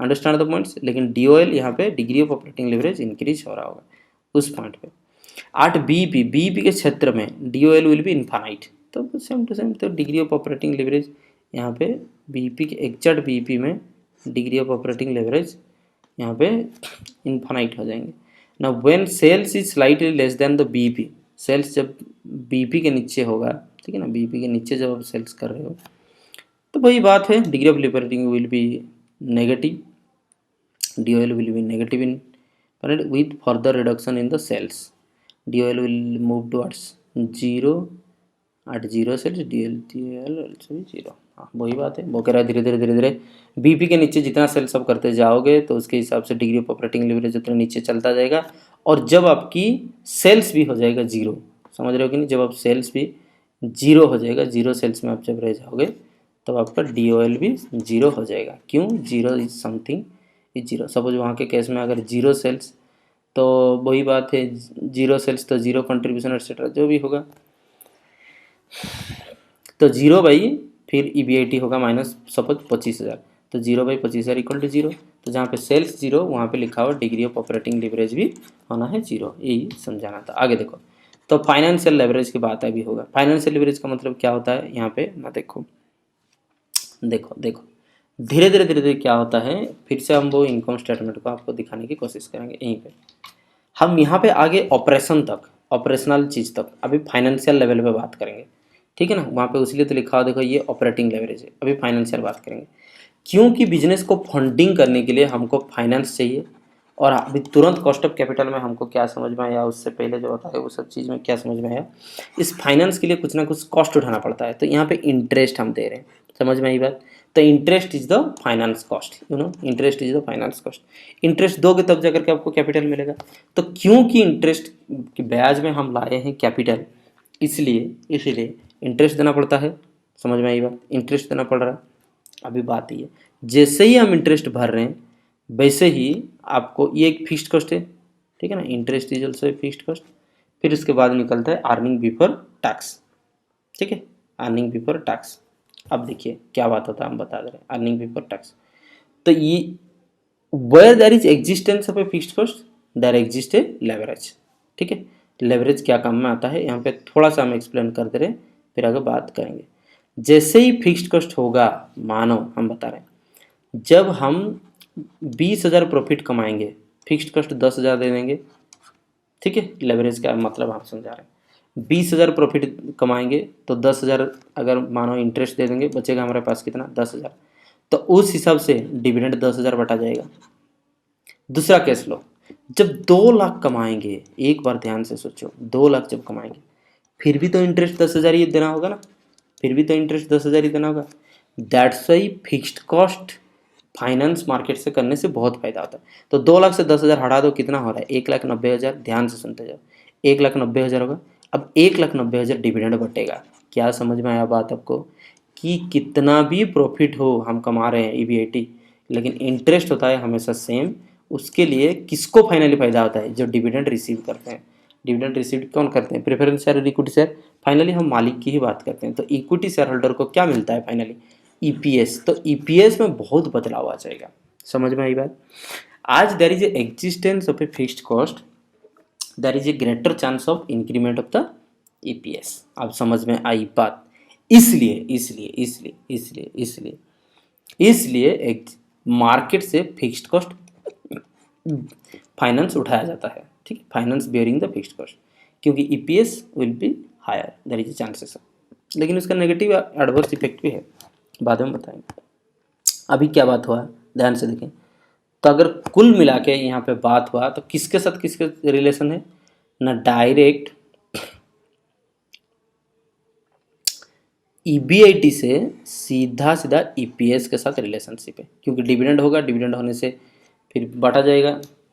अंडरस्टैंड द पॉइंट्स। लेकिन DOL यहाँ पे degree of operating leverage increase हो रहा होगा उस पॉइंट पे। 8 बीईपी के क्षेत्र में DOL विल बी इन्फानाइट, तो सेम टू सेम, तो डिग्री ऑफ ऑपरेटिंग लेवरेज यहाँ पे बीईपी के एग्जैक्ट बीईपी में डिग्री ऑफ ऑपरेटिंग लेवरेज यहाँ पे इन्फानाइट हो जाएंगे ना। When sales is slightly less than the BEP, sales जब बीईपी के नीचे होगा, ठीक है ना, बीईपी के नीचे जब आप सेल्स कर रहे हो तो वही बात है, degree of operating will be negative, DOL will be negative in parent with further reduction in the cells. DOL will move towards 0 at 0 cells, DOL also be 0। हाँ वही बात है, वो कह रहा है धीरे धीरे बीपी के नीचे जितना सेल्स आप करते जाओगे तो उसके हिसाब से डिग्री ऑफ ऑपरेटिंग लेवरेज उतना नीचे चलता जाएगा, और जब आपकी सेल्स भी हो जाएगा 0, समझ रहे हो कि नहीं, जब आप सेल्स भी 0 हो जाएगा, 0 सेल्स में आप जब रह जाओगे तब आपका DOL भी 0 हो जाएगा। क्यों? 0 इज समथिंग इज 0। सपोज वहाँ के केस में अगर 0 सेल्स, तो वही बात है 0 सेल्स तो 0 कंट्रीब्यूशन एक्सेट्रा जो भी होगा, तो 0 बाई फिर EBIT होगा माइनस सपोज 25,000, तो 0 बाई 25,000 इक्वल टू 0। तो जहाँ पे सेल्स 0 वहाँ पे लिखा हुआ डिग्री ऑफ ऑपरेटिंग लेवरेज भी होना है 0, यही समझाना था। आगे देखो, तो फाइनेंशियल लेवरेज की बात अभी होगा। फाइनेंशियल लेवरेज का मतलब क्या होता है यहाँ पे ना, देखो देखो देखो धीरे धीरे क्या होता है, फिर से हम वो इनकम स्टेटमेंट को आपको दिखाने की कोशिश करेंगे। यहीं पे हम यहाँ पे आगे ऑपरेशन तक, ऑपरेशनल चीज़ तक, अभी फाइनेंशियल लेवल पे बात करेंगे, ठीक है ना। वहाँ पे उसलिए तो लिखा हुआ देखो ये ऑपरेटिंग लेवरेज है, अभी फाइनेंशियल बात करेंगे। क्योंकि बिजनेस को फंडिंग करने के लिए हमको फाइनेंस चाहिए, और अभी तुरंत कॉस्ट ऑफ कैपिटल में हमको क्या समझ में आया, उससे पहले जो होता है वो सब चीज़ में क्या समझ में आया, इस फाइनेंस के लिए कुछ ना कुछ कॉस्ट उठाना पड़ता है। तो यहाँ पे इंटरेस्ट हम दे रहे हैं, समझ में आई बात। तो interest is the finance cost, interest is the finance cost. Interest दोगे तब जाकर के आपको कैपिटल मिलेगा। तो क्योंकि इंटरेस्ट के ब्याज में हम लाए हैं कैपिटल, इसलिए इंटरेस्ट देना पड़ता है, समझ में आई बात, इंटरेस्ट देना पड़ रहा है। अभी बात ये, जैसे ही हम इंटरेस्ट भर रहे हैं वैसे ही आपको, ये एक फिक्स्ड कॉस्ट है, ठीक है ना, interest is also a fixed cost. फिर उसके बाद निकलता है अर्निंग बिफोर टैक्स, ठीक है, अर्निंग बिफोर टैक्स। अब देखिए क्या बात होता है, हम बता दे रहे हैं अर्निंग बिफोर टैक्स। तो ये where there is existence of a fixed cost there exist a leverage, ठीक है। लेवरेज क्या काम में आता है यहाँ पे थोड़ा सा हम एक्सप्लेन कर दे रहे हैं, फिर आगे बात करेंगे। जैसे ही फिक्स्ड कॉस्ट होगा, मानो हम बता रहे हैं जब हम 20,000 प्रॉफिट कमाएंगे, फिक्स्ड कॉस्ट 10,000 दे देंगे, ठीक है। लेवरेज का मतलब हम समझा रहे हैं, 20,000 प्रॉफिट कमाएंगे तो 10,000 अगर मानो इंटरेस्ट दे देंगे, बचेगा हमारे पास कितना, 10,000। तो उस हिसाब से डिविडेंड 10,000 बटा जाएगा। दूसरा केस लो, जब 2 लाख कमाएंगे, एक बार ध्यान से सोचो, 2 लाख जब कमाएंगे फिर भी तो इंटरेस्ट 10,000 ही देना होगा ना, फिर भी तो इंटरेस्ट 10,000 ही देना होगा। That's why fixed cost finance market से करने से बहुत फायदा होता है। तो 2 लाख से 10,000 हटा दो, कितना हो रहा है, 1,90,000। ध्यान से सुनते जाओ, 1,90,000 होगा। अब 1,90,000 डिविडेंड बटेगा। क्या समझ में आया बात आपको, कि कितना भी प्रॉफिट हो हम कमा रहे हैं EBIT, लेकिन इंटरेस्ट होता है हमेशा सेम। उसके लिए किसको फाइनली फायदा होता है, जो डिविडेंड रिसीव करते हैं। डिविडेंड रिसीव कौन करते हैं, प्रेफरेंस शेयर और इक्विटी शेयर। फाइनली हम मालिक की ही बात करते हैं। तो इक्विटी शेयर होल्डर को क्या मिलता है फाइनली, EPS। तो EPS में बहुत बदलाव आ जाएगा, समझ में आई बात। आज there is a existence of a fixed cost, there is a greater chance of increment of the EPS। अब समझ में आई बात। इसलिए एक मार्केट से फिक्स्ड कॉस्ट फाइनेंस उठाया जाता है, ठीक है, finance bearing the fixed cost, क्योंकि EPS will be higher, there is a chances. लेकिन उसका नेगेटिव एडवर्स इफेक्ट भी है, बाद में बताएंगे। अभी क्या बात हुआ, ध्यान से देखें। तो अगर कुल मिला के यहाँ पे बात हुआ तो किसके साथ किसके रिलेशन है ना, डायरेक्ट EBIT से सीधा EPS के साथ रिलेशनशिप है, क्योंकि डिविडेंड होगा, डिविडेंड होने से फिर बांटा जाएगा।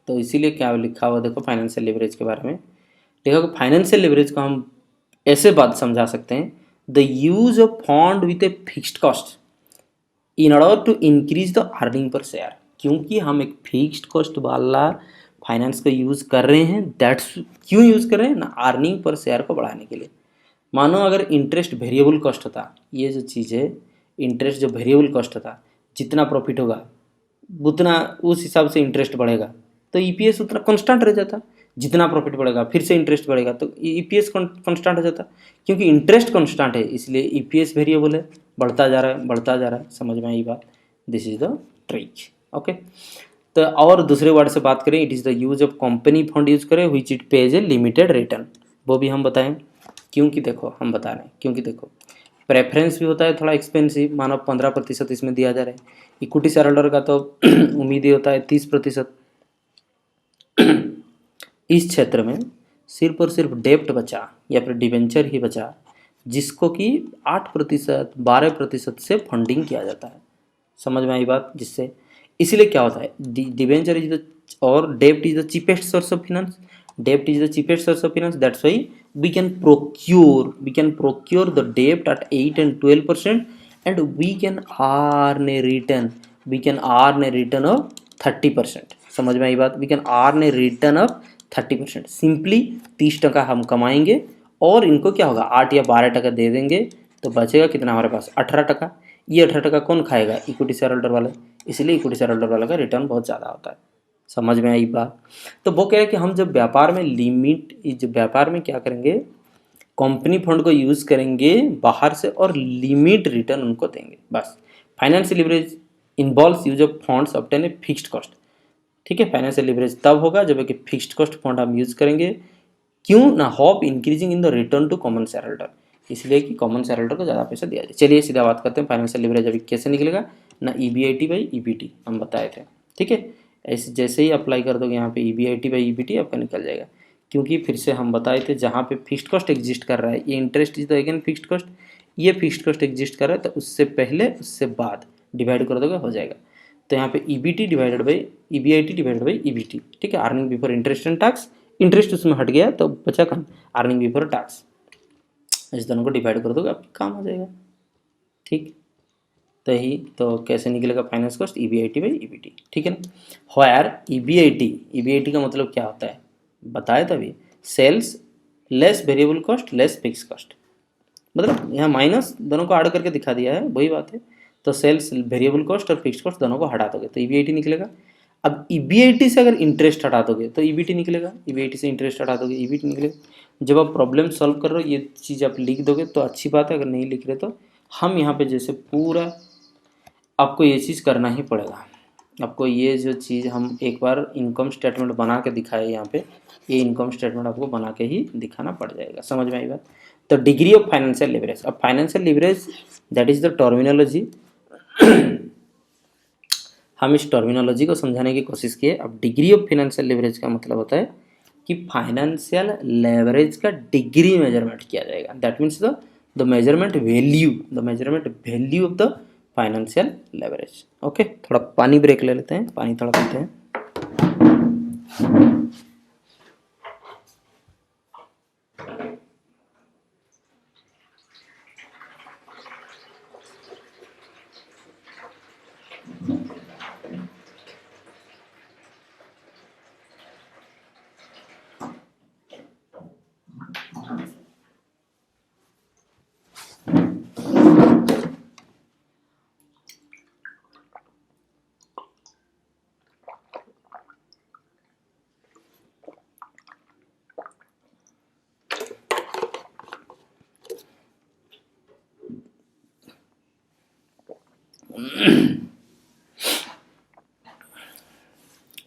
तो इसीलिए क्या लिखा हुआ देखो फाइनेंशियल लेवरेज के बारे में, देखो फाइनेंशियल लेवरेज को हम ऐसे बात समझा सकते हैं, the use of fund with a fixed cost in order to increase the earning per share. क्योंकि हम एक फिक्स्ड कॉस्ट वाला फाइनेंस को यूज़ कर रहे हैं, दैट्स क्यों यूज़ कर रहे हैं ना, अर्निंग पर शेयर को बढ़ाने के लिए। मानो अगर इंटरेस्ट वेरिएबल कॉस्ट होता, ये जो चीज़ है इंटरेस्ट जो वेरिएबल कॉस्ट होता, जितना प्रॉफिट होगा उतना उस हिसाब से इंटरेस्ट बढ़ेगा, तो ईपीएस उतना कांस्टेंट रह जाता। जितना प्रॉफिट बढ़ेगा फिर से इंटरेस्ट बढ़ेगा तो ईपीएस कांस्टेंट हो जाता। क्योंकि इंटरेस्ट कांस्टेंट है इसलिए ईपीएस वेरिएबल है, बढ़ता जा रहा है बढ़ता जा रहा है। समझ में आई बात? This is the trick. Okay, तो और दूसरे वर्ड से बात करें, it is the use of company fund use करें which it pays a limited return, वो भी हम बताएं। क्योंकि देखो हम बता रहे हैं, क्योंकि देखो प्रेफरेंस भी होता है थोड़ा एक्सपेंसिव, मानो 15% इसमें दिया जा रहा है। इक्विटी शेयर होल्डर का तो उम्मीद ही होता है 30%। इस क्षेत्र में सिर्फ और सिर्फ डेप्ट बचा या फिर डिवेंचर ही बचा, जिसको कि 8% 12% से फंडिंग किया जाता है। समझ में आई बात? जिससे इसलिए क्या होता है, डिवेंचर इज द और डेप्ट is the cheapest source of finance, dept is the cheapest source of finance, that's why we can procure the debt at 8 and 12% and we can earn a return of 30%। समझ में आई बात? we can earn a return of 30%। Simply 30% हम कमाएंगे और इनको क्या होगा 8 या 12% दे देंगे, तो बचेगा कितना हमारे पास 18%। ये 18% कौन खाएगा? इक्विटी शेयर होल्डर वाले। इसलिए इक्विटी शेयर होल्डर वाला का रिटर्न बहुत ज़्यादा होता है। समझ में आई बात? तो वो कह रहे हैं कि हम जब व्यापार में जब व्यापार में क्या करेंगे, कंपनी फंड को यूज़ करेंगे बाहर से और लिमिट रिटर्न उनको देंगे बस। Financial leverage involves use of funds obtain a fixed cost. ठीक है, फाइनेंशियल लिवरेज तब होगा जब एक फिक्स्ड कॉस्ट फंड हम यूज़ करेंगे। क्यों ना? Hope increasing in the return to common share holder, इसलिए कि कॉमन शेयर होल्डर को ज़्यादा पैसा दिया जाए। चलिए सीधा बात करते हैं फाइनेंशियल लिवरेज अभी कैसे निकलेगा ना। ईबीआईटी बाई ईबीटी हम बताए थे। ठीक है, ऐसे जैसे ही अप्लाई कर दोगे यहाँ पे ईबीआईटी बाई ईबीटी आपका निकल जाएगा। क्योंकि फिर से हम बताए थे जहाँ पे फिक्स्ड कॉस्ट एग्जिस्ट कर रहा है, ये interest is the again fixed cost, ये फिक्स्ड कॉस्ट एग्जिस्ट कर रहा है, तो उससे पहले उससे बाद डिवाइड कर दोगे हो जाएगा। तो यहाँ पे EBT divided by EBIT divided by EBT. ठीक है, earning before interest and tax, interest उसमें हट गया तो बचा कम अर्निंग बिफोर टैक्स। इस दोनों को डिवाइड कर दोगे आपका काम हो जाएगा। ठीक, तो ही तो कैसे निकलेगा finance cost? EBIT by EBT. ठीक है ना। होयर ईबीआईटी का मतलब क्या होता है बताया तभी, sales less variable cost less fix cost. मतलब यहाँ माइनस दोनों को ऐड करके दिखा दिया है, वही बात है। तो सेल्स वेरिएबल कॉस्ट और फिक्स कॉस्ट दोनों को हटा दोगे तो ईबीआईटी निकलेगा। अब ईबीआईटी से अगर इंटरेस्ट हटा दोगे तो ईबीटी निकलेगा, ईबीआईटी से इंटरेस्ट हटा दोगे ईबीटी निकलेगा। जब आप प्रॉब्लम सॉल्व कर रहे हो ये चीज़ आप लिख दोगे तो अच्छी बात है, अगर नहीं लिख रहे तो हम यहाँ पे जैसे पूरा आपको ये चीज़ करना ही पड़ेगा। आपको ये जो चीज़ हम एक बार इनकम स्टेटमेंट बना के दिखाए यहाँ पे, ये इनकम स्टेटमेंट आपको बना के ही दिखाना पड़ जाएगा। समझ में आई बात? तो डिग्री ऑफ फाइनेंशियल लिवरेज, अब financial leverage that is the terminology. हम इस टर्मिनोलॉजी को समझाने की कोशिश किए। अब डिग्री ऑफ फाइनेंशियल लिवरेज का मतलब होता है कि फाइनेंशियल लेवरेज का डिग्री मेजरमेंट किया जाएगा। That means the measurement value of the financial leverage. Okay, थोड़ा पानी ब्रेक ले लेते हैं, पानी थोड़ा पीते हैं।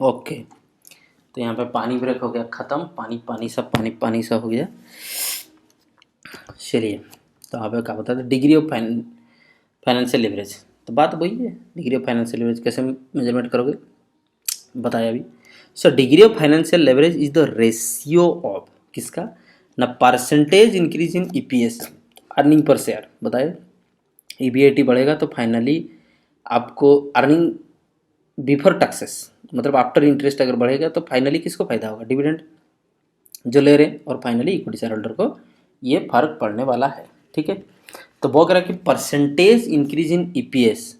ओके, तो यहाँ पे पानी ब्रेक हो गया ख़त्म, पानी सब हो गया। चलिए, तो यहाँ पे क्या बता दें, डिग्री ऑफ फाइनेंशियल लिवरेज। तो बात वही है, डिग्री ऑफ फाइनेंशियल लिवरेज कैसे मेजरमेंट करोगे बताया अभी। So degree of financial leverage is the ratio of किसका ना, percentage increase in EPS earning per share. बताए ईबीआईटी बढ़ेगा तो फाइनली आपको अर्निंग बिफोर टैक्सेस मतलब आफ्टर इंटरेस्ट अगर बढ़ेगा तो फाइनली किसको फायदा होगा? डिविडेंड जो ले रहे हैं, और फाइनली इक्विटी शेयर होल्डर को ये फर्क पड़ने वाला है। ठीक है, तो वो कह रहा है कि percentage increase in EPS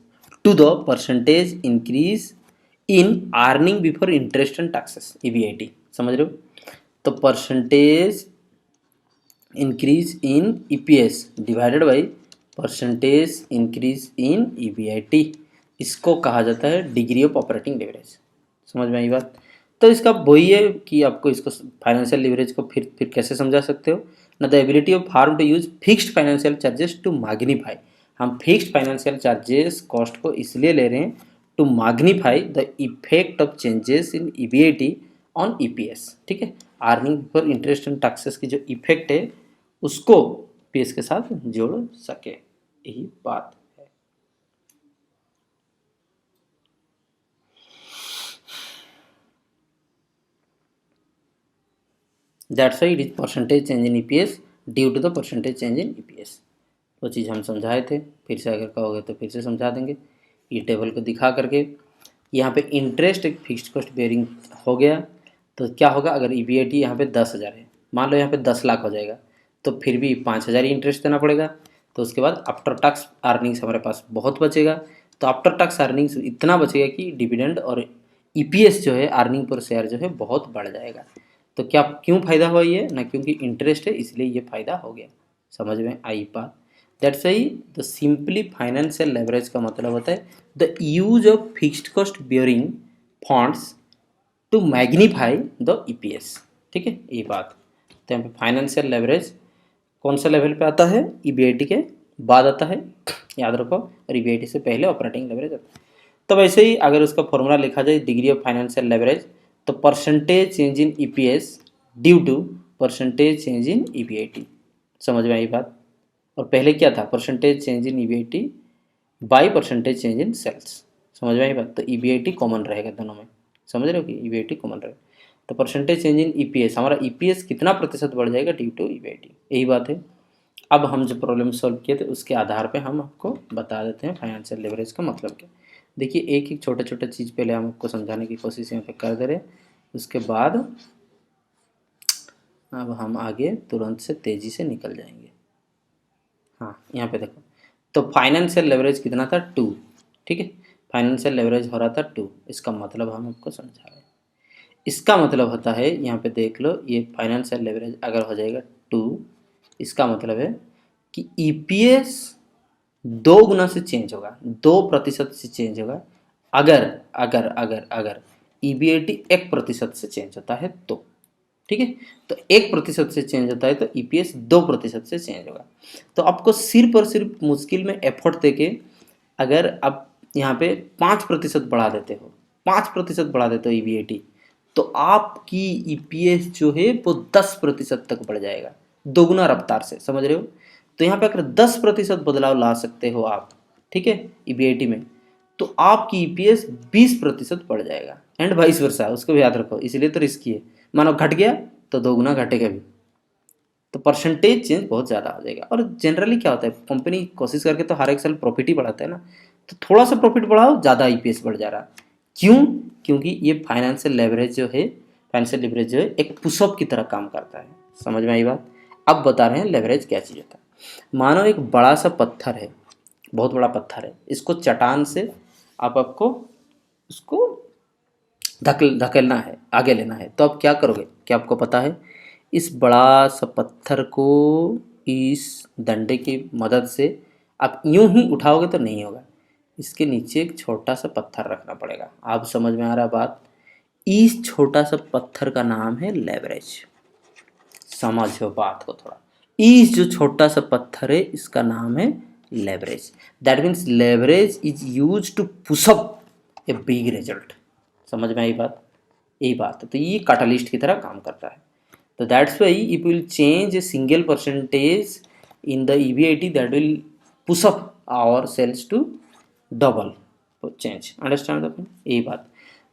to the percentage increase in earning before interest and taxes EBIT. समझ रहे हो? तो percentage increase in EPS divided by percentage increase in EBIT इसको कहा जाता है डिग्री ऑफ ऑपरेटिंग लेवरेज। समझ में आई बात। तो इसका वही है कि आपको इसको फाइनेंशियल लीवरेज को फिर कैसे समझा सकते हो ना, the ability of firm to use fixed financial charges to magnify. हम फिक्स्ड फाइनेंशियल चार्जेस कॉस्ट को इसलिए ले रहे हैं to magnify the effect of changes in EBIT on EPS. ठीक है, earning before interest and taxes की जो इफेक्ट है उसको पीएस के साथ जोड़ सके, यही बात है। That's why it is percentage change in EPS due to the percentage change in EPS. वो चीज़ हम समझाए थे, फिर से अगर कहोगे तो फिर से समझा देंगे। ये टेबल को दिखा करके यहाँ पे इंटरेस्ट एक फिक्स्ड कॉस्ट बेयरिंग हो गया, तो क्या होगा अगर ईबीआईटी यहाँ पे 10,000 है, मान लो यहाँ पे 10 लाख हो जाएगा, तो फिर भी 5,000 ही इंटरेस्ट देना पड़ेगा। तो उसके बाद आफ्टर टैक्स अर्निंग्स हमारे पास बहुत बचेगा, तो आफ्टर टैक्स अर्निंग्स इतना बचेगा कि डिविडेंड और ईपीएस जो है अर्निंग पर शेयर जो है बहुत बढ़ जाएगा। तो क्या क्यों फ़ायदा हुआ ये ना, क्योंकि इंटरेस्ट है इसलिए ये फ़ायदा हो गया। समझ में आई बात। That's why the simply financial leverage का मतलब होता है the use of fixed cost bearing funds to magnify the EPS. ठीक है, ये बात। तो यहाँ पे फाइनेंशियल लेवरेज कौन सा लेवल पे आता है, ईबीआईटी के बाद आता है, याद रखो, और ईबीआईटी से पहले ऑपरेटिंग लेवरेज आता है। तो वैसे ही अगर उसका फॉर्मूला लिखा जाए डिग्री ऑफ फाइनेंशियल लेवरेज, तो percentage change in EPS due to percentage change in EBIT. समझ में आई बात। और पहले क्या था, percentage change in EBIT by percentage change in sales. समझ में आई बात। तो ईबीआईटी कॉमन रहेगा दोनों में, समझ रहे हो कि ईबीआईटी कॉमन रहेगा। तो परसेंटेज चेंज इन ईपीएस, हमारा ईपीएस कितना प्रतिशत बढ़ जाएगा ड्यू टू ईबीआईटी, यही बात है। अब हम जो प्रॉब्लम सॉल्व किए थे उसके आधार पे हम आपको बता देते हैं फाइनेंशियल लेवरेज का मतलब क्या। देखिए एक एक छोटा छोटा चीज़ पहले हम आपको समझाने की कोशिश यहाँ पे कर दे रहे, उसके बाद अब हम आगे तुरंत से तेज़ी से निकल जाएंगे। हाँ यहाँ पे देखो, तो फाइनेंशियल लेवरेज कितना था 2। ठीक है, फाइनेंशियल लेवरेज हो रहा था 2, इसका मतलब हम आपको समझा रहे हैं। इसका मतलब होता है यहाँ पे देख लो, ये फाइनेंशियल लेवरेज अगर हो जाएगा 2, इसका मतलब है कि ईपीएस 2 गुना से चेंज होगा, 2% से चेंज होगा अगर अगर अगर अगर ईबीआईटी 1% से चेंज होता है तो। ठीक है, तो 1% से चेंज होता है तो ईपीएस 2% से चेंज होगा। तो आपको सिर्फ और सिर्फ मुश्किल में एफर्ट देके अगर आप यहाँ पे 5% बढ़ा देते हो, 5% बढ़ा देते हो ईबीआईटी, तो आपकी ईपीएस जो है वो 10% तक बढ़ जाएगा, दोगुना रफ्तार से। समझ रहे हो। तो यहाँ पे अगर 10% बदलाव ला सकते हो आप, ठीक है, ईबीआईटी में, तो आपकी ईपीएस 20% बढ़ जाएगा, एंड वाइस वर्सा, उसको भी याद रखो। इसलिए तो रिस्की है, मानो घट गया तो दोगुना घटेगा भी, तो परसेंटेज चेंज बहुत ज़्यादा हो जाएगा। और जनरली क्या होता है, कंपनी कोशिश करके तो हर एक साल प्रॉफिट ही बढ़ाता है ना, तो थोड़ा सा प्रॉफिट बढ़ाओ, ज़्यादा ईपीएस बढ़ जा रहा। क्यों, क्योंकि ये फाइनेंशियल लेवरेज जो है, फाइनेंशियल लेवरेज जो है एक पुशअप की तरह काम करता है। समझ में आई बात। अब बता रहे हैं लेवरेज क्या चीज़ होता है। मानो एक बड़ा सा पत्थर है, बहुत बड़ा पत्थर है, इसको चट्टान से आपको उसको धकेलना है, आगे लेना है, तो आप क्या करोगे, क्या आपको पता है, इस बड़ा सा पत्थर को इस डंडे की मदद से आप यूं ही उठाओगे तो नहीं होगा, इसके नीचे एक छोटा सा पत्थर रखना पड़ेगा। आप समझ में आ रहा बात। इस छोटा सा पत्थर का नाम है लेवरेज। समझो बात को थोड़ा, इस जो छोटा सा पत्थर है इसका नाम है leverage. That means leverage is use to push up a big result. समझ में आई बात, यही बात है। तो ये कैटलिस्ट की तरह काम करता है। तो that's why if will change a single percentage in the EBIT that will push up our sales to double change. Understand the point, यही बात।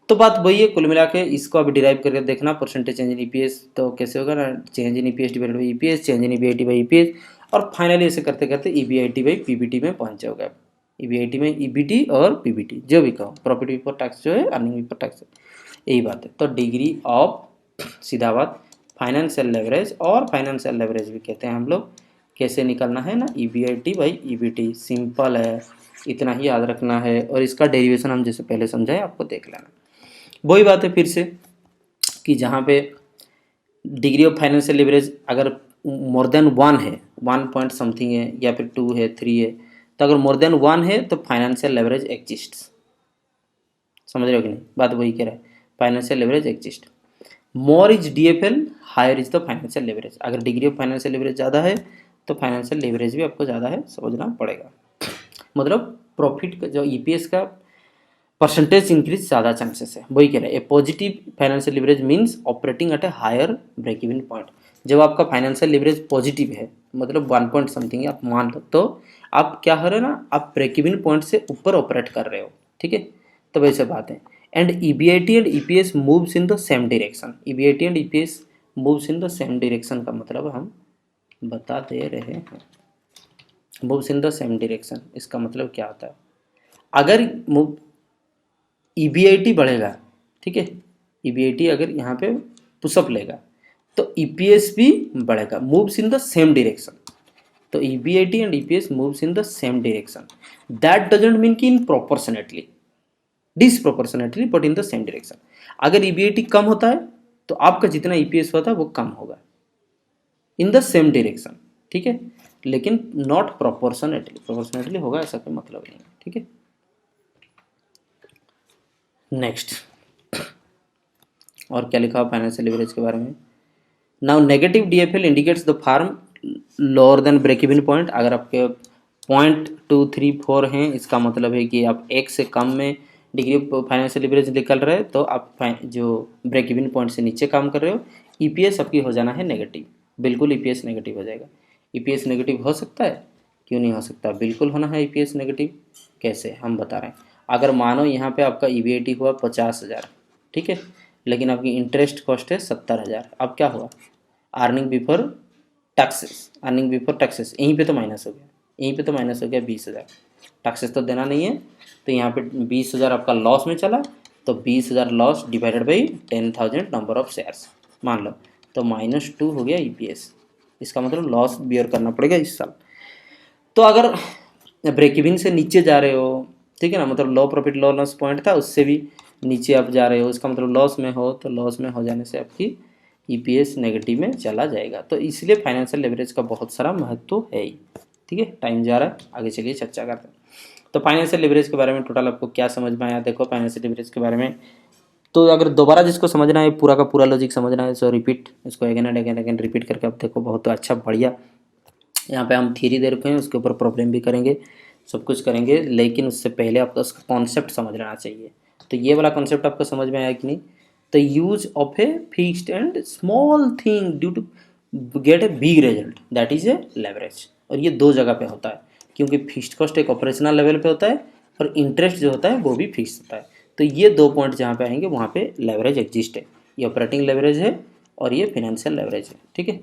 तो बात वही है, कुल मिला के इसको अभी डिराइव करके देखना, परसेंटेज चेंज इन ईपीएस तो कैसे होगा ना, change in EPS divided by EPS, change in EBIT by EPS, और फाइनली ऐसे करते करते ईबीआईटी बाई पीबीटी में पहुंच जाओगे। ईबीआईटी में ईबीटी और पीबीटी जो भी कहो, प्रॉफिट बिफोर टैक्स जो है, अर्निंग बिफोर टैक्स, यही बात है। तो डिग्री ऑफ, सीधा बात, फाइनेंशियल लेवरेज, और फाइनेंशियल लेवरेज भी कहते हैं हम लोग, कैसे निकलना है ना, ईबीआईटी बाई ईबीटी, सिंपल है, इतना ही याद रखना है। और इसका डेरिवेशन हम जैसे पहले समझाए आपको देख लेना। वही बात है फिर से कि जहाँ पे डिग्री ऑफ फाइनेंशियल लेवरेज अगर मोर देन 1 है, 1 पॉइंट समथिंग है, या फिर 2 है, 3 है, तो अगर मोर देन 1 है तो फाइनेंशियल लेवरेज एग्जिस्ट्स। समझ रहे हो कि नहीं, बात वही कह रहा है, financial leverage exist. More is DFL, higher is the financial leverage. अगर डिग्री ऑफ फाइनेंशियल लेवरेज ज़्यादा है तो फाइनेंशियल लेवरेज भी आपको ज़्यादा है, समझना पड़ेगा। मतलब प्रॉफिट का जो EPS का परसेंटेज इंक्रीज ज़्यादा चांसेस है, वही कह रहे हैं। A positive financial leverage means operating at a higher break even point. जब आपका फाइनेंशियल लिवरेज पॉजिटिव है, मतलब 1 पॉइंट समथिंग आप मान लो, तो आप क्या हो रहे हो ना, आप ब्रेक इवन पॉइंट से ऊपर ऑपरेट कर रहे हो, ठीक है। तो वैसे बात है। And EBIT and EPS moves in the same direction. EBIT and EPS moves in the same direction का मतलब हम बता दे रहे हैं। Moves in the same direction इसका मतलब क्या होता है, अगर मूव EBIT बढ़ेगा, ठीक है, EBIT अगर यहाँ पे पुशअप लेगा तो EPS भी बढ़ेगा, moves in the same direction. तो EBIT and EPS moves in the same direction, that doesn't mean कि in proportionately, disproportionately, but in the same direction. अगर EBIT कम होता है तो आपका जितना EPS होता है वो कम होगा, इन द सेम डायरेक्शन, ठीक है, लेकिन नॉट प्रोपोर्शनेटली। प्रोपोर्शनेटली होगा ऐसा कोई मतलब नहीं है, ठीक है। नेक्स्ट, और क्या लिखा हुआ फाइनेंशियल लिवरेज के बारे में। Now negative DFL indicates the firm lower than break even point. अगर आपके 0.234 हैं, इसका मतलब है कि आप एक से कम में डिग्री ऑफ फाइनेंशियल लिवरेज निकल रहे हैं, तो आप जो ब्रेक इवन पॉइंट से नीचे काम कर रहे हो। EPS आपकी हो जाना है नेगेटिव, बिल्कुल EPS नेगेटिव हो जाएगा। EPS नेगेटिव हो सकता है, क्यों नहीं हो सकता, बिल्कुल होना है EPS नेगेटिव। कैसे, हम बता रहे हैं। अगर मानो यहाँ पे आपका EBIT हुआ 50,000, ठीक है, लेकिन आपकी इंटरेस्ट कॉस्ट है 70,000, अब क्या हुआ, earning before taxes, earning before taxes यहीं पे तो माइनस हो गया, यहीं पे तो माइनस हो गया 20,000। टैक्सेस तो देना नहीं है, तो यहाँ पे 20,000 आपका लॉस में चला, तो 20,000 loss divided by 10,000 number of shares मान लो, तो -2 हो गया EPS। इसका मतलब लॉस बियर करना पड़ेगा इस साल। तो अगर ब्रेक इवन से नीचे जा रहे हो, ठीक है ना, मतलब लो प्रॉफिट लो लॉस पॉइंट था, उससे भी नीचे आप जा रहे हो, इसका मतलब लॉस में हो, तो लॉस में हो जाने से आपकी EPS नेगेटिव में चला जाएगा। तो इसलिए फाइनेंशियल लेवरेज का बहुत सारा महत्व है ही, ठीक है। टाइम जा रहा है, आगे चलिए चर्चा करते हैं। तो फाइनेंशियल लेवरेज के बारे में टोटल आपको क्या समझ में आया, देखो फाइनेंशियल लेवरेज के बारे में। तो अगर दोबारा जिसको समझना है, पूरा का पूरा लॉजिक समझना है, सो रिपीट इसको again and again again repeat करके आप देखो, बहुत अच्छा बढ़िया। यहाँ पे हम थ्योरी दे रखे हैं, उसके ऊपर प्रॉब्लम भी करेंगे, सब कुछ करेंगे, लेकिन उससे पहले आपको उसका कॉन्सेप्ट समझ लेना चाहिए। तो ये वाला कॉन्सेप्ट आपको समझ में आया कि नहीं। The use of a fixed and small thing due to get a big result, that is a leverage. और ये दो जगह पे होता है, क्योंकि फिक्स्ड कॉस्ट एक ऑपरेशनल लेवल पे होता है और इंटरेस्ट जो होता है वो भी फिक्स होता है। तो ये 2 पॉइंट जहाँ पे आएंगे वहाँ पे लेवरेज एग्जिस्ट है। ये ऑपरेटिंग लेवरेज है और ये फाइनेंशियल लेवरेज है, ठीक है।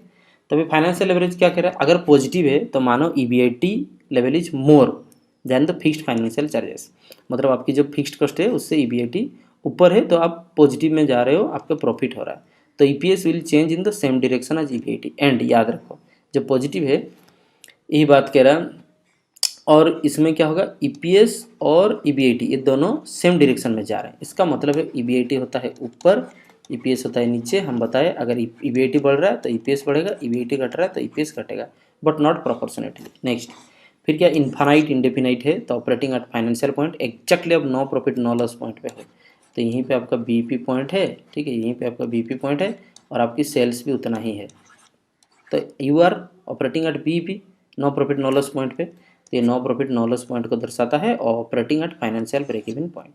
तो अभी फाइनेंशियल लेवरेज क्या कह रहा है, अगर पॉजिटिव है तो मानो EBIT level is more than the fixed financial charges. मतलब आपकी जो फिक्स्ड कॉस्ट है उससे EBIT ऊपर है, तो आप पॉजिटिव में जा रहे हो, आपका प्रॉफिट हो रहा है। तो EPS will change in the same direction as EBIT। And याद रखो, जो पॉजिटिव है यही बात कह रहा है, और इसमें क्या होगा, EPS और EBIT ये दोनों सेम डायरेक्शन में जा रहे हैं। इसका मतलब है EBIT होता है ऊपर, EPS होता है नीचे। हम बताए अगर EBIT बढ़ रहा है तो EPS बढ़ेगा, EBIT घट रहा है तो EPS घटेगा, बट नॉट प्रोपोर्शनेटली। नेक्स्ट, फिर क्या इन्फानाइट इंडेफिनाइट है, तो operating at financial point exactly अब no profit no loss point पे है। तो यहीं पे आपका BP पॉइंट है, ठीक है, यहीं पे आपका BP पॉइंट है, और आपकी सेल्स भी उतना ही है। तो you are operating at BP no profit no loss point पे। तो ये no profit no loss point को दर्शाता है, और operating at financial break even point.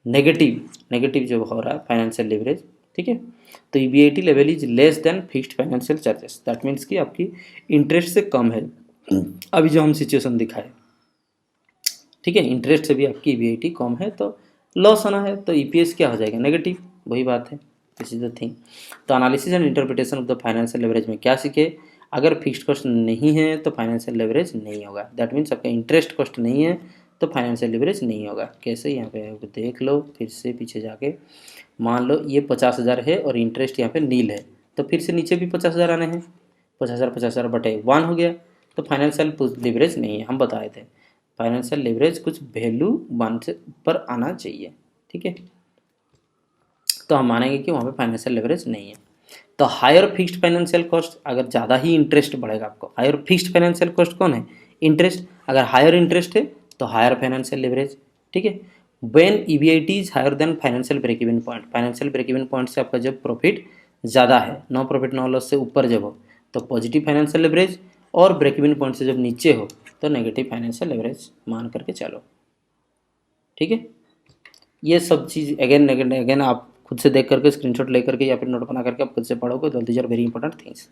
Negative, negative जो हो रहा है फाइनेंशियल लिवरेज, ठीक है, तो EBIT level is less than fixed financial charges. That means कि आपकी इंटरेस्ट से कम है, अभी जो हम सिचुएशन दिखाए, ठीक है, इंटरेस्ट से भी आपकी EBIT कम है, तो लॉस होना है, तो EPS क्या हो जाएगा, नेगेटिव। वही बात है, दिस इज द थिंग। तो analysis and interpretation of the financial leverage में क्या सीखे, अगर फिक्स्ड कॉस्ट नहीं है तो फाइनेंशियल लेवरेज नहीं होगा। दैट मीन्स आपका इंटरेस्ट कॉस्ट नहीं है तो फाइनेंशियल लेवरेज नहीं होगा। कैसे, यहाँ पे देख लो फिर से पीछे जाके, मान लो ये 50,000 है और इंटरेस्ट यहाँ पे नील है, तो फिर से नीचे भी 50,000 आने हैं, 50,000 बटे 1 हो गया, तो फाइनेंशियल लेवरेज नहीं है। हम बताए थे फाइनेंशियल लेवरेज कुछ वैल्यू 1 से ऊपर आना चाहिए, ठीक है, तो हम मानेंगे कि वहाँ पे फाइनेंशियल लेवरेज नहीं है। तो हायर फिक्स्ड फाइनेंशियल कॉस्ट, अगर ज़्यादा ही इंटरेस्ट बढ़ेगा आपको, हायर फिक्स्ड फाइनेंशियल कॉस्ट कौन है, इंटरेस्ट। अगर हायर इंटरेस्ट है तो हायर फाइनेंशियल लेवरेज, ठीक है। When EBIT is higher than financial break even point, financial break even point से आपका जब प्रॉफिट ज़्यादा है, नो प्रॉफिट नो लॉस से ऊपर जब हो तो पॉजिटिव फाइनेंशियल लेवरेज, और ब्रेक इवन पॉइंट से जब नीचे हो तो नेगेटिव फाइनेंशियल लेवरेज मान करके चलो। ठीक है, ये सब चीज़ अगेन अगेन अगेन आप खुद से देख करके स्क्रीनशॉट ले करके या फिर नोट बना करके आप खुद से पढ़ोगे तो these are very important things.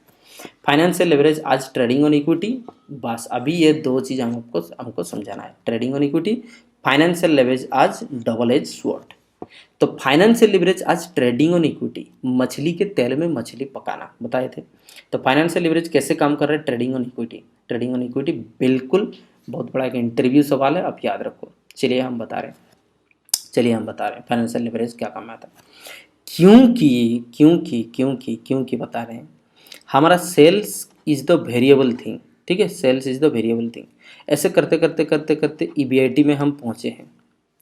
Financial leverage as trading on equity, बस अभी ये दो चीज़ हमको समझाना है, trading on equity, financial leverage as double edge sword. तो financial leverage as trading on equity, मछली के तेल में मछली पकाना बताए थे। तो फाइनेंशियल लेवरेज कैसे काम कर रहा है trading on equity, trading on equity बिल्कुल बहुत बड़ा एक इंटरव्यू सवाल है, आप याद रखो। चलिए हम बता रहे हैं, फाइनेंशियल लेवरेज क्या काम में आता है। क्योंकि बता रहे हैं, हमारा sales is the variable thing, ठीक है, sales is the variable thing. ऐसे करते करते करते करते ईबीआईटी में हम पहुंचे हैं,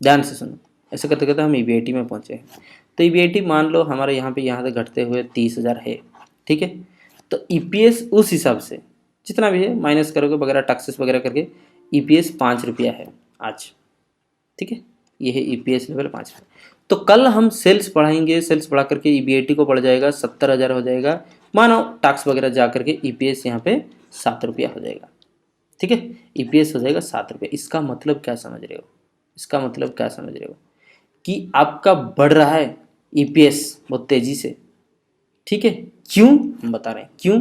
ध्यान से सुनो, ऐसे करते करते हम ईबीआईटी में पहुंचे हैं। तो ईबीआईटी मान लो हमारे यहाँ से घटते हुए 30,000 है, ठीक है। तो ईपीएस उस हिसाब से जितना भी है माइनस करोगे वगैरह टैक्सेस वगैरह करके ईपीएस 5 रुपया है आज, ठीक है, ये है ईपीएस लेवल 5 रुपये। तो कल हम सेल्स बढ़ाएंगे, सेल्स बढ़ा करके ईबीआईटी को बढ़ जाएगा 70,000 हो जाएगा, मानो टैक्स वगैरह जा करके ईपीएस यहाँ पे 7 रुपया हो जाएगा, ठीक है, ईपीएस हो जाएगा 7 रुपये। इसका मतलब क्या समझ रहे हो, इसका मतलब क्या समझ रहे हो कि आपका बढ़ रहा है ईपीएस बहुत तेजी से, ठीक है। क्यों हम बता रहे हैं, क्यों,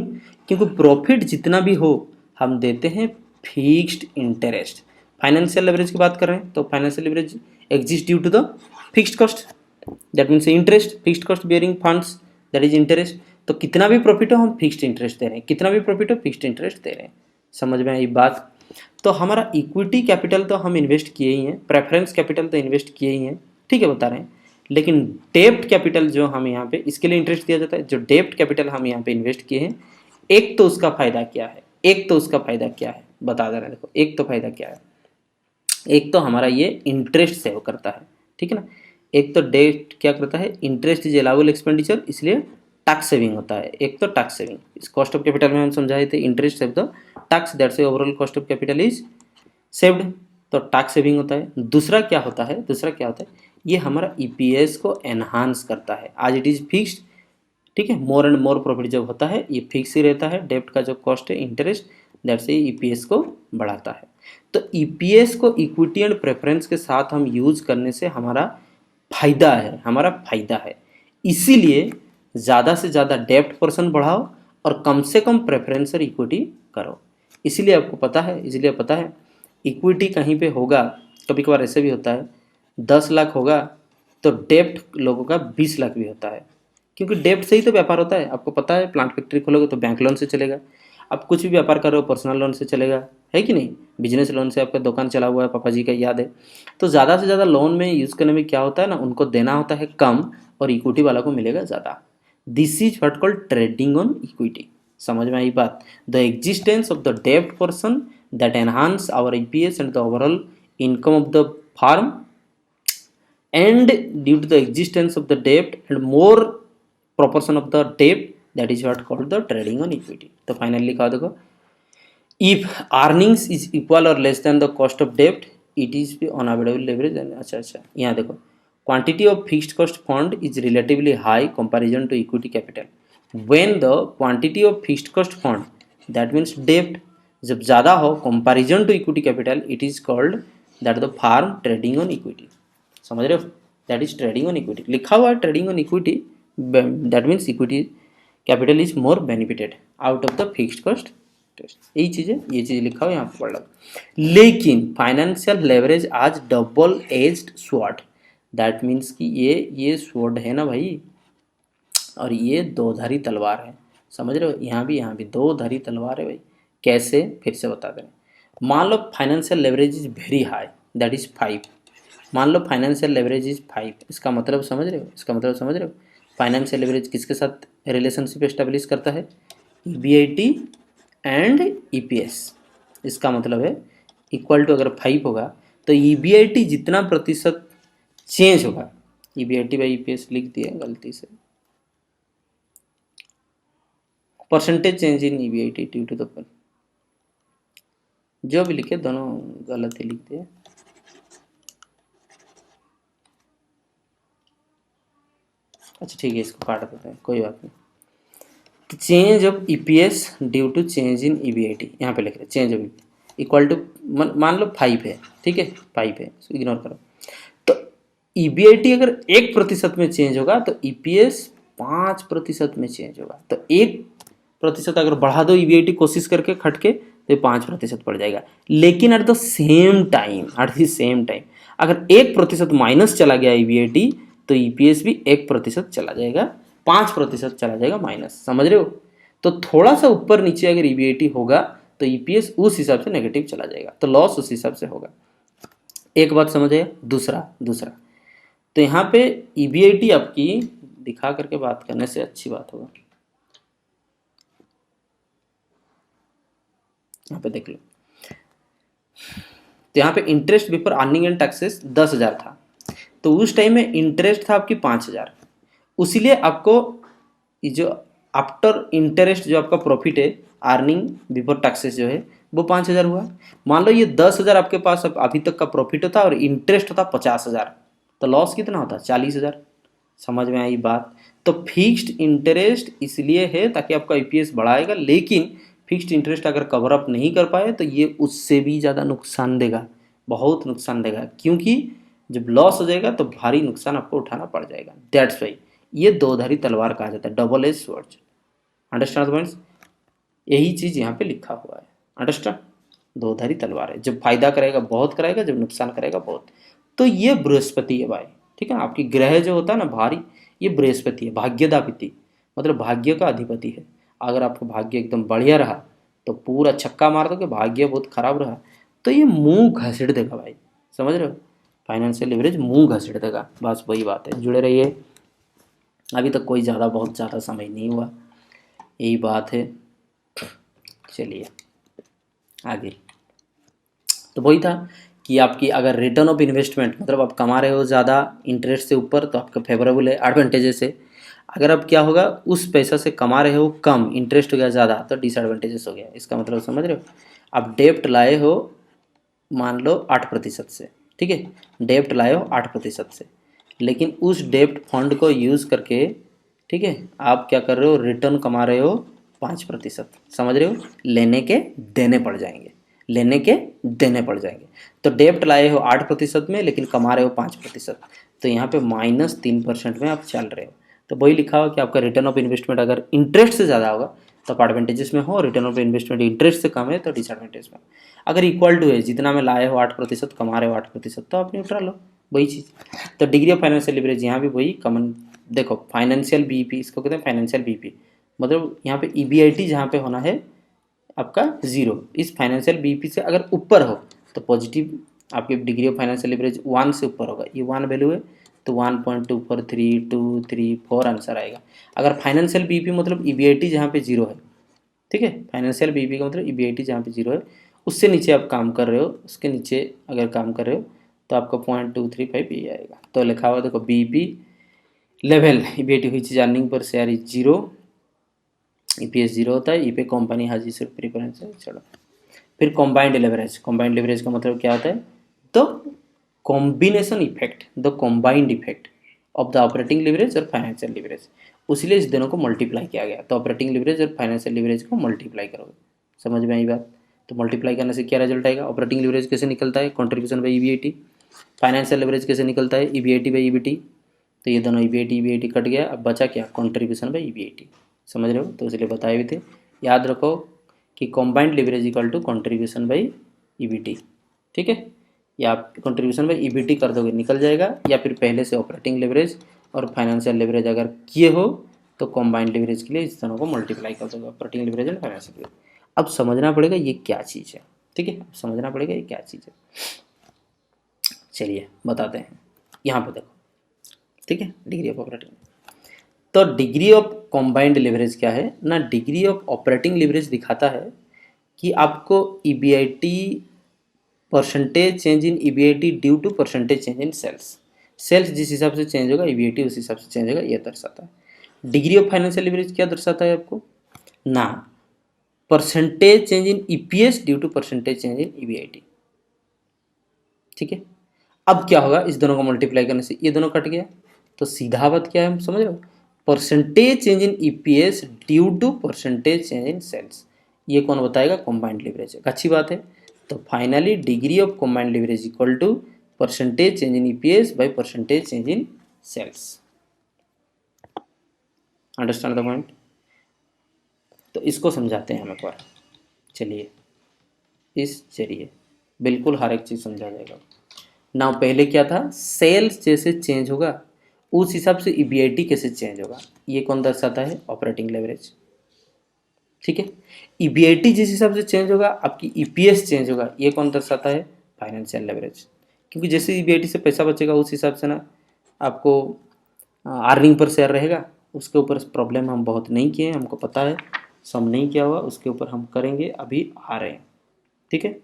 क्योंकि प्रॉफिट जितना भी हो हम देते हैं फिक्स्ड इंटरेस्ट। फाइनेंशियल लेवरेज की बात कर रहे हैं तो financial leverage exist due to the fixed cost, that means interest, fixed cost bearing funds, that is interest. तो कितना भी प्रॉफिट हो हम फिक्स्ड इंटरेस्ट दे रहे हैं, कितना भी प्रॉफिट हो फिक्स्ड इंटरेस्ट दे रहे हैं, समझ में आई बात। तो हमारा इक्विटी कैपिटल तो हम इन्वेस्ट किए ही हैं, प्रेफरेंस कैपिटल तो इन्वेस्ट किए ही हैं, ठीक है, बता रहे हैं। लेकिन डेब्ट कैपिटल जो हम यहाँ पे इसके लिए इंटरेस्ट दिया जाता है, जो डेब्ट कैपिटल हम यहाँ पे इन्वेस्ट किए हैं, एक तो उसका फायदा क्या है, एक तो उसका फायदा क्या है बता दे रहे हैं, देखो एक तो फायदा क्या है, एक तो हमारा ये इंटरेस्ट सेव करता है, ठीक है ना। एक तो डेट क्या करता है, इंटरेस्ट इज अलाउबल एक्सपेंडिचर, इसलिए टैक्स सेविंग होता है। एक तो टैक्स सेविंग, इस कॉस्ट ऑफ कैपिटल में हम समझाए थे interest save the tax, that से overall cost of capital is saved, तो टैक्स सेविंग होता है। दूसरा क्या होता है, दूसरा क्या होता है, ये हमारा ईपीएस को एनहांस करता है, आज इट इज फिक्स्ड, ठीक है, मोर एंड मोर प्रॉफिट जब होता है ये फिक्स ही रहता है, डेब्ट का जो कॉस्ट है इंटरेस्ट, दैट से ईपीएस को बढ़ाता है। तो ईपीएस को इक्विटी एंड प्रेफरेंस के साथ हम यूज करने से हमारा फायदा है, हमारा फायदा है। इसीलिए ज़्यादा से ज़्यादा डेब्ट पोर्शन बढ़ाओ और कम से कम प्रेफरेंस और इक्विटी करो। इसीलिए आपको पता है, इसलिए पता है इक्विटी कहीं पे होगा, कभी कभार ऐसे भी होता है 10 लाख होगा तो डेब्ट लोगों का 20 लाख भी होता है, क्योंकि डेब्ट से ही तो व्यापार होता है। आपको पता है प्लांट फैक्ट्री खोलोगे तो बैंक लोन से चलेगा, आप कुछ भी व्यापार कर रहे हो पर्सनल लोन से चलेगा, है कि नहीं, बिजनेस लोन से, आपका दुकान चला हुआ है पापा जी का याद है। तो ज़्यादा से ज़्यादा लोन में यूज़ करने में क्या होता है ना, उनको देना होता है कम और इक्विटी वाला को मिलेगा ज़्यादा। This is what called trading on equity, समझ में आई बात। द एग्जिस्टेंस ऑफ द डेब्ट person that enhance our EPS and the overall income of the firm, and due to the existence of the debt and more proportion of the debt, that is what called the trading on equity। तो finally लिखा देखो, if earnings is equal or less than the cost of debt it is unavoidable leverage। अच्छा यहाँ देखो, quantity of fixed cost fund is relatively high comparison to equity capital when the quantity of fixed cost fund that means debt जब ज़्यादा हो comparison to equity capital it is called that the firm trading on equity, समझ रहे हो, that is trading on equity. लिखा हुआ है trading on equity, that means equity capital is more benefited out of the fixed cost test, यही चीज़ है, ये चीज़ लिखा हुआ है यहाँ पर पढ़ लो। लेकिन financial leverage as double edged sword, that means कि ये स्वॉर्ड है ना भाई, और ये दो धारी तलवार है, समझ रहे हो, यहाँ भी दो धारी तलवार है भाई। कैसे, फिर से बता दें, मान लो financial leverage is very high, that is 5, मान लो फाइनेंशियल लेवरेज इज 5, इसका मतलब समझ रहे हो, इसका मतलब समझ रहे हो, फाइनेंशियल लेवरेज किसके साथ रिलेशनशिप एस्टेब्लिश करता है, ईबीआईटी एंड ईपीएस। इसका मतलब है इक्वल टू अगर 5 होगा तो ईबीआईटी जितना प्रतिशत चेंज होगा, ईबीआईटी बाई ईपीएस लिख दिए गलती से, percentage change in EBIT due to the, जो भी लिखे दोनों गलत ही लिख दिए, अच्छा ठीक है, इसको काट देते हैं, कोई बात नहीं। Change of EPS due to change in EBIT, यहाँ पे लिख रहे हैं चेंज ऑफ इक्वल टू, मान लो 5 है, ठीक है 5 है, इग्नोर करो। तो ईबीआईटी अगर 1% में चेंज होगा तो ईपीएस 5% में चेंज होगा। तो 1% अगर बढ़ा दो ईबीआईटी कोशिश करके खटके तो 5% बढ़ जाएगा। लेकिन एट द सेम टाइम अगर 1% माइनस चला गया ईबीआईटी तो ईपीएस भी 1% चला जाएगा, 5% चला जाएगा माइनस, समझ रहे हो। तो थोड़ा सा ऊपर नीचे अगर ईबीआईटी होगा तो ईपीएस उस हिसाब से नेगेटिव चला जाएगा, तो लॉस उस हिसाब से होगा। एक बात समझ आया। दूसरा तो यहाँ पे ईबीआईटी आपकी दिखा करके बात करने से अच्छी बात होगा। यहाँ पे देख लो, तो यहाँ पे interest before earning and taxes 10,000 था, तो उस टाइम में इंटरेस्ट था आपकी 5,000, उसीलिए आपको जो आफ्टर इंटरेस्ट जो आपका प्रॉफिट है अर्निंग बिफोर टैक्सेस जो है वो 5,000 हुआ। मान लो ये 10,000 आपके पास अब अभी तक का प्रॉफिट होता और इंटरेस्ट होता 50,000, तो लॉस कितना होता 40,000। समझ में आई बात। तो फिक्स्ड इंटरेस्ट इसलिए है ताकि आपका ईपीएस बढ़ाएगा, लेकिन फिक्स्ड इंटरेस्ट अगर कवर अप नहीं कर पाए तो ये उससे भी ज़्यादा नुकसान देगा, बहुत नुकसान देगा, क्योंकि जब लॉस हो जाएगा तो भारी नुकसान आपको उठाना पड़ जाएगा। दैट्स वाई ये दो-धारी तलवार कहा जाता है, double edge sword. Understand points, यही चीज़ यहाँ पे लिखा हुआ है। अंडरस्टैंड, दो-धारी तलवार है, जब फायदा करेगा बहुत कराएगा, जब नुकसान करेगा बहुत। तो ये बृहस्पति है भाई, ठीक है ना। आपकी ग्रह जो होता है ना भारी, ये बृहस्पति है, भाग्यदापिति, मतलब भाग्य का अधिपति है। अगर आपका भाग्य एकदम बढ़िया रहा तो पूरा छक्का मार दोगे, भाग्य बहुत खराब रहा तो ये मुंह घसीट देगा भाई, समझ रहे हो। फाइनेंशियल लिवरेज मुंह घसीट देगा, बस वही बात है। जुड़े रहिए, अभी तक कोई ज़्यादा बहुत ज़्यादा समझ नहीं हुआ, यही बात है। चलिए आगे, तो वही था कि आपकी अगर रिटर्न ऑफ इन्वेस्टमेंट, मतलब आप कमा रहे हो ज़्यादा इंटरेस्ट से ऊपर तो आपका फेवरेबल है, एडवांटेजेस है। अगर अब क्या होगा, उस पैसा से कमा रहे हो कम, इंटरेस्ट हो गया ज़्यादा, तो डिसएडवांटेजेस हो गया। इसका मतलब समझ रहे हो। आप डेप्ट लाए हो मान लो 8% से, ठीक है, डेप्ट लाए हो 8% से, लेकिन उस डेप्ट फंड को यूज़ करके, ठीक है, आप क्या कर रहे हो, रिटर्न कमा रहे हो 5%, समझ रहे हो। लेने के देने पड़ जाएंगे, लेने के देने पड़ जाएंगे। तो डेप्ट लाए हो 8% में लेकिन कमा रहे हो 5%, तो यहाँ पे -3% में आप चल रहे हो। तो वही लिखा हुआ कि आपका रिटर्न ऑफ इन्वेस्टमेंट अगर इंटरेस्ट से ज़्यादा होगा तो आप एडवांटेजेस में हो, रिटर्न ऑफ इन्वेस्टमेंट इंटरेस्ट से कम है तो डिसएडवांटेज में। अगर इक्वल टू है, जितना में लाए हो 8%, कमा रहे हो 8%, तो आप न्यूट्रल हो, वही चीज़। तो डिग्री ऑफ फाइनेंशियल लिवरेज यहाँ भी वही कॉमन। देखो फाइनेंशियल बीईपी, इसको कहते हैं फाइनेंशियल बीईपी, मतलब यहाँ पे ईबीआईटी जहाँ पे होना है आपका 0, इस फाइनेंशियल बीईपी से अगर ऊपर हो तो पॉजिटिव, आपकी डिग्री ऑफ फाइनेंशियल लिवरेज 1 से ऊपर होगा। ये 1 वैल्यू है तो 1.24324 आंसर आएगा। अगर फाइनेंशियल बीईपी मतलब ईबीआईटी जहाँ पे 0 है, ठीक है, फाइनेंशियल बीईपी का मतलब ईबीआईटी जहाँ पे 0 है, उससे नीचे आप काम कर रहे हो, उसके नीचे अगर काम कर रहे हो तो आपका 0.235 ये आएगा। तो लिखा हुआ देखो बीईपी लेवल, ईबीआईटी हुई चीज earning per share is 0, EPS 0 होता है, ईपी कंपनी हाजी सिर्फ प्रीफरेंस है। चलो फिर कॉम्बाइंड लेवरेज, कॉम्बाइंड लेवरेज का मतलब क्या होता है, the combination effect, the combined effect of the operating leverage और फाइनेंशियल लिवरेज, उसलिए इस दोनों को मल्टीप्लाई किया गया। तो ऑपरेटिंग लिवरेज और फाइनेंशियल लिवरेज को मल्टीप्लाई करोगे, समझ में आई बात। तो मल्टीप्लाई करने से क्या रिजल्ट आएगा, ऑपरेटिंग लिवरेज कैसे निकलता है, contribution by EBIT, financial leverage कैसे निकलता है, ईबीआईटी बाई ईबीटी। तो ये दोनों ईबीआईटी कट गया, अब बचा क्या, कॉन्ट्रीब्यूशन बाई ईबीआईटी, समझ रहे हो। तो इसलिए बताए भी थे, याद रखो कि combined leverage equal to contribution by EBT, ठीक है। या आप कॉन्ट्रीब्यूशन बाई ईबीटी कर दोगे निकल जाएगा, या फिर पहले से ऑपरेटिंग लिवरेज और फाइनेंशियल लिवरेज अगर किए हो तो कॉम्बाइंड लिवरेज के लिए इस दोनों को मल्टीप्लाई कर दोगे, operating leverage and financial leverage. अब समझना पड़ेगा ये क्या चीज़ है, ठीक है, अब समझना पड़ेगा ये क्या चीज़ है। चलिए बताते हैं, यहाँ पे देखो, ठीक है, डिग्री ऑफ ऑपरेटिंग। तो डिग्री ऑफ कॉम्बाइंड लिवरेज क्या है ना, डिग्री ऑफ ऑपरेटिंग लिवरेज दिखाता है कि आपको EBIT percentage change in EBIT due to percentage change in sales, sales जिस हिसाब से चेंज होगा ईबीआईटी उस हिसाब से चेंज होगा, ये दर्शाता है। डिग्री ऑफ फाइनेंशियल लिवरेज क्या दर्शाता है आपको ना, percentage change in EPS due to percentage change in EBIT, ठीक है। अब क्या होगा, इस दोनों को मल्टीप्लाई करने से ये दोनों कट गया, तो सीधा बात क्या है, हम समझ रहे हो, percentage change in EPS due to percentage change in sales. ये कौन बताएगा? Combined leverage. अच्छी बात है। तो finally degree of combined leverage equal to percentage change in EPS by percentage change in sales. Understand the point? तो इसको समझाते हैं हम एक बार। चलिए इस जरिए बिल्कुल हर एक चीज़ समझा जाएगा। ना पहले क्या था, सेल्स जैसे चेंज होगा उस हिसाब से ईबीआईटी कैसे चेंज होगा, ये कौन दर्शाता है? Operating leverage. ठीक है। ईबीआईटी जिस हिसाब से चेंज होगा आपकी ईपीएस चेंज होगा, ये कौन दर्शाता है? Financial leverage. क्योंकि जैसे ईबीआईटी से पैसा बचेगा उस हिसाब से ना आपको अर्निंग पर शेयर रहेगा। उसके ऊपर प्रॉब्लम हम बहुत नहीं किए हैं, हमको पता है, सम नहीं किया हुआ, उसके ऊपर हम करेंगे, अभी आ रहे हैं। ठीक है,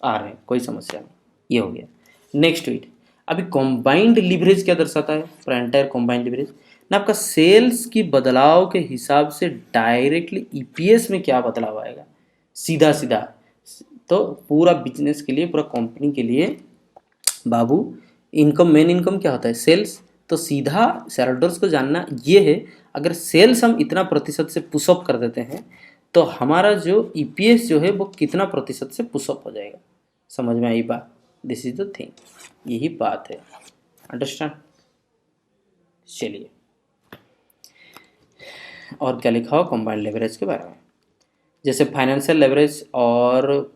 आ रहे हैं, कोई समस्या नहीं। ये हो गया। नेक्स्ट वीट अभी कॉम्बाइंड लीवरेज क्या दर्शाता है? एंटायर कॉम्बाइंड लीवरेज ना आपका सेल्स की बदलाव के हिसाब से डायरेक्टली ईपीएस में क्या बदलाव आएगा, सीधा सीधा। तो पूरा बिजनेस के लिए, पूरा कंपनी के लिए बाबू, इनकम, मेन इनकम क्या होता है? सेल्स। तो सीधा शेयरहोल्डर्स को जानना ये है, अगर सेल्स हम इतना प्रतिशत से पुशअप कर देते हैं तो हमारा जो ईपीएस जो है वो कितना प्रतिशत से पुशअप हो जाएगा। समझ में आई बात? दिस इज द थिंग, यही बात है। अंडरस्टैंड? चलिए और क्या लिखा हो कंबाइंड लेवरेज के बारे में। जैसे फाइनेंशियल लेवरेज और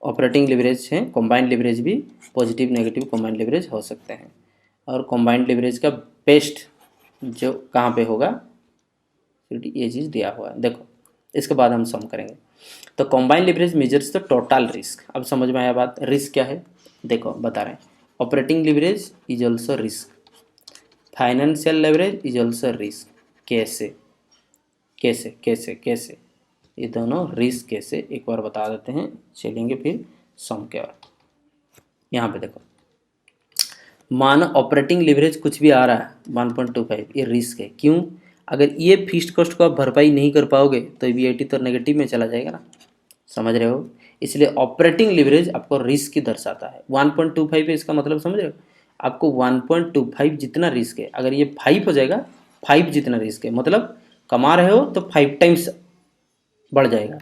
ऑपरेटिंग लेवरेज हैं, कंबाइंड लेवरेज भी पॉजिटिव नेगेटिव कंबाइंड लेवरेज हो सकते हैं। और कंबाइंड लेवरेज का बेस्ट जो कहाँ पे होगा, ये चीज़ दिया हुआ है, देखो इसके बाद हम सम करेंगे। तो combined leverage measures the total risk. अब समझ में आया बात? रिस्क क्या है देखो बता रहे हैं। Operating leverage is also risk, financial leverage is also risk. कैसे कैसे कैसे कैसे ये दोनों रिस्क कैसे, एक बार बता देते हैं, चलेंगे फिर सम के। और यहाँ पे देखो, मानो ऑपरेटिंग लेवरेज कुछ भी आ रहा है 1.25, ये रिस्क है। क्यों? अगर ये फिक्स्ड कॉस्ट को आप भरपाई नहीं कर पाओगे तो ईबीआईटी तो नेगेटिव में चला जाएगा ना। समझ रहे हो? इसलिए ऑपरेटिंग लेवरेज आपको रिस्क की दर्शाता है। 1.25 है, इसका मतलब समझ रहे हो? आपको 1.25 जितना रिस्क है, अगर ये 5 हो जाएगा, 5 जितना रिस्क है, मतलब कमा रहे हो तो 5 टाइम्स बढ़ जाएगा,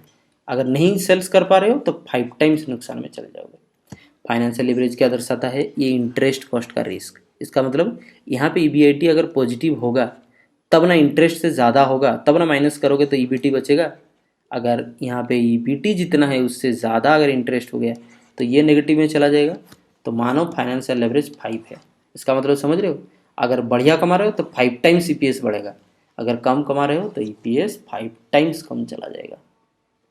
अगर नहीं सेल्स कर पा रहे हो तो 5 टाइम्स नुकसान में चले जाओगे। फाइनेंशियल लीवरेज क्या दर्शाता है? ये इंटरेस्ट कॉस्ट का रिस्क। इसका मतलब यहाँ पे ईबीआईटी अगर पॉजिटिव होगा तब ना इंटरेस्ट से ज़्यादा होगा, तब ना माइनस करोगे तो ईबीटी बचेगा। अगर यहाँ पे ईबीटी जितना है उससे ज़्यादा अगर इंटरेस्ट हो गया तो ये नेगेटिव में चला जाएगा। तो मानो फाइनेंशियल लेवरेज 5 है, इसका मतलब समझ रहे हो? अगर बढ़िया कमा रहे हो तो 5 टाइम्स ईपीएस बढ़ेगा, अगर कम कमा रहे हो तो ईपीएस 5 टाइम्स कम चला जाएगा।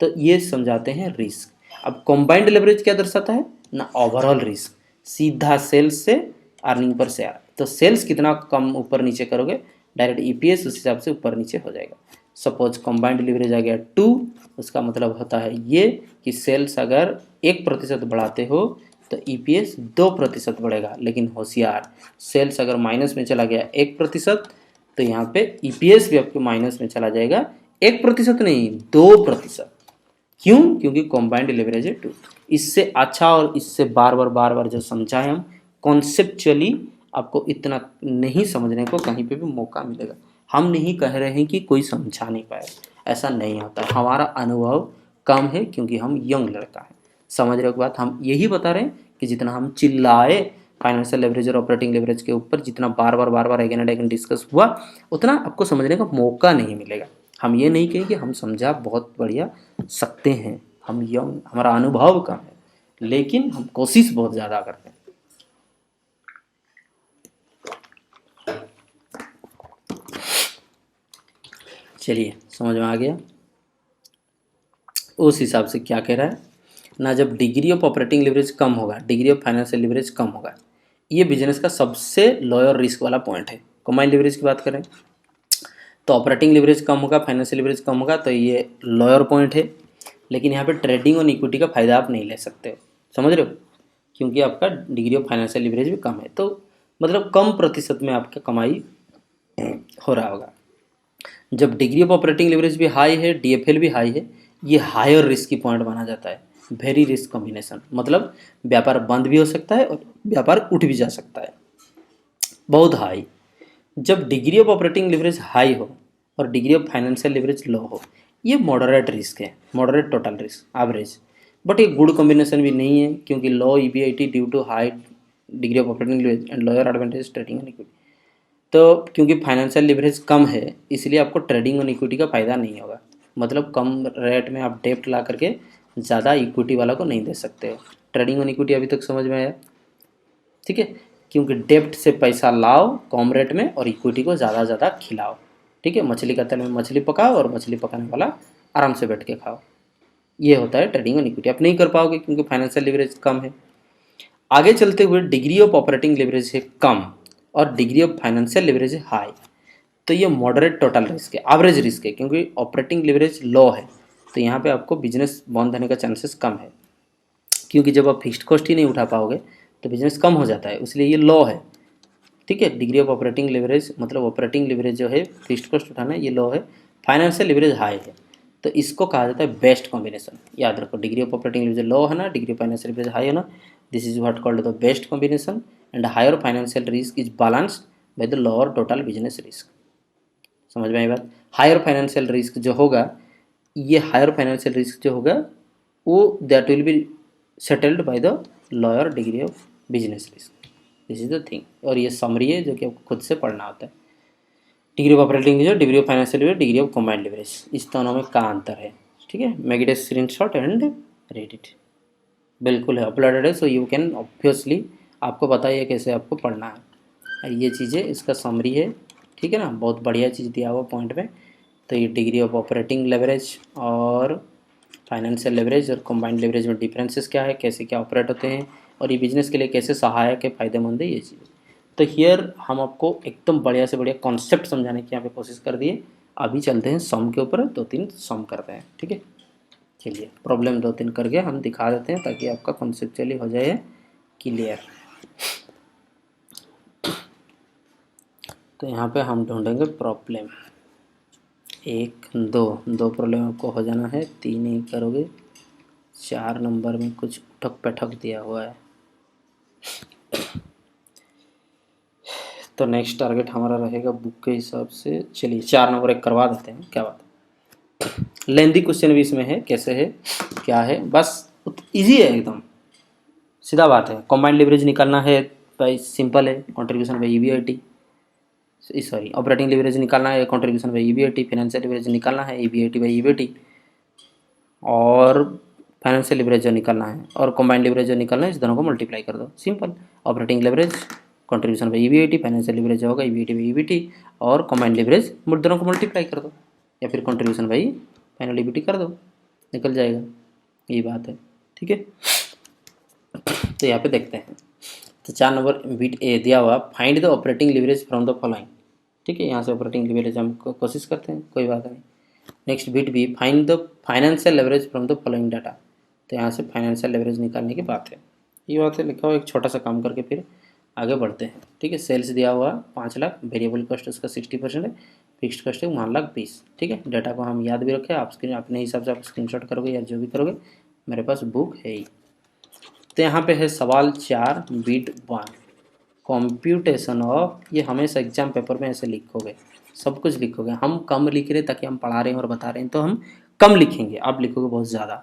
तो ये समझाते हैं रिस्क। अब कंबाइंड लेवरेज क्या दर्शाता है ना? ओवरऑल रिस्क, सीधा सेल्स से अर्निंग पर शेयर। तो सेल्स कितना कम ऊपर नीचे करोगे, डायरेक्ट ईपीएस उस हिसाब से ऊपर नीचे हो जाएगा। सपोज कंबाइंड लेवरेज आ गया 2, उसका मतलब होता है ये कि सेल्स अगर 1% बढ़ाते हो तो ईपीएस 2% बढ़ेगा। लेकिन होशियार, सेल्स अगर माइनस में चला गया 1% तो यहाँ पे ईपीएस भी आपके माइनस में चला जाएगा, 1% नहीं 2%। क्यों? क्योंकि कंबाइंड लेवरेज है 2। इससे अच्छा और इससे बार बार जो समझा है हम कॉन्सेप्चुअली, आपको इतना नहीं समझने को कहीं पे भी मौका मिलेगा। हम नहीं कह रहे हैं कि कोई समझा नहीं पाए, ऐसा नहीं होता। हमारा अनुभव कम है क्योंकि हम यंग लड़का है। समझ रहे हो बात? हम यही बता रहे हैं कि जितना हम चिल्लाए फाइनेंशियल लेवरेज और ऑपरेटिंग लेवरेज के ऊपर, जितना बार बार अगेन एंड अगेन डिस्कस हुआ, उतना आपको समझने का मौका नहीं मिलेगा। हम ये नहीं कहें कि हम समझा बहुत बढ़िया सकते हैं, हम यंग, हमारा अनुभव कम है, लेकिन हम कोशिश बहुत ज़्यादा करते हैं। चलिए समझ में आ गया। उस हिसाब से क्या कह रहा है ना, जब डिग्री ऑफ ऑपरेटिंग लिवरेज कम होगा, डिग्री ऑफ फाइनेंशियल लिवरेज कम होगा, ये बिजनेस का सबसे लोअर रिस्क वाला पॉइंट है। कंबाइंड लिवरेज की बात करें तो ऑपरेटिंग लिवरेज कम होगा, फाइनेंशियल लिवरेज कम होगा, तो ये लोअर पॉइंट है। लेकिन यहाँ पे ट्रेडिंग और इक्विटी का फ़ायदा आप नहीं ले सकते हो। समझ रहे हो? क्योंकि आपका डिग्री ऑफ फाइनेंशियल लिवरेज भी कम है, तो मतलब कम प्रतिशत में आपका कमाई हो रहा होगा। जब डिग्री ऑफ ऑपरेटिंग लिवरेज भी हाई है, डीएफएल भी हाई है, ये हायर रिस्क की पॉइंट माना जाता है। वेरी रिस्क कॉम्बिनेशन, मतलब व्यापार बंद भी हो सकता है और व्यापार उठ भी जा सकता है, बहुत हाई। जब degree of operating leverage high हो और degree of financial leverage low हो, ये मॉडरेट रिस्क है, moderate total risk average. But ये गुड कॉम्बिनेशन भी नहीं है, क्योंकि low EBIT due to high degree of operating leverage and lower advantage trading and equity. तो क्योंकि फाइनेंशियल लिवरेज कम है, इसलिए आपको ट्रेडिंग और इक्विटी का फ़ायदा नहीं होगा। मतलब कम रेट में आप डेप्ट ला करके ज़्यादा इक्विटी वाला को नहीं दे सकते हो। ट्रेडिंग और इक्विटी अभी तक समझ में आया? ठीक है, क्योंकि डेप्ट से पैसा लाओ कम रेट में और इक्विटी को ज़्यादा ज़्यादा खिलाओ। ठीक है, मछली का तेल में मछली पकाओ और मछली पकाने वाला आराम से बैठ के खाओ। ये होता है ट्रेडिंग और इक्विटी। आप नहीं कर पाओगे क्योंकि फाइनेंशियल लिवरेज कम है। आगे चलते हुए डिग्री ऑफ ऑपरेटिंग लिवरेज है कम और डिग्री ऑफ फाइनेंशियल लिवरेज है हाई, तो ये मॉडरेट टोटल रिस्क है, एवरेज रिस्क है, क्योंकि ऑपरेटिंग लिवरेज लो है तो यहाँ पे आपको बिजनेस बंद होने का चांसेस कम है, क्योंकि जब आप फिक्स्ड कॉस्ट ही नहीं उठा पाओगे तो बिजनेस कम हो जाता है, इसलिए ये लो है। ठीक है, डिग्री ऑफ ऑपरेटिंग लिवरेज मतलब ऑपरेटिंग लिवरेज जो है फिक्स्ड कॉस्ट उठाना है, ये लो है। फाइनेंशियल लिवरेज हाई है, तो इसको कहा जाता है बेस्ट कॉम्बिनेशन। याद रखो, degree of operating leverage low है ना, degree of financial leverage high है ना, this is what called the best combination and higher financial risk is balanced by the lower total business risk. समझ में आई बात? हायर फाइनेंशियल रिस्क जो होगा, ये हायर फाइनेंशियल रिस्क जो होगा वो that will be settled bye the lower degree of business risk. This is the thing. और ये समरी है जो कि आपको खुद से पढ़ना होता है। Degree of operating leverage, degree of financial leverage, degree of combined leverage, इस दोनों में का अंतर है। ठीक है, make it A screenshot and read it. बिल्कुल है, अपलोडेड है, सो यू कैन ऑब्वियसली आपको पता ही है कैसे आपको पढ़ना है। और ये चीज़ें इसका समरी है। ठीक है ना, बहुत बढ़िया चीज़ दिया हुआ पॉइंट में। तो ये डिग्री ऑफ ऑपरेटिंग लेवरेज और फाइनेंशियल लेवरेज और कंबाइंड लेवरेज में डिफरेंसेस क्या है, कैसे क्या ऑपरेट होते हैं और ये बिजनेस के लिए कैसे सहायक है, फ़ायदेमंद है, ये चीज़। तो हियर हम आपको एकदम बढ़िया से बढ़िया कॉन्सेप्ट समझाने की यहाँ पे कोशिश कर दिए। अभी चलते हैं सम के ऊपर, 2-3 सम करते हैं। ठीक है, चलिए प्रॉब्लम 2-3 करके हम दिखा देते हैं ताकि आपका कॉन्सेप्चुअली हो जाए क्लियर। तो यहाँ पे हम ढूंढेंगे प्रॉब्लम 1-2 प्रॉब्लम आपको हो जाना है, 3 ही करोगे। 4 नंबर में कुछ उठक पैठक दिया हुआ है, तो नेक्स्ट टारगेट हमारा रहेगा बुक के हिसाब से। चलिए 4 नंबर एक करवा देते हैं, क्या बात है। लेंदी क्वेश्चन भी इसमें है, कैसे है क्या है, बस इजी है एकदम, सीधा बात है। कंबाइंड लिवरेज निकालना है भाई, सिंपल है, contribution by EBIT, sorry operating leverage निकालना है contribution by EBIT, financial leverage निकालना है ईबीआईटी बाई ईबीआईटी, और फाइनेंशियल लिवरेज जो निकालना है और कंबाइंड लिवरेज जो निकालना है, इस दोनों को मल्टीप्लाई कर दो, simple. Operating leverage contribution by EBIT, financial leverage जो होगा ईबीआईटी बाई ईबीटी, और कंबाइंड लिवरेज दोनों को मल्टीप्लाई कर दो, या फिर कंट्रीब्यूशन बाई फाइनल ईबीटी कर दो, निकल जाएगा। यही बात है, ठीक है। तो यहाँ पे देखते हैं, तो 4 नंबर बिट ए दिया हुआ, find the operating leverage from the following. ठीक है, यहाँ से ऑपरेटिंग लिवरेज हम कोशिश करते हैं, कोई बात नहीं। Next bit B, find the financial leverage from the following data. तो यहाँ से फाइनेंशियल लेवरेज निकालने की बात है, ये बात है। लिखा हुआ एक छोटा सा काम करके फिर आगे बढ़ते हैं। ठीक है, सेल्स दिया हुआ 5 लाख, वेरिएबल कॉस्ट उसका 60% है, फिक्स्ड कॉस्ट है 1,20,000। ठीक है, डाटा को हम याद भी रखें, आप स्क्रीन अपने हिसाब से आप स्क्रीनशॉट करोगे या जो भी करोगे, मेरे पास बुक है ही। तो यहाँ पे है सवाल 4 बिट 1, कंप्यूटेशन ऑफ, ये हमेशा एग्जाम पेपर में ऐसे लिखोगे, सब कुछ लिखोगे। हम कम लिख रहे ताकि हम पढ़ा रहे हैं और बता रहे हैं तो हम कम लिखेंगे, आप लिखोगे बहुत ज़्यादा।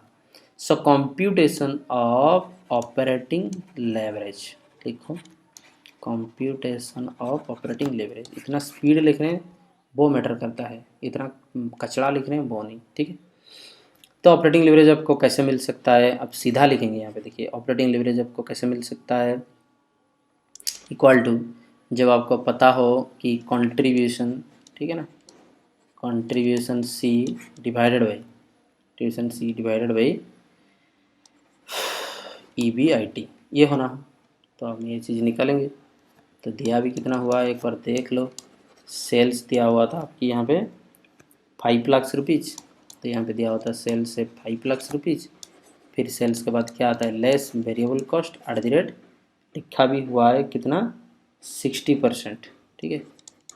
सो कंप्यूटेशन ऑफ ऑपरेटिंग लेवरेज लिखो, कंप्यूटेशन ऑफ ऑपरेटिंग लेवरेज। इतना स्पीड लिख रहे हैं वो मैटर करता है, इतना कचड़ा लिख रहे हैं वो नहीं। ठीक है, तो ऑपरेटिंग लिवरेज आपको कैसे मिल सकता है, अब सीधा लिखेंगे यहाँ पे। देखिए ऑपरेटिंग लिवरेज आपको कैसे मिल सकता है, इक्वल टू, जब आपको पता हो कि कंट्रीब्यूशन, ठीक है ना, contribution C divided by, tuition C divided by EBIT, ये होना। तो हम ये चीज़ निकालेंगे। तो दिया भी कितना हुआ है एक बार देख लो। सेल्स दिया हुआ था आपकी यहाँ पे 5 लाख रुपीज़, तो यहाँ पे दिया हुआ था सेल्स से 5 लाख रुपीज़। फिर सेल्स के बाद क्या आता है, less variable cost at the rate, लिखा भी हुआ है कितना, 60%। ठीक है,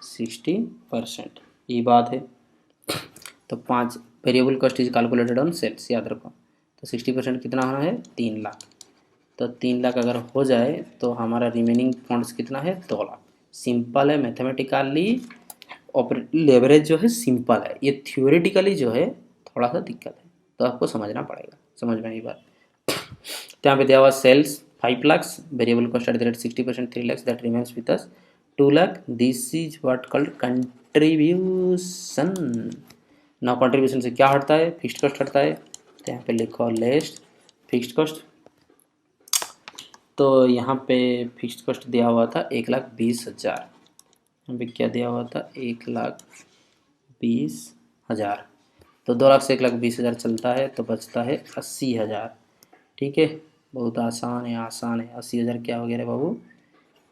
60%, ये बात है। तो 5 variable cost is calculated on sales, याद रखो। तो 60% कितना होना है, 3 लाख। तो 3 लाख अगर हो जाए तो हमारा रिमेनिंग फंड्स कितना है, 2 लाख। सिंपल है मैथमेटिकली। लेवरेज जो है सिंपल है, ये थियोरेटिकली जो है थोड़ा सा दिक्कत है, तो आपको समझना पड़ेगा। समझ में आई बात? तो यहाँ पे दिया हुआ sales 5 lakh, variable cost at the rate 60%, 3 lakh that remains with us 2 lakh, this is what called contribution. Now contribution से क्या हटता है? फिक्स्ड कॉस्ट हटता है, तो यहाँ पे लिखो लेस फिक्स्ड कॉस्ट। तो यहाँ पे फिक्स्ड कॉस्ट दिया हुआ था 1,20,000, यहाँ पे क्या दिया हुआ था? 1,20,000। तो 2 लाख से 1,20,000 चलता है तो बचता है 80,000। ठीक है, बहुत आसान है, आसान है। 80,000 क्या हो गया रे बाबू?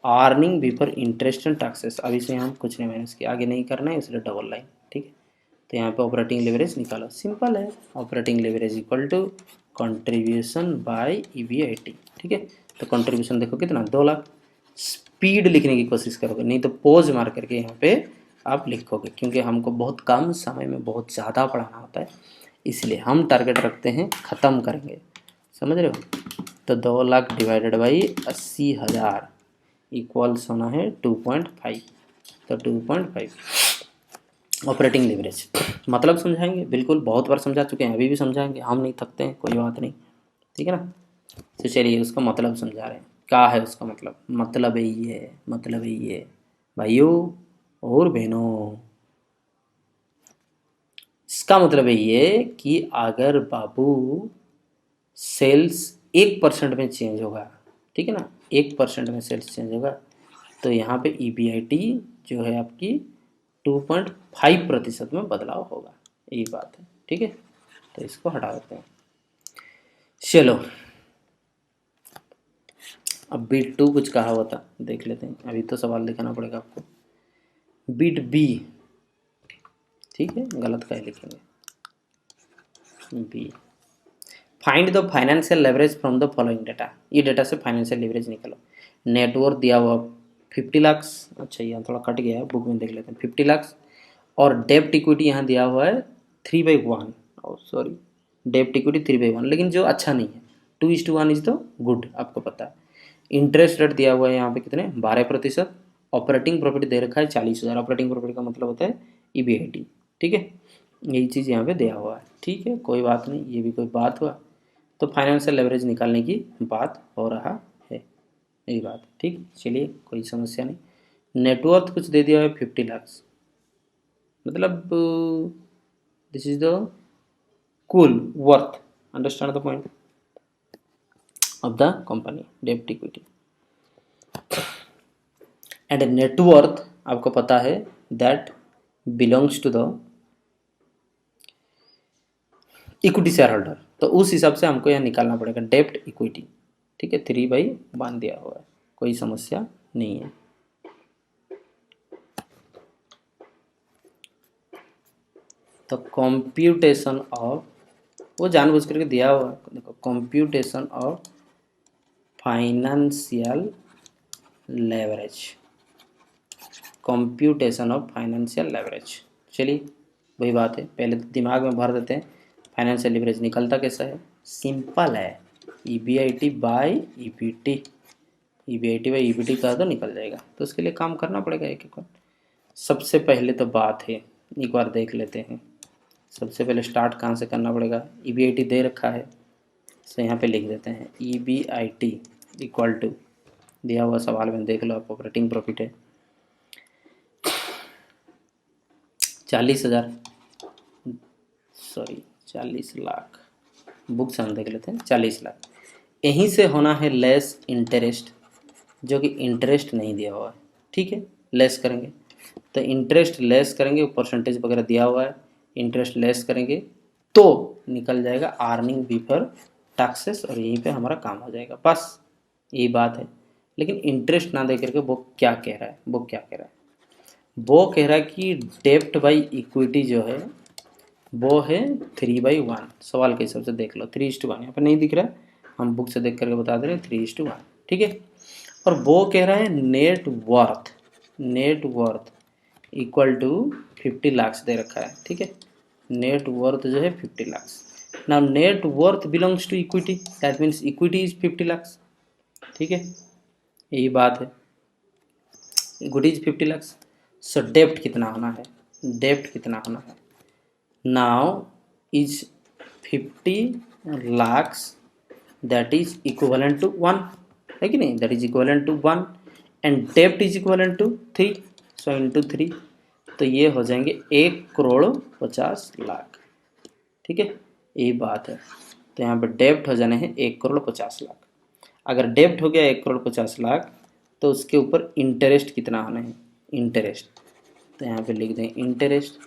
Earning before interest and taxes. अभी से हम कुछ नहीं माइनस किया, आगे नहीं करना है, इसलिए डबल लाइन। ठीक है, तो यहाँ पे ऑपरेटिंग लेवरेज निकालो, सिंपल है। Operating leverage equal to contribution by EBIT. ठीक है, तो कंट्रीब्यूशन देखो कितना? 2 लाख। स्पीड लिखने की कोशिश करोगे, नहीं तो पोज मार करके यहाँ पे आप लिखोगे, क्योंकि हमको बहुत कम समय में बहुत ज़्यादा पढ़ाना होता है, इसलिए हम टारगेट रखते हैं ख़त्म करेंगे। समझ रहे हो? तो 2 लाख डिवाइडेड बाई 80,000 इक्वल्स होना है 2.5। तो 2.5 ऑपरेटिंग लेवरेज। मतलब समझाएंगे, बिल्कुल बहुत बार समझा चुके हैं, अभी भी समझाएंगे, हम नहीं थकते हैं, कोई बात नहीं। ठीक है ना? तो चलिए उसका मतलब समझा रहे हैं। क्या है उसका मतलब? मतलब है ये, मतलब है ये भाइयों और बहनों, इसका मतलब है ये कि अगर बाबू सेल्स 1% में चेंज होगा, ठीक है ना, 1% में सेल्स चेंज होगा, तो यहाँ पे ईबीआईटी जो है आपकी 2.5% में बदलाव होगा, यही बात है। ठीक है, तो इसको हटा देते हैं। चलो अब बीट 2 कुछ कहा हुआ था, देख लेते हैं। अभी तो सवाल दिखाना पड़ेगा आपको। बीट बी, ठीक है, गलत का ही लिखेंगे B. Find the financial leverage from the following data. ये डेटा से फाइनेंशियल लेवरेज निकालो। नेटवर्थ दिया हुआ 50 लाख, अच्छा यहाँ थोड़ा कट गया है, बुक में देख लेते हैं। 50 लाख और डेप्ट इक्विटी यहाँ दिया हुआ है 3/1, और सॉरी डेप्ट इक्विटी 3/1, लेकिन जो अच्छा नहीं है। 2:1 इज द गुड, आपको पता है। इंटरेस्ट रेट दिया हुआ है यहाँ पे कितने? 12%। ऑपरेटिंग प्रॉफिट दे रखा है 40,000। ऑपरेटिंग प्रॉफिट का मतलब होता है ईबीआईटी। ठीक है, यही चीज़ यहाँ पे दिया हुआ है। ठीक है, कोई बात नहीं, ये भी कोई बात हुआ। तो फाइनेंशियल लेवरेज निकालने की बात हो रहा है, यही बात। ठीक, चलिए कोई समस्या नहीं। नेटवर्थ कुछ दे दिया है 50 लाख, मतलब दिस इज द कुल worth, understand the point of the company, डेब्ट इक्विटी एंड नेटवर्थ आपको पता है that belongs to the equity share holder. तो उस हिसाब से हमको यहाँ निकालना पड़ेगा डेब्ट इक्विटी। ठीक है, 3/1 दिया हुआ है, कोई समस्या नहीं है। तो कंप्यूटेशन ऑफ, वो जानबूझ करके दिया हुआ है, देखो computation of financial leverage, computation of financial leverage. चलिए वही बात है, पहले दिमाग में भर देते हैं फाइनेंशियल लेवरेज निकलता कैसा है। सिंपल है, EBIT by EBT, EBIT by EBT का तो निकल जाएगा। तो उसके लिए काम करना पड़ेगा एक एक बार। सबसे पहले तो बात है, एक बार देख लेते हैं। सबसे पहले स्टार्ट कहाँ से करना पड़ेगा? ईबीआईटी दे रखा है, तो यहाँ पे लिख देते हैं ईबीआईटी इक्वल टू, दिया हुआ सवाल में देख लो आप, ऑपरेटिंग प्रॉफिट है 40,000, सॉरी 40 लाख, बुक से हम देख लेते हैं 40 लाख। यहीं से होना है लेस इंटरेस्ट, जो कि इंटरेस्ट नहीं दिया हुआ है। ठीक है, लेस करेंगे, तो इंटरेस्ट लेस करेंगे, परसेंटेज वगैरह दिया हुआ है, इंटरेस्ट लेस करेंगे तो निकल जाएगा अर्निंग बिफोर टैक्सेस, और यहीं पे हमारा काम हो जाएगा, बस यही बात है। लेकिन इंटरेस्ट ना दे करके वो क्या कह रहा है, वो क्या कह रहा है? वो कह रहा है कि डेप्ट बाई इक्विटी जो है वो है 3/1। सवाल के हिसाब से देख लो 3:1, यहाँ पर नहीं दिख रहा है, हम बुक से देख करके बता दे रहे हैं 3:1। ठीक है, और वो कह रहा है net worth, net worth equal to 50 lakh दे रखा है। ठीक है, नेट वर्थ जो है 50 lakh. Now net worth belongs to equity, that means equity is 50 lakh. ठीक है, यही बात है, गुड इज 50 लाख, सो डेप्ट कितना होना है, डेप्ट कितना होना है, now is 50 lakh that is equivalent to 1, है कि नहीं, that is equivalent to 1 and डेप्ट is equivalent to 3, so into 3, तो ये हो जाएंगे 1,50,00,000, ठीक है, यही बात है। तो यहाँ पे डेप्ट हो जाने हैं 1,50,00,000। अगर डेप्ट हो गया 1,50,00,000 तो उसके ऊपर इंटरेस्ट कितना होना है, इंटरेस्ट, तो यहाँ पे लिख दें इंटरेस्ट,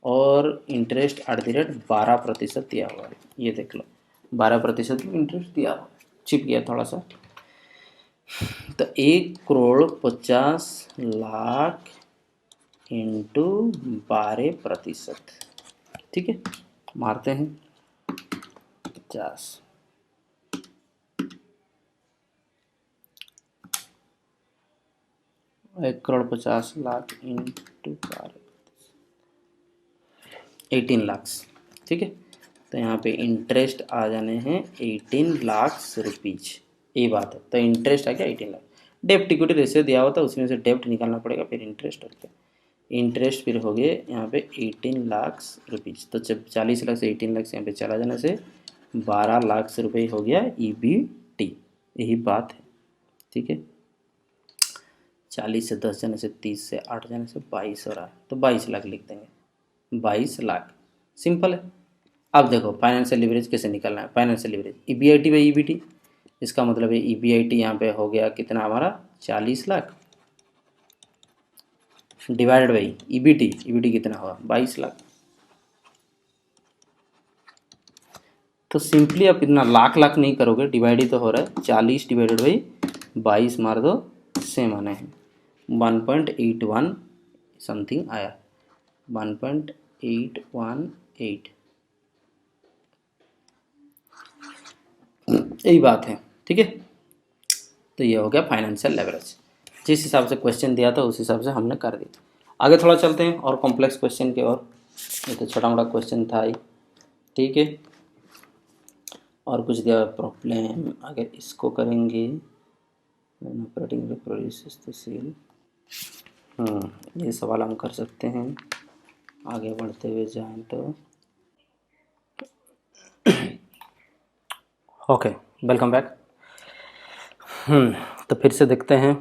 और इंटरेस्ट @ 12% दिया हुआ है, ये देख लो 12% इंटरेस्ट दिया हुआ है, छिप गया थोड़ा सा, तो 1,50,00,000 इंटू 12%, ठीक है, मारते हैं 50, 1,50,00,000 इंटू 12, 18 लाख, ठीक है, तो यहाँ पे इंटरेस्ट आ जाने हैं 18 लाख रुपीज, ये बात है। तो इंटरेस्ट आ गया 18 लाख, डेप्ट इक्विटी रेशियो दिया हुआ था उसमें से डेप्ट निकालना पड़ेगा, फिर इंटरेस्ट और क्या, इंटरेस्ट फिर हो गए यहाँ पे 18 लाख रुपीज, तो जब 40 लाख से 18 लाख से यहाँ पे चला जाने से 12 लाख रुपये हो गया EBT, यही बात है, ठीक है। 40 से 10 जाने से 30 से 8 जाने से 22 हो रहा है, तो 22 लाख लिख देंगे, 22 लाख, सिंपल है। अब देखो फाइनेंशियल लीवरेज कैसे निकालना है, financial leverage EBIT by EBT, इसका मतलब है EBIT यहाँ पे हो गया कितना हमारा 40 लाख डिवाइडेड बाई EBT कितना होगा 22 लाख, तो सिंपली आप इतना लाख नहीं करोगे, डिवाइड ही तो हो रहा है, 40 डिवाइडेड बाई 22 मार दो, सेम आने हैं 1.81 समथिंग आया, 1.818, यही बात है, ठीक है। तो ये हो गया फाइनेंशियल लेवरेज, जिस हिसाब से क्वेश्चन दिया था उस हिसाब से हमने कर दिया। आगे थोड़ा चलते हैं और कॉम्प्लेक्स क्वेश्चन की ओर, ये तो छोटा मोटा क्वेश्चन था ही, ठीक है, और कुछ दिया प्रॉब्लम, अगर इसको करेंगे ऑपरेटिंग प्रोड्यूसेस तो सेल, ये सवाल हम कर सकते हैं, आगे बढ़ते हुए जाएं तो ओके, वेलकम बैक। तो फिर से देखते हैं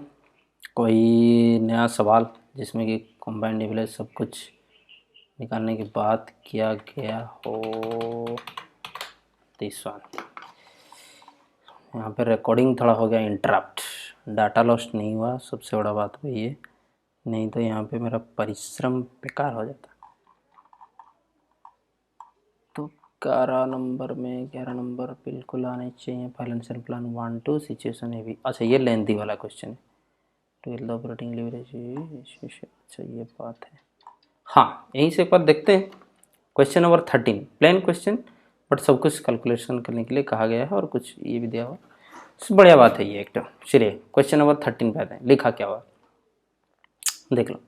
कोई नया सवाल जिसमें कि कंबाइंड एवरेज सब कुछ निकालने की बात किया गया हो। दिस वन, यहाँ पे रिकॉर्डिंग थोड़ा हो गया इंटरप्ट, डाटा लॉस्ट नहीं हुआ, सबसे बड़ा बात वही है, नहीं तो यहाँ पे मेरा परिश्रम बेकार हो जाता। तो 11 नंबर बिल्कुल आने चाहिए, फाइनेंशियल प्लान 1 2 सिचुएशन है भी, अच्छा ये लेंथी वाला क्वेश्चन है, 12 ऑपरेटिंग लीवरेज, अच्छा ये बात है, हाँ यहीं से एक बार देखते हैं। Question number 13 plain question, but सब कुछ कैलकुलेशन करने के लिए कहा गया है और कुछ ये भी दिया हुआ, बढ़िया बात है ये एकदम। चलिए क्वेश्चन नंबर 13 पे आते हैं, लिखा क्या हुआ देख लो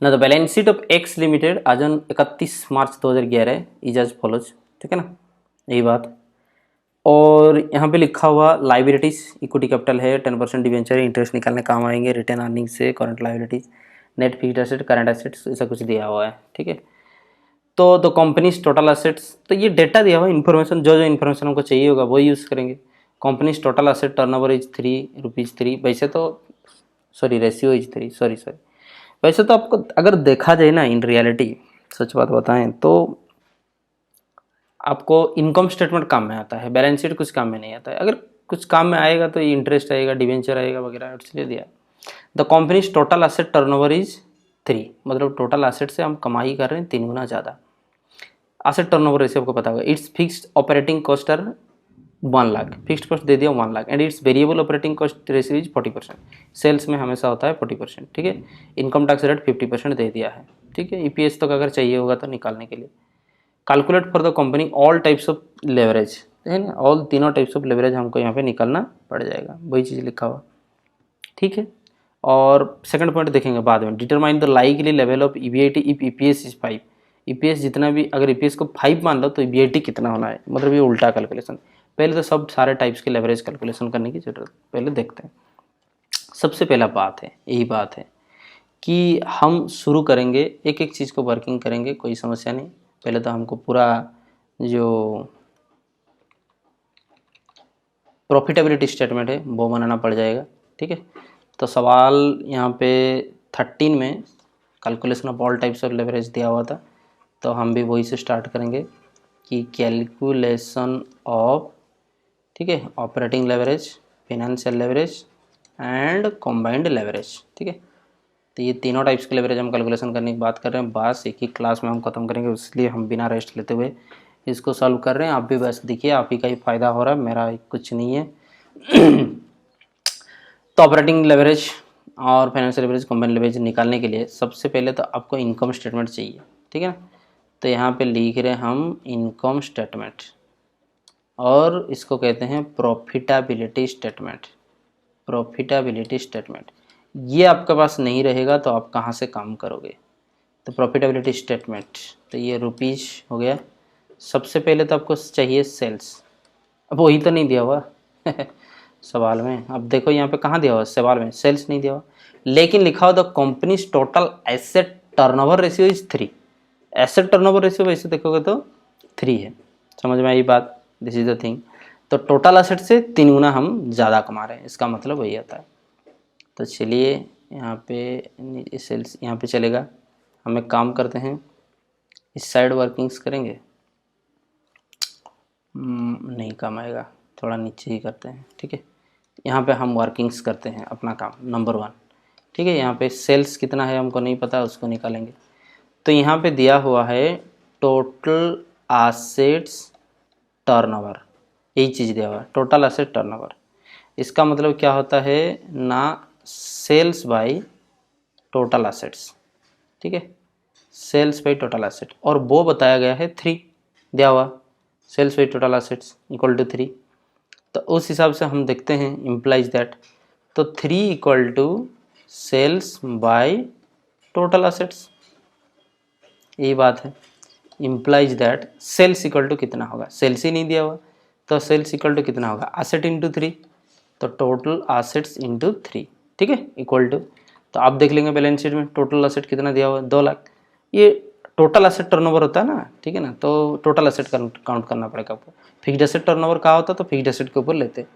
ना, the balance sheet of X limited आज on 31 March 2011 is as follows, ठीक है ना, यही बात। और यहाँ पे लिखा हुआ लाइबिलिटीज इक्विटी कैपिटल है, 10% डिवेंचर, इंटरेस्ट निकालने काम आएंगे, रिटर्न अर्निंग से current liabilities, net fixed asset, current assets, ऐसा कुछ दिया हुआ है, ठीक है। तो द कंपनीज टोटल एसेट्स, तो ये डेटा दिया हुआ इन्फॉर्मेशन, जो इन्फॉर्मेशन हमको चाहिए होगा वो यूज़ करेंगे। Companies total asset turnover is ₹3, वैसे तो सॉरी रेशियो इज 3, सॉरी वैसे तो आपको अगर देखा जाए ना इन रियलिटी, सच बात बताएं तो आपको इनकम स्टेटमेंट काम में आता है, बैलेंस शीट कुछ काम में नहीं आता है। अगर कुछ काम में आएगा तो इंटरेस्ट आएगा, डिवेंचर आएगा वगैरह, इसलिए दिया। The companies total asset turnover is 3, मतलब टोटल एसेट से हम कमाई कर रहे हैं 3 गुना ज़्यादा। एसेट टर्नओवर रेशियो आपको पता होगा, it's fixed operating cost are 1 lakh, fixed cost दे दिया 1 lakh, and it's variable operating cost ratio is 40%, sales में हमेशा होता है 40%, ठीक है। इनकम टैक्स रेट 50% दे दिया है, ठीक है। EPS तक अगर चाहिए होगा तो निकालने के लिए, calculate for the company all types of leverage, है ना, ऑल तीनों टाइप्स ऑफ लेवरेज हमको यहाँ पे निकालना पड़ जाएगा, वही चीज़ लिखा हुआ, ठीक है। और सेकंड पॉइंट देखेंगे बाद में, determine the likely level of EBIT if EPS is 5, EPS जितना भी, अगर EPS को 5 मान लो तो EBIT कितना होना है, मतलब ये उल्टा कैलकुलेशन। पहले तो सब सारे टाइप्स के लेवरेज कैलकुलेशन करने की जरूरत, पहले देखते हैं। सबसे पहला बात है, यही बात है कि हम शुरू करेंगे, एक एक चीज़ को वर्किंग करेंगे, कोई समस्या नहीं। पहले तो हमको पूरा जो प्रॉफिटेबिलिटी स्टेटमेंट है वो बनाना पड़ जाएगा, ठीक है। तो सवाल यहाँ पे 13 में calculation of all types of leverage दिया हुआ था, तो हम भी वही से स्टार्ट करेंगे कि कैलकुलेशन ऑफ, ठीक है, operating leverage, financial leverage and combined leverage, ठीक है। तो ये तीनों टाइप्स के लेवरेज हम कैलकुलेशन करने की बात कर रहे हैं, बस एक ही क्लास में हम खत्म करेंगे, इसलिए हम बिना रेस्ट लेते हुए इसको सॉल्व कर रहे हैं। आप भी बस देखिए, आप ही का ही फायदा हो रहा है, मेरा कुछ नहीं है। तो ऑपरेटिंग लेवरेज और फाइनेंशियल लेवरेज, कॉम्बाइंड लेवरेज निकालने के लिए सबसे पहले तो आपको इनकम स्टेटमेंट चाहिए, ठीक है ना। तो यहाँ पे लिख रहे हैं हम इनकम स्टेटमेंट, और इसको कहते हैं प्रॉफिटेबिलिटी स्टेटमेंट। प्रॉफिटेबिलिटी स्टेटमेंट ये आपके पास नहीं रहेगा तो आप कहाँ से काम करोगे। तो प्रॉफिटेबिलिटी स्टेटमेंट, तो ये रुपीज़ हो गया। सबसे पहले तो आपको चाहिए सेल्स, अब वही तो नहीं दिया हुआ सवाल में। अब देखो यहाँ पे कहाँ दिया हुआ, सवाल में सेल्स नहीं दिया हुआ, लेकिन लिखा हुआ the companies total asset turnover ratio is 3। Asset turnover ratio वैसे देखोगे तो 3 है, समझ में आई बात, दिस इज द थिंग। तो टोटल एसेट से 3 गुना हम ज़्यादा कमा रहे हैं, इसका मतलब वही आता है। तो चलिए यहाँ पे सेल्स यहाँ पे चलेगा, हम एक काम करते हैं, इस साइड वर्किंग्स करेंगे, नहीं काम आएगा, थोड़ा नीचे ही करते हैं, ठीक है। यहाँ पे हम वर्किंग्स करते हैं अपना काम नंबर 1, ठीक है। यहाँ पे सेल्स कितना है हमको नहीं पता, उसको निकालेंगे। तो यहाँ पे दिया हुआ है टोटल एसेट्स टर्नओवर, यही चीज़ दिया हुआ है, टोटल एसेट टर्नओवर। इसका मतलब क्या होता है ना, सेल्स बाई टोटल एसेट्स, ठीक है, सेल्स बाई टोटल एसेट, और वो बताया गया है 3 दिया हुआ, sales by total assets equal to 3। तो उस हिसाब से हम देखते हैं, इम्प्लाइज दैट, तो 3 equal to sales by total assets, यही बात है। Implies that sales equal to कितना होगा, सेल्स ही नहीं दिया हुआ, तो सेल्स इक्वल टू कितना होगा, एसेट इंटू 3, तो टोटल एसेट्स इंटू 3, ठीक है, इक्वल टू। तो आप देख लेंगे बैलेंस शीट में टोटल एसेट कितना दिया हुआ है, 2 लाख। ये टोटल एसेट टर्नओवर होता है ना, ठीक है ना, तो टोटल एसेट काउंट करना पड़ेगा आपको। फिक्स्ड एसेट टर्नओवर कहाँ होता है, तो फिक्स्ड एसेट के ऊपर लेते,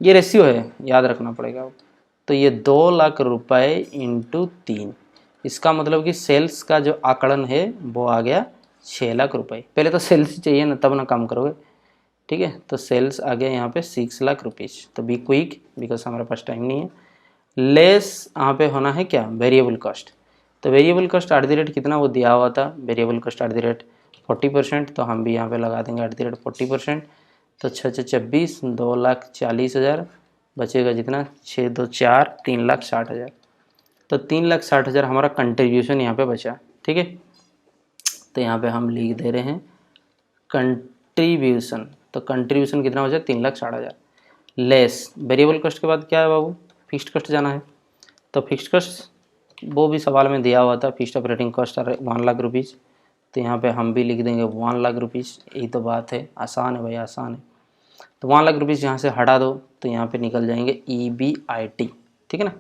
ये रेशियो है, याद रखना पड़ेगा आपको। तो ये 2 लाख रुपए इंटू 3, इसका मतलब कि सेल्स का जो आकलन है वो आ गया 6 लाख रुपए। पहले तो सेल्स चाहिए ना, तब ना काम करोगे, ठीक है। तो सेल्स आ गया यहाँ पे 6 लाख रुपीज़। तो बी क्विक, बिकॉज हमारे पास टाइम नहीं है। लेस यहाँ पे होना है क्या, वेरिएबल कॉस्ट। तो variable cost at the rate कितना वो दिया हुआ था, variable cost at the rate 40%, तो हम भी यहाँ पे लगा देंगे एट द रेट 40%। तो 6×6 = 24, 2,40,000 बचेगा जितना, 6×2 = 4, 3,60,000। तो 3,60,000 हमारा कंट्रीब्यूशन यहाँ पे बचा, ठीक है। तो यहाँ पे हम लिख दे रहे हैं कंट्रीब्यूशन, तो कंट्रीब्यूशन कितना बचा, 3,60,000 लेस वेरिएबल कॉस्ट के बाद क्या है बाबू, फिक्स्ड कॉस्ट जाना है। तो फिक्स्ड कॉस्ट वो भी सवाल में दिया हुआ था, fixed operating cost 1 lakh rupees. तो यहाँ पे हम भी लिख देंगे 1 लाख रुपीज़, यही तो बात है, आसान है भाई, आसान है। तो 1 लाख रुपीज़ यहाँ से हटा दो तो यहाँ पे निकल जाएंगे EBIT, ठीक है ना।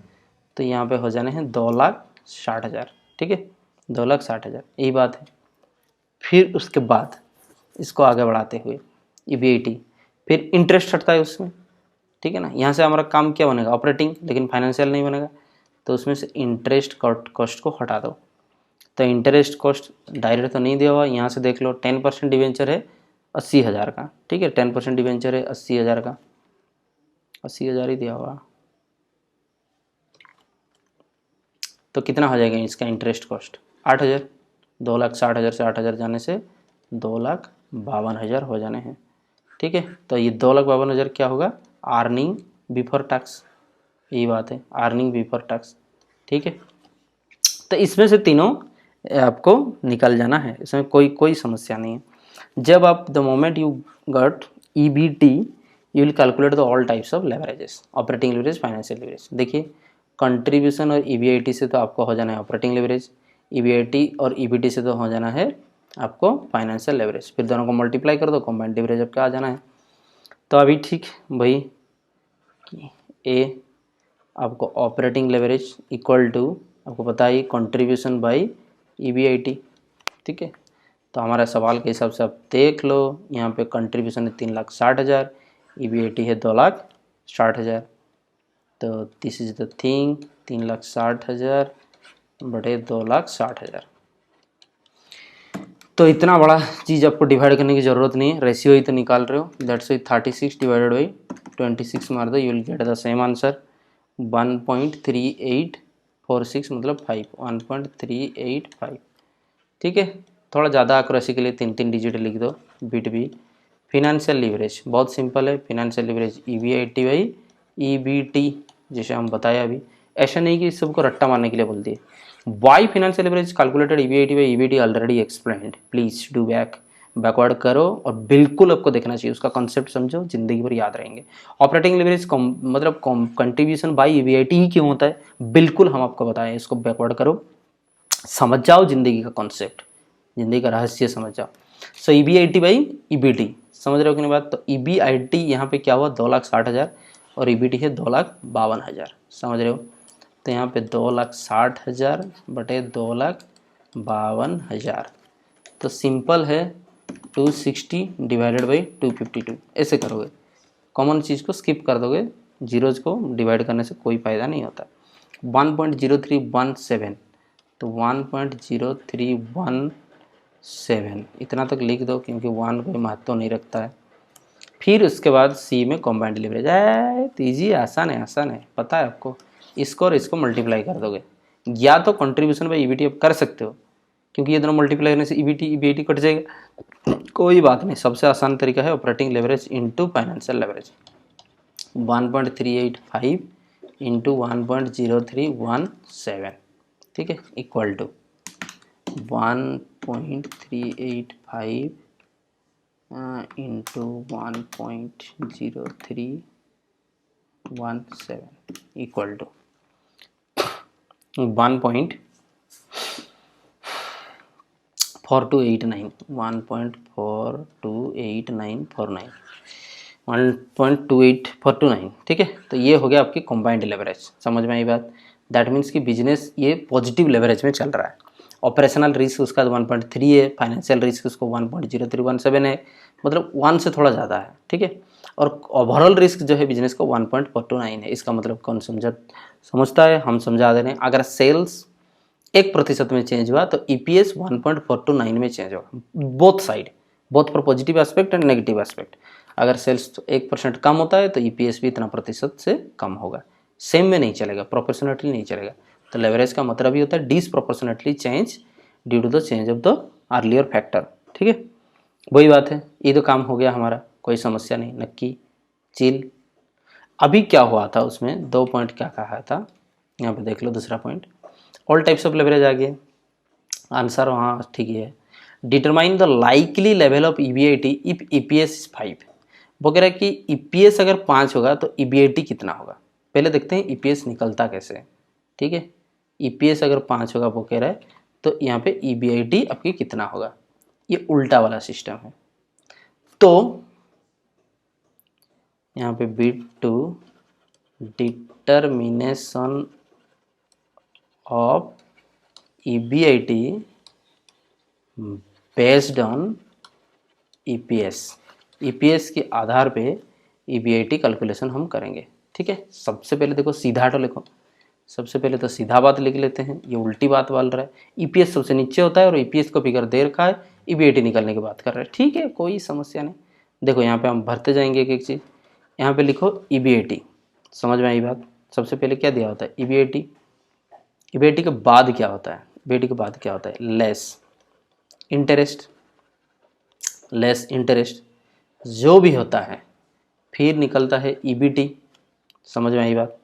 तो यहाँ पे हो जाने हैं 2,60,000, ठीक है, 2,60,000, यही बात है। फिर उसके बाद इसको आगे बढ़ाते हुए EBIT, फिर इंटरेस्ट हटता है उसमें, ठीक है ना। यहाँ से हमारा काम क्या बनेगा, ऑपरेटिंग, लेकिन फाइनेंशियल नहीं बनेगा, तो उसमें से इंटरेस्ट कॉस्ट को हटा दो। तो इंटरेस्ट कॉस्ट डायरेक्ट तो नहीं दिया हुआ, यहाँ से देख लो 10% डिवेंचर है 80,000 का, ठीक है, 10% डिवेंचर है 80,000 का, 80,000 ही दिया हुआ। तो कितना हो जाएगा इसका इंटरेस्ट कॉस्ट, 8,000, 2,60,000 से 8,000 जाने से 2,52,000 हो जाने हैं, ठीक है। तो ये 2,52,000 क्या होगा, अर्निंग बिफोर टैक्स, यही बात है, अर्निंग बिफोर टैक्स, ठीक है। तो इसमें से तीनों आपको निकल जाना है, इसमें कोई समस्या नहीं है। जब आप the moment you got EBT you will calculate the all types of leverages, operating leverage, financial leverage. देखिए कंट्रीब्यूशन और EBIT से तो आपको हो जाना है ऑपरेटिंग लेवरेज, EBIT और EBT से तो हो जाना है आपको फाइनेंशियल लेवरेज, फिर दोनों को मल्टीप्लाई कर दो, कॉम्बाइंड लेवरेज आपका आ जाना है। तो अभी ठीक भाई, ए आपको ऑपरेटिंग लेवरेज इक्वल टू आपको पता है कंट्रीब्यूशन बाय ईबीआईटी, ठीक है। तो हमारा सवाल के हिसाब से आप देख लो, यहाँ पे कंट्रीब्यूशन है 3,60,000, ईबीआईटी है 2,60,000। तो दिस इज द थिंग, 3,60,000 बटे 2,60,000। तो इतना बड़ा चीज़ आपको डिवाइड करने की ज़रूरत नहीं है, रेशियो ही तो निकाल रहे हो। दैट्स वाई 36 डिवाइडेड बाई 26 मार दो, you will get the same answer 1.3846 मतलब 5, 1.385, ठीक है। थोड़ा ज़्यादा एक्यूरेसी के लिए 3 डिजिट लिख दो, बिट बी। फिनेंशियल लीवरेज बहुत सिंपल है, financial leverage EBIT by EBT, जैसे हम बताया अभी। ऐसा नहीं कि इस सबको रट्टा मारने के लिए बोल दिए। Why financial leverage calculated EBIT by EBT already explained, please do backward करो और बिल्कुल आपको देखना चाहिए, उसका कॉन्सेप्ट समझो, जिंदगी भर याद रहेंगे। ऑपरेटिंग लीवरेज मतलब कंट्रीब्यूशन बाई ईबीआईटी ही क्यों होता है, बिल्कुल हम आपको बताएं, इसको बैकवर्ड करो, समझ जाओ जिंदगी का कॉन्सेप्ट, जिंदगी का रहस्य समझ जाओ। सो ईबीआईटी बाई ईबीटी, समझ रहे हो कि नहीं बात। तो ईबीआईटी यहाँ पे क्या हुआ 2,60,000 और ईबीटी है 2,52,000, समझ रहे हो। तो यहाँ पे 2,60,000 बटे 2,52,000, तो सिंपल है 260 डिवाइडेड बाई 252, ऐसे करोगे। कॉमन चीज़ को स्किप कर दोगे, जीरोज को डिवाइड करने से कोई फ़ायदा नहीं होता। 1.0317, तो 1.0317 इतना तक लिख दो, क्योंकि 1 कोई महत्व नहीं रखता है। फिर उसके बाद सी में कॉम्बाइंड लीवरेज है, तो ईजी, आसान है, आसान है, पता है आपको। इसको और इसको मल्टीप्लाई कर दोगे, या तो कंट्रीब्यूशन बाई ईबीटी आप कर सकते हो, क्योंकि ये दोनों मल्टीप्लाई करने से ईबीटी ईबीटी कट जाएगा, कोई बात नहीं। सबसे आसान तरीका है operating leverage into financial leverage. 1.385 into 1.0317, ठीक है, equal to 1.385 into 1.0317 equal to 1.4289, 1.42849, 1.28429, ठीक है। तो ये हो गया आपकी कंबाइंड लेवरेज, समझ में आई बात। दैट मीन्स कि बिजनेस ये पॉजिटिव लेवरेज में चल रहा है। ऑपरेशनल रिस्क उसका 1.3 है, फाइनेंशियल रिस्क उसको 1.0317 है, मतलब 1 से थोड़ा ज़्यादा है, ठीक है। और ओवरऑल रिस्क जो है बिजनेस का 1.429 है। इसका मतलब कौन समझता है, हम समझा दे रहे हैं। अगर सेल्स 1% में चेंज हुआ तो ईपीएस 1.429 में चेंज होगा, both side, both for positive aspect and negative aspect. अगर सेल्स 1% कम होता है तो ईपीएस भी इतना प्रतिशत से कम होगा, सेम में नहीं चलेगा, प्रोपोर्शनेटली नहीं चलेगा। तो लेवरेज का मतलब ही होता है disproportionately change due to the change of the earlier factor, ठीक है। वही बात है, ये तो काम हो गया हमारा, कोई समस्या नहीं, नक्की चिल। अभी क्या हुआ था उसमें, 2 पॉइंट क्या कहा था, यहाँ पे देख लो दूसरा point, all types of leverage आ गया, आंसर वहाँ ठीक ही है। Determine the likely level of EBIT if EPS 5, वो कह रहा है कि ईपीएस अगर 5 होगा तो ईबीआईटी कितना होगा। पहले देखते हैं ईपीएस निकलता कैसे है, ठीक है। ईपीएस अगर 5 होगा वो कह रहा है, तो यहाँ पे ईबीआईटी आपकी कितना होगा, ये उल्टा वाला सिस्टम है। तो यहाँ पे bit two determination of EBIT based on EPS, EPS के आधार पे ईबीआईटी कैलकुलेशन हम करेंगे, ठीक है। सबसे पहले देखो सीधा तो लिखो, सबसे पहले तो सीधा बात लिख लेते हैं, ये उल्टी बात बोल रहा है। ईपीएस सबसे नीचे होता है और ईपीएस को फिगर दे रखा है, ईबीआईटी निकालने की बात कर रहा है, ठीक है, कोई समस्या नहीं। देखो यहाँ पे हम भरते जाएंगे एक एक चीज़। यहाँ पे लिखो ईबीआईटी, समझ में आई बात। सबसे पहले क्या दिया होता है ईबीआईटी, ईबीआईटी के बाद क्या होता है, ईबीआईटी के बाद क्या होता है, लेस इंटरेस्ट, लेस इंटरेस्ट जो भी होता है, फिर निकलता है ईबीटी, समझ में आई बात,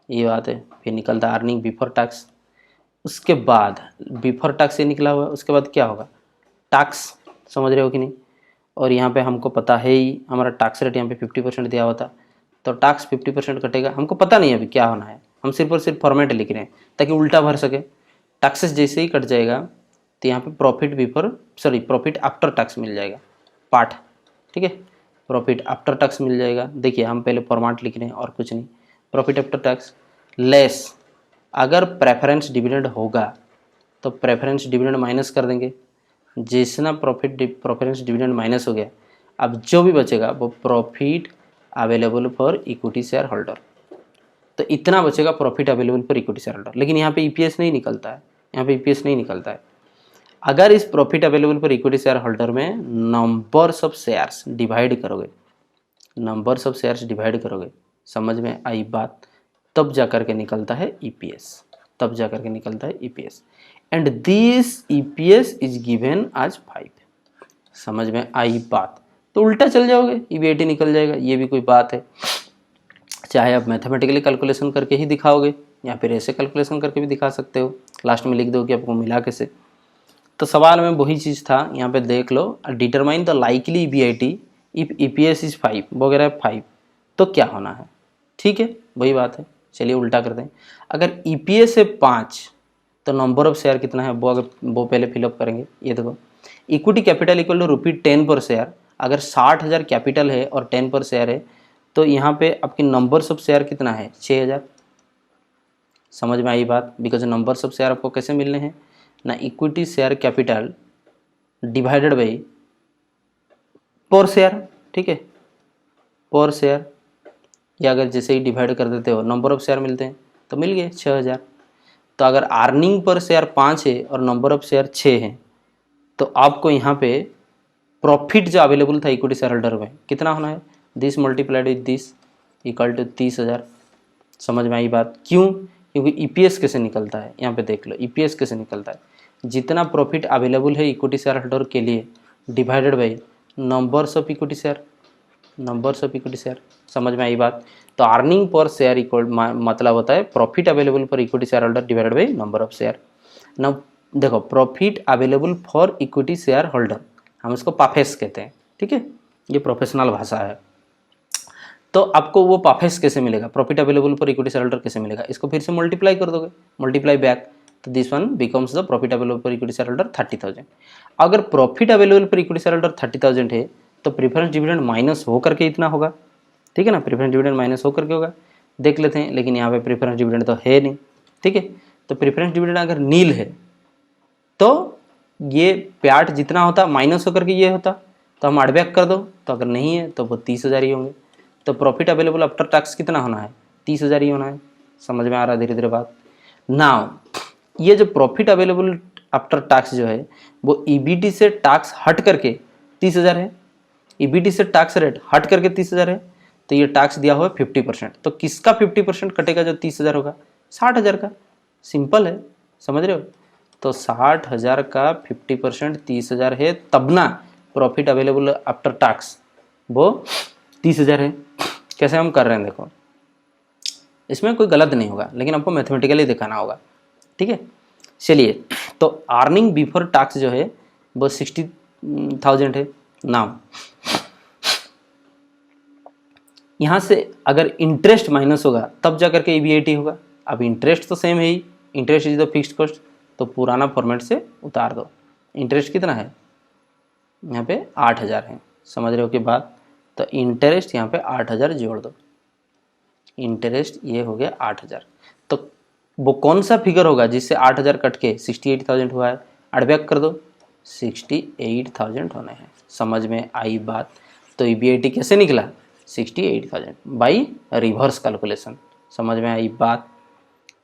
ये बात है। फिर निकलता है अर्निंग बिफोर टैक्स, उसके बाद बिफोर टैक्स से निकला हुआ, उसके बाद क्या होगा टैक्स, समझ रहे हो कि नहीं। और यहाँ पे हमको पता है ही हमारा टैक्स रेट यहाँ पे 50% दिया हुआ था, तो टैक्स 50% कटेगा, हमको पता नहीं अभी क्या होना है, हम सिर्फ और सिर्फ फॉर्मेट लिख रहे हैं ताकि उल्टा भर सके। टैक्सेस जैसे ही कट जाएगा तो यहाँ पे प्रॉफिट आफ्टर टैक्स मिल जाएगा पार्ट, ठीक है, प्रॉफिट आफ्टर टैक्स मिल जाएगा। देखिए हम पहले फॉर्मेट लिख रहे हैं और कुछ नहीं, प्रॉफिट आफ्टर टैक्स लेस अगर प्रेफरेंस डिविडेंड होगा तो प्रेफरेंस डिविडेंड माइनस कर देंगे, जितना प्रेफरेंस डिविडेंड माइनस हो गया, अब जो भी बचेगा वो profit available for equity share holder, तो इतना बचेगा profit available for equity share holder. लेकिन यहाँ पे ईपीएस नहीं निकलता है, यहाँ पे ईपीएस नहीं निकलता है। अगर इस profit available for equity share holder में नंबर्स ऑफ शेयर्स डिवाइड करोगे, नंबर्स ऑफ शेयर्स डिवाइड करोगे, समझ में आई बात, तब जा करके निकलता है ईपीएस, तब जा करके निकलता है EPS. And this EPS is given as 5। समझ में आई बात। तो उल्टा चल जाओगे, ईबीआईटी निकल जाएगा, ये भी कोई बात है। चाहे आप मैथमेटिकली कैलकुलेशन करके ही दिखाओगे या फिर ऐसे कैलकुलेशन करके भी दिखा सकते हो, लास्ट में लिख दो कि आपको मिला कैसे। तो सवाल में वही चीज़ था, यहाँ पे देख लो, determine the likely EBIT if EPS is 5 वगैरह 5, तो क्या होना है, ठीक है, वही बात है। चलिए उल्टा करते हैं, अगर ईपीएस है 5 तो नंबर ऑफ शेयर कितना है वो अगर वो पहले फिलअप करेंगे। ये देखो, इक्विटी कैपिटल इक्वल टू ₹10 पर शेयर, अगर 60,000 कैपिटल है और 10 पर शेयर है तो यहाँ पे आपकी नंबर्स ऑफ शेयर कितना है, 6,000। समझ में आई बात, बिकॉज नंबर्स ऑफ शेयर आपको कैसे मिलने हैं ना, equity share capital divided by पर शेयर, ठीक है, पर शेयर, या अगर जैसे ही डिवाइड कर देते हो नंबर ऑफ शेयर मिलते हैं तो मिल गए 6,000। तो अगर अर्निंग पर शेयर 5 है और नंबर ऑफ शेयर 6 है तो आपको यहाँ पे प्रॉफिट जो अवेलेबल था इक्विटी शेयर होल्डर में कितना होना है, this multiplied with this equal to 30,000। समझ में आई बात, क्यों, क्योंकि ईपीएस कैसे निकलता है, यहाँ पे देख लो ईपीएस कैसे निकलता है, जितना प्रॉफिट अवेलेबल है इक्विटी शेयर होल्डर के लिए divided by numbers of equity share, numbers of equity share. समझ में आई बात। तो अर्निंग पर शेयर इक्वल मतलब होता है profit available for equity share holder divided by number of share. ना देखो, profit available for equity share holder हम इसको पाफेस कहते हैं, ठीक है, ये प्रोफेशनल भाषा है। तो आपको वो पाफेस कैसे मिलेगा, profit available for equity share holder कैसे मिलेगा, इसको फिर से मल्टीप्लाई कर दोगे, मल्टीप्लाई बैक, तो this one becomes the profit available for equity share holder 30,000। अगर profit available for equity share holder 30,000 है तो प्रेफरेंस डिविडेंड माइनस हो करके इतना होगा, ठीक है ना, प्रेफरेंस डिविडेंड माइनस हो करके होगा, देख लेते हैं। लेकिन यहाँ पे प्रेफरेंस डिविडेंड तो है नहीं, ठीक है, तो प्रेफरेंस डिविडेंड अगर नील है तो ये प्याट जितना होता माइनस होकर के ये होता, तो हम एडबैक कर दो, तो अगर नहीं है तो वो 30,000 ही होंगे। तो प्रॉफिट अवेलेबल आफ्टर टैक्स कितना होना है, 30,000 ही होना है। समझ में आ रहा है धीरे धीरे बात। नाउ ये जो प्रॉफिट अवेलेबल आफ्टर टैक्स जो है वो ईबीटी से टैक्स हट करके 30,000 है, ईबीटी से टैक्स रेट हट करके 30,000 है, तो ये टैक्स दिया हुआ है 50%। तो किसका 50% कटेगा जो 30,000 होगा, 60,000 का। सिंपल है, समझ रहे हो। तो 60,000 का 50% 30,000 है, तब ना प्रॉफिट अवेलेबल आफ्टर टैक्स वो 30,000 है। कैसे हम कर रहे हैं देखो, इसमें कोई गलत नहीं होगा, लेकिन आपको मैथमेटिकली दिखाना होगा, ठीक है। चलिए, तो अर्निंग बिफोर टैक्स जो है वो 60,000 है। नाउ यहाँ से अगर इंटरेस्ट माइनस होगा तब जा करके ईबीआईटी होगा। अब इंटरेस्ट तो सेम है ही, interest is the fixed cost, तो पुराना फॉर्मेट से उतार दो। इंटरेस्ट कितना है यहाँ पे 8,000 है, समझ रहे हो कि बात। तो इंटरेस्ट यहाँ पे 8,000 जोड़ दो, इंटरेस्ट ये हो गया 8,000। तो वो कौन सा फिगर होगा जिससे 8,000 कट के 68,000 हुआ है, एडबैक कर दो, 68,000 होने हैं। समझ में आई बात। तो ईबीआईटी कैसे निकला, 68,000 बाई रिवर्स कैलकुलेशन। समझ में आई बात।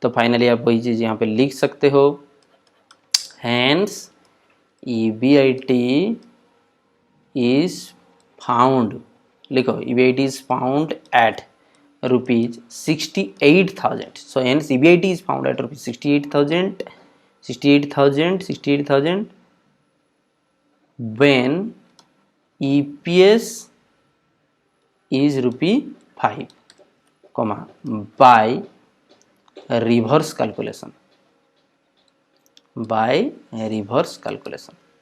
तो फाइनली आप वही चीज़ यहाँ पे लिख सकते हो, हैंस ईबीआईटी इज फाउंड, लिखो EBIT is found at ₹68,000। So hence EBIT is found at ₹68,000 when EPS is ₹5, by reverse calculation,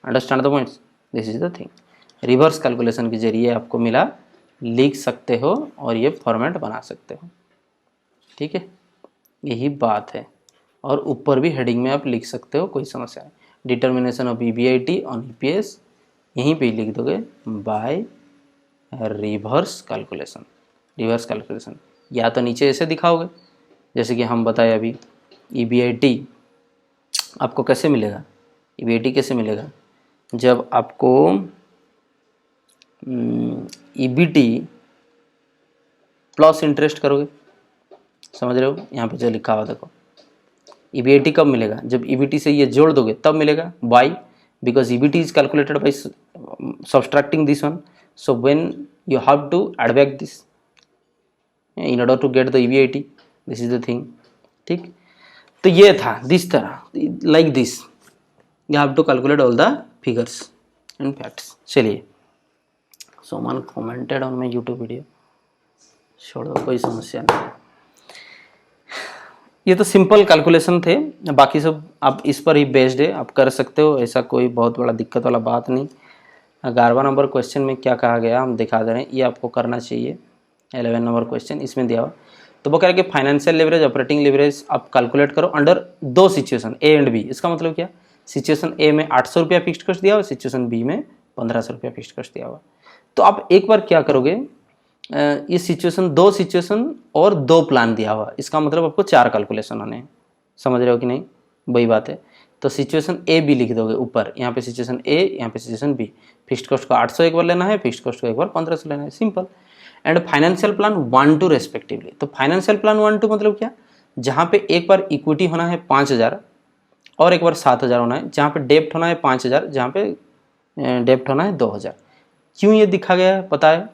understand the points, this is the thing। Reverse calculation के जरिए आपको मिला, लिख सकते हो और ये फॉर्मेट बना सकते हो, ठीक है, यही बात है। और ऊपर भी हेडिंग में आप लिख सकते हो, कोई समस्या नहीं। Determination of EBIT on EPS यहीं पे लिख दोगे, by reverse calculation. Reverse calculation या तो नीचे ऐसे दिखाओगे जैसे कि हम बताए अभी, EBIT आपको कैसे मिलेगा? EBIT कैसे मिलेगा? जब आपको EBT प्लस इंटरेस्ट करोगे, समझ रहे हो? यहाँ पे जो लिखा हुआ देखो, EBIT कब मिलेगा? जब EBT से ये जोड़ दोगे तब मिलेगा। Why? Because EBT is calculated by subtracting this one, so when you have to add back this in order to get the EBIT. this is the thing, ठीक। तो ये था दिस तरह, like this you have to calculate all the figures and facts। चलिए, Soman commented on my YouTube video, छोड़ दो, कोई समस्या नहीं। ये तो सिंपल कैलकुलेशन थे, बाकी सब आप इस पर ही बेस्ड है, आप कर सकते हो, ऐसा कोई बहुत बड़ा दिक्कत वाला बात नहीं। 11वां नंबर क्वेश्चन में क्या कहा गया हम दिखा दे रहे हैं, ये आपको करना चाहिए। 11 नंबर क्वेश्चन इसमें दिया हुआ, तो वो कह रहे हैं कि फाइनेंशियल लेवरेज, ऑपरेटिंग लेवरेज आप कैलकुलेट करो अंडर दो सिचुएशन ए एंड बी। इसका मतलब क्या? सिचुएशन ए में 800 रुपया फिक्स्ड कॉस्ट दिया हुआ, सिचुएशन बी में 1500 रुपया फिक्स्ड कॉस्ट दिया हुआ। तो आप एक बार क्या करोगे, ये सिचुएशन, दो सिचुएशन और दो प्लान दिया हुआ, इसका मतलब आपको 4 कैलकुलेशन होने हैं। समझ रहे हो कि नहीं? वही बात है। तो सिचुएशन ए बी लिख दोगे ऊपर, यहाँ पे सिचुएशन ए, यहाँ पे सिचुएशन बी। फिक्स्ड कॉस्ट को 800 एक बार लेना है, फिक्स्ड कॉस्ट को एक बार 1500 लेना है, simple. And financial plan 1 2 respectively. तो फाइनेंशियल प्लान 1 2 मतलब क्या? जहाँ पे एक बार इक्विटी होना है 5000 और एक बार 7000 होना है, जहाँ पे डेप्ट होना है 5000, जहाँ पे डेप्ट होना है 2000। क्यों ये दिखा गया है पता है?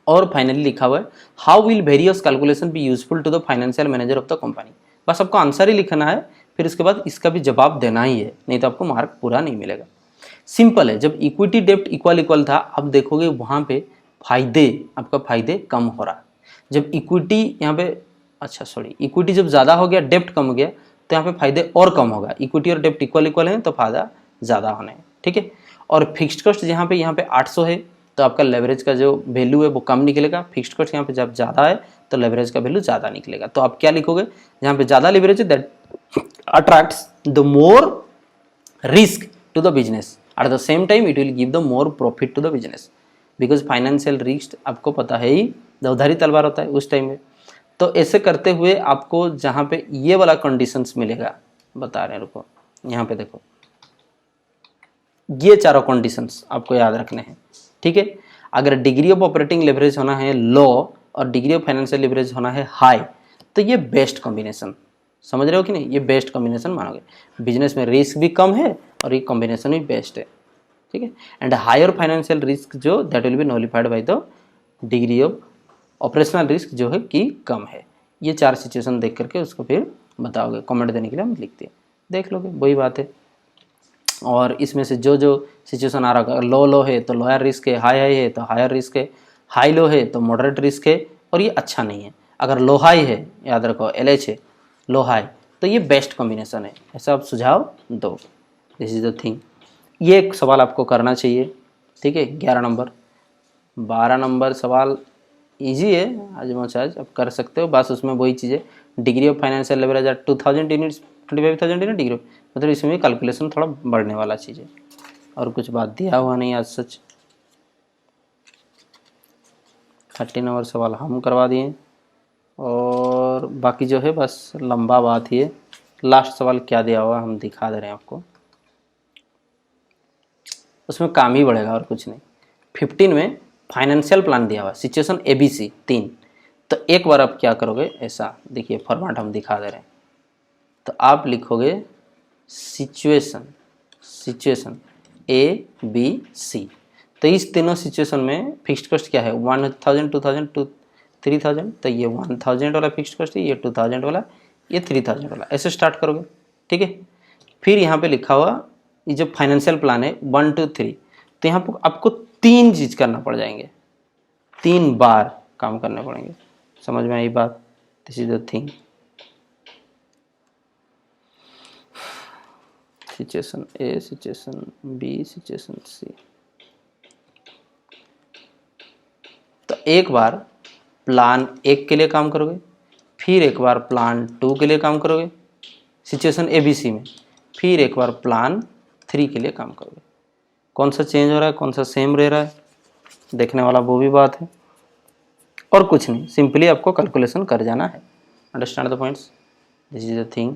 और फाइनली लिखा हुआ है, how will various calculation be useful to the financial manager of the company. बस आपको आंसर ही लिखना है, फिर उसके बाद इसका भी जवाब देना ही है, नहीं तो आपको मार्क पूरा नहीं मिलेगा। सिंपल है, जब इक्विटी डेप्ट इक्वल था, अब देखोगे वहाँ पे फायदे, आपका फायदे कम हो रहा। जब इक्विटी यहाँ पे, अच्छा सॉरी, इक्विटी जब ज़्यादा हो गया, डेप्ट कम हो गया, तो यहाँ पे फायदे और कम होगा। इक्विटी और डेप्ट इक्वल हैं तो फायदा ज़्यादा होने हैं, ठीक है। और फिक्स्ड कॉस्ट यहाँ पे 800 है, तो आपका लेवरेज का जो वैल्यू है वो कम निकलेगा। फिक्स्ड कॉस्ट यहाँ पे जब ज़्यादा है तो लेवरेज का वैल्यू ज़्यादा निकलेगा। तो आप क्या लिखोगे, जहाँ पे ज़्यादा लेवरेज है that attracts the more risk to the business, at the same time it will give the more profit to the business, because financial risk आपको पता है ही उधारी तलवार होता है उस टाइम में। तो ऐसे करते हुए आपको जहाँ पे ये वाला कंडीशंस मिलेगा, बता रहे हैं, रुको यहाँ पे देखो, ये चारों कंडीशंस आपको याद रखने हैं, ठीक है। अगर डिग्री ऑफ ऑपरेटिंग लेवरेज होना है लो और डिग्री ऑफ फाइनेंशियल लेवरेज होना है हाई, तो ये बेस्ट कॉम्बिनेशन, समझ रहे हो कि नहीं? ये बेस्ट कॉम्बिनेशन मानोगे। बिजनेस में रिस्क भी कम है और ये कॉम्बिनेशन भी बेस्ट है, ठीक है। एंड हायर फाइनेंशियल रिस्क जो that will be nullified by the degree of operational risk जो है कि कम है। ये 4 सिचुएशन देख करके उसको फिर बताओगे, कमेंट देने के लिए हम लिखते हैं, देख लोगे, वही बात है। और इसमें से जो जो सिचुएशन आ रहा होगा, लो है तो लोअर रिस्क है, हाई है तो हायर रिस्क है, हाई लो है तो मॉडरेट रिस्क है, और ये अच्छा नहीं है। अगर लो हाई है, याद रखो LH है, लो हाई, तो ये बेस्ट कॉम्बिनेशन है। ऐसा आप सुझाव दो, दिस इज द थिंग। ये एक सवाल आपको करना चाहिए, ठीक है। 11 नंबर। 12 नंबर सवाल इजी है, आज मचाज आप कर सकते हो, बस उसमें वही चीज़ें, degree of financial leverage 2000 units 25,000 unit degree, मतलब इसमें कैलकुलेशन थोड़ा बढ़ने वाला चीज़ है, और कुछ बात दिया हुआ नहीं आज सच। 30 नंबर सवाल हम करवा दिए, और बाकी जो है बस लंबा बात ही है। लास्ट सवाल क्या दिया हुआ हम दिखा दे रहे हैं आपको, उसमें काम ही बढ़ेगा और कुछ नहीं। 15 में फाइनेंशियल प्लान दिया हुआ, सिचुएशन ABC 3। तो एक बार आप क्या करोगे, ऐसा देखिए फॉर्मेट हम दिखा दे रहे हैं। तो आप लिखोगे सिचुएशन ABC। तो इस तीनों सिचुएशन में फिक्स्ड कॉस्ट क्या है, 1000, 2000, 3000। तो ये 1000 वाला फिक्स्ड कॉस्ट है, ये 2000 वाला, ये 3000 वाला, ऐसे स्टार्ट करोगे, ठीक है। फिर यहाँ पे लिखा हुआ ये जो फाइनेंशियल प्लान है 1 2 3, तो यहाँ पर आपको 3 चीज़ करना पड़ जाएंगे, 3 बार काम करने पड़ेंगे। समझ में आई बात? This is the thing. Situation A, situation B, situation C। तो एक बार प्लान 1 के लिए काम करोगे, फिर एक बार प्लान 2 के लिए काम करोगे सिचुएशन ABC में, फिर एक बार प्लान 3 के लिए काम करोगे। कौन सा चेंज हो रहा है, कौन सा सेम रह रहा है, देखने वाला वो भी बात है, और कुछ नहीं, सिंपली आपको कैलकुलेशन कर जाना है। Understand the points? This is the thing.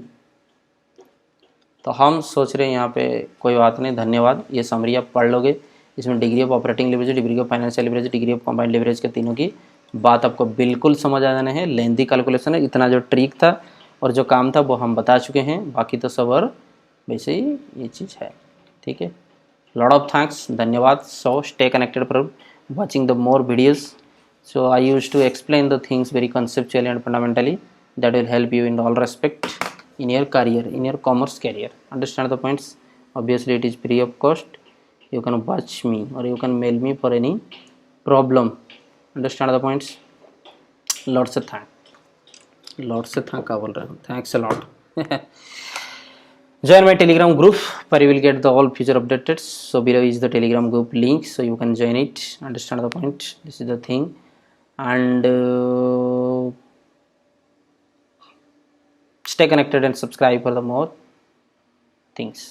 तो हम सोच रहे हैं यहाँ पे कोई बात नहीं, धन्यवाद। ये समरी आप पढ़ लोगे, इसमें degree of operating leverage, degree of financial leverage, degree of combined leverage के तीनों की बात आपको बिल्कुल समझ आ जाना है। लेंथी कैलकुलेशन है, इतना जो ट्रिक था और जो काम था वो हम बता चुके हैं, बाकी तो सब और वैसे ही ये चीज़ है। ठीक है, लॉट ऑफ थैंक्स, धन्यवाद। So stay connected for watching the more videos. So I used to explain the things very conceptually and fundamentally, that will help you in all respect in your career, in your commerce career. Understand the points? Obviously it is free of cost. You can watch me or you can mail me for any problem. Understand the points? Lots of thank का बोल रहा हूँ, thanks a lot. Join my telegram group where you will get the all future updated. So below is the telegram group link, so you can join it. Understand the point? This is the thing. And stay connected and subscribe for the more things.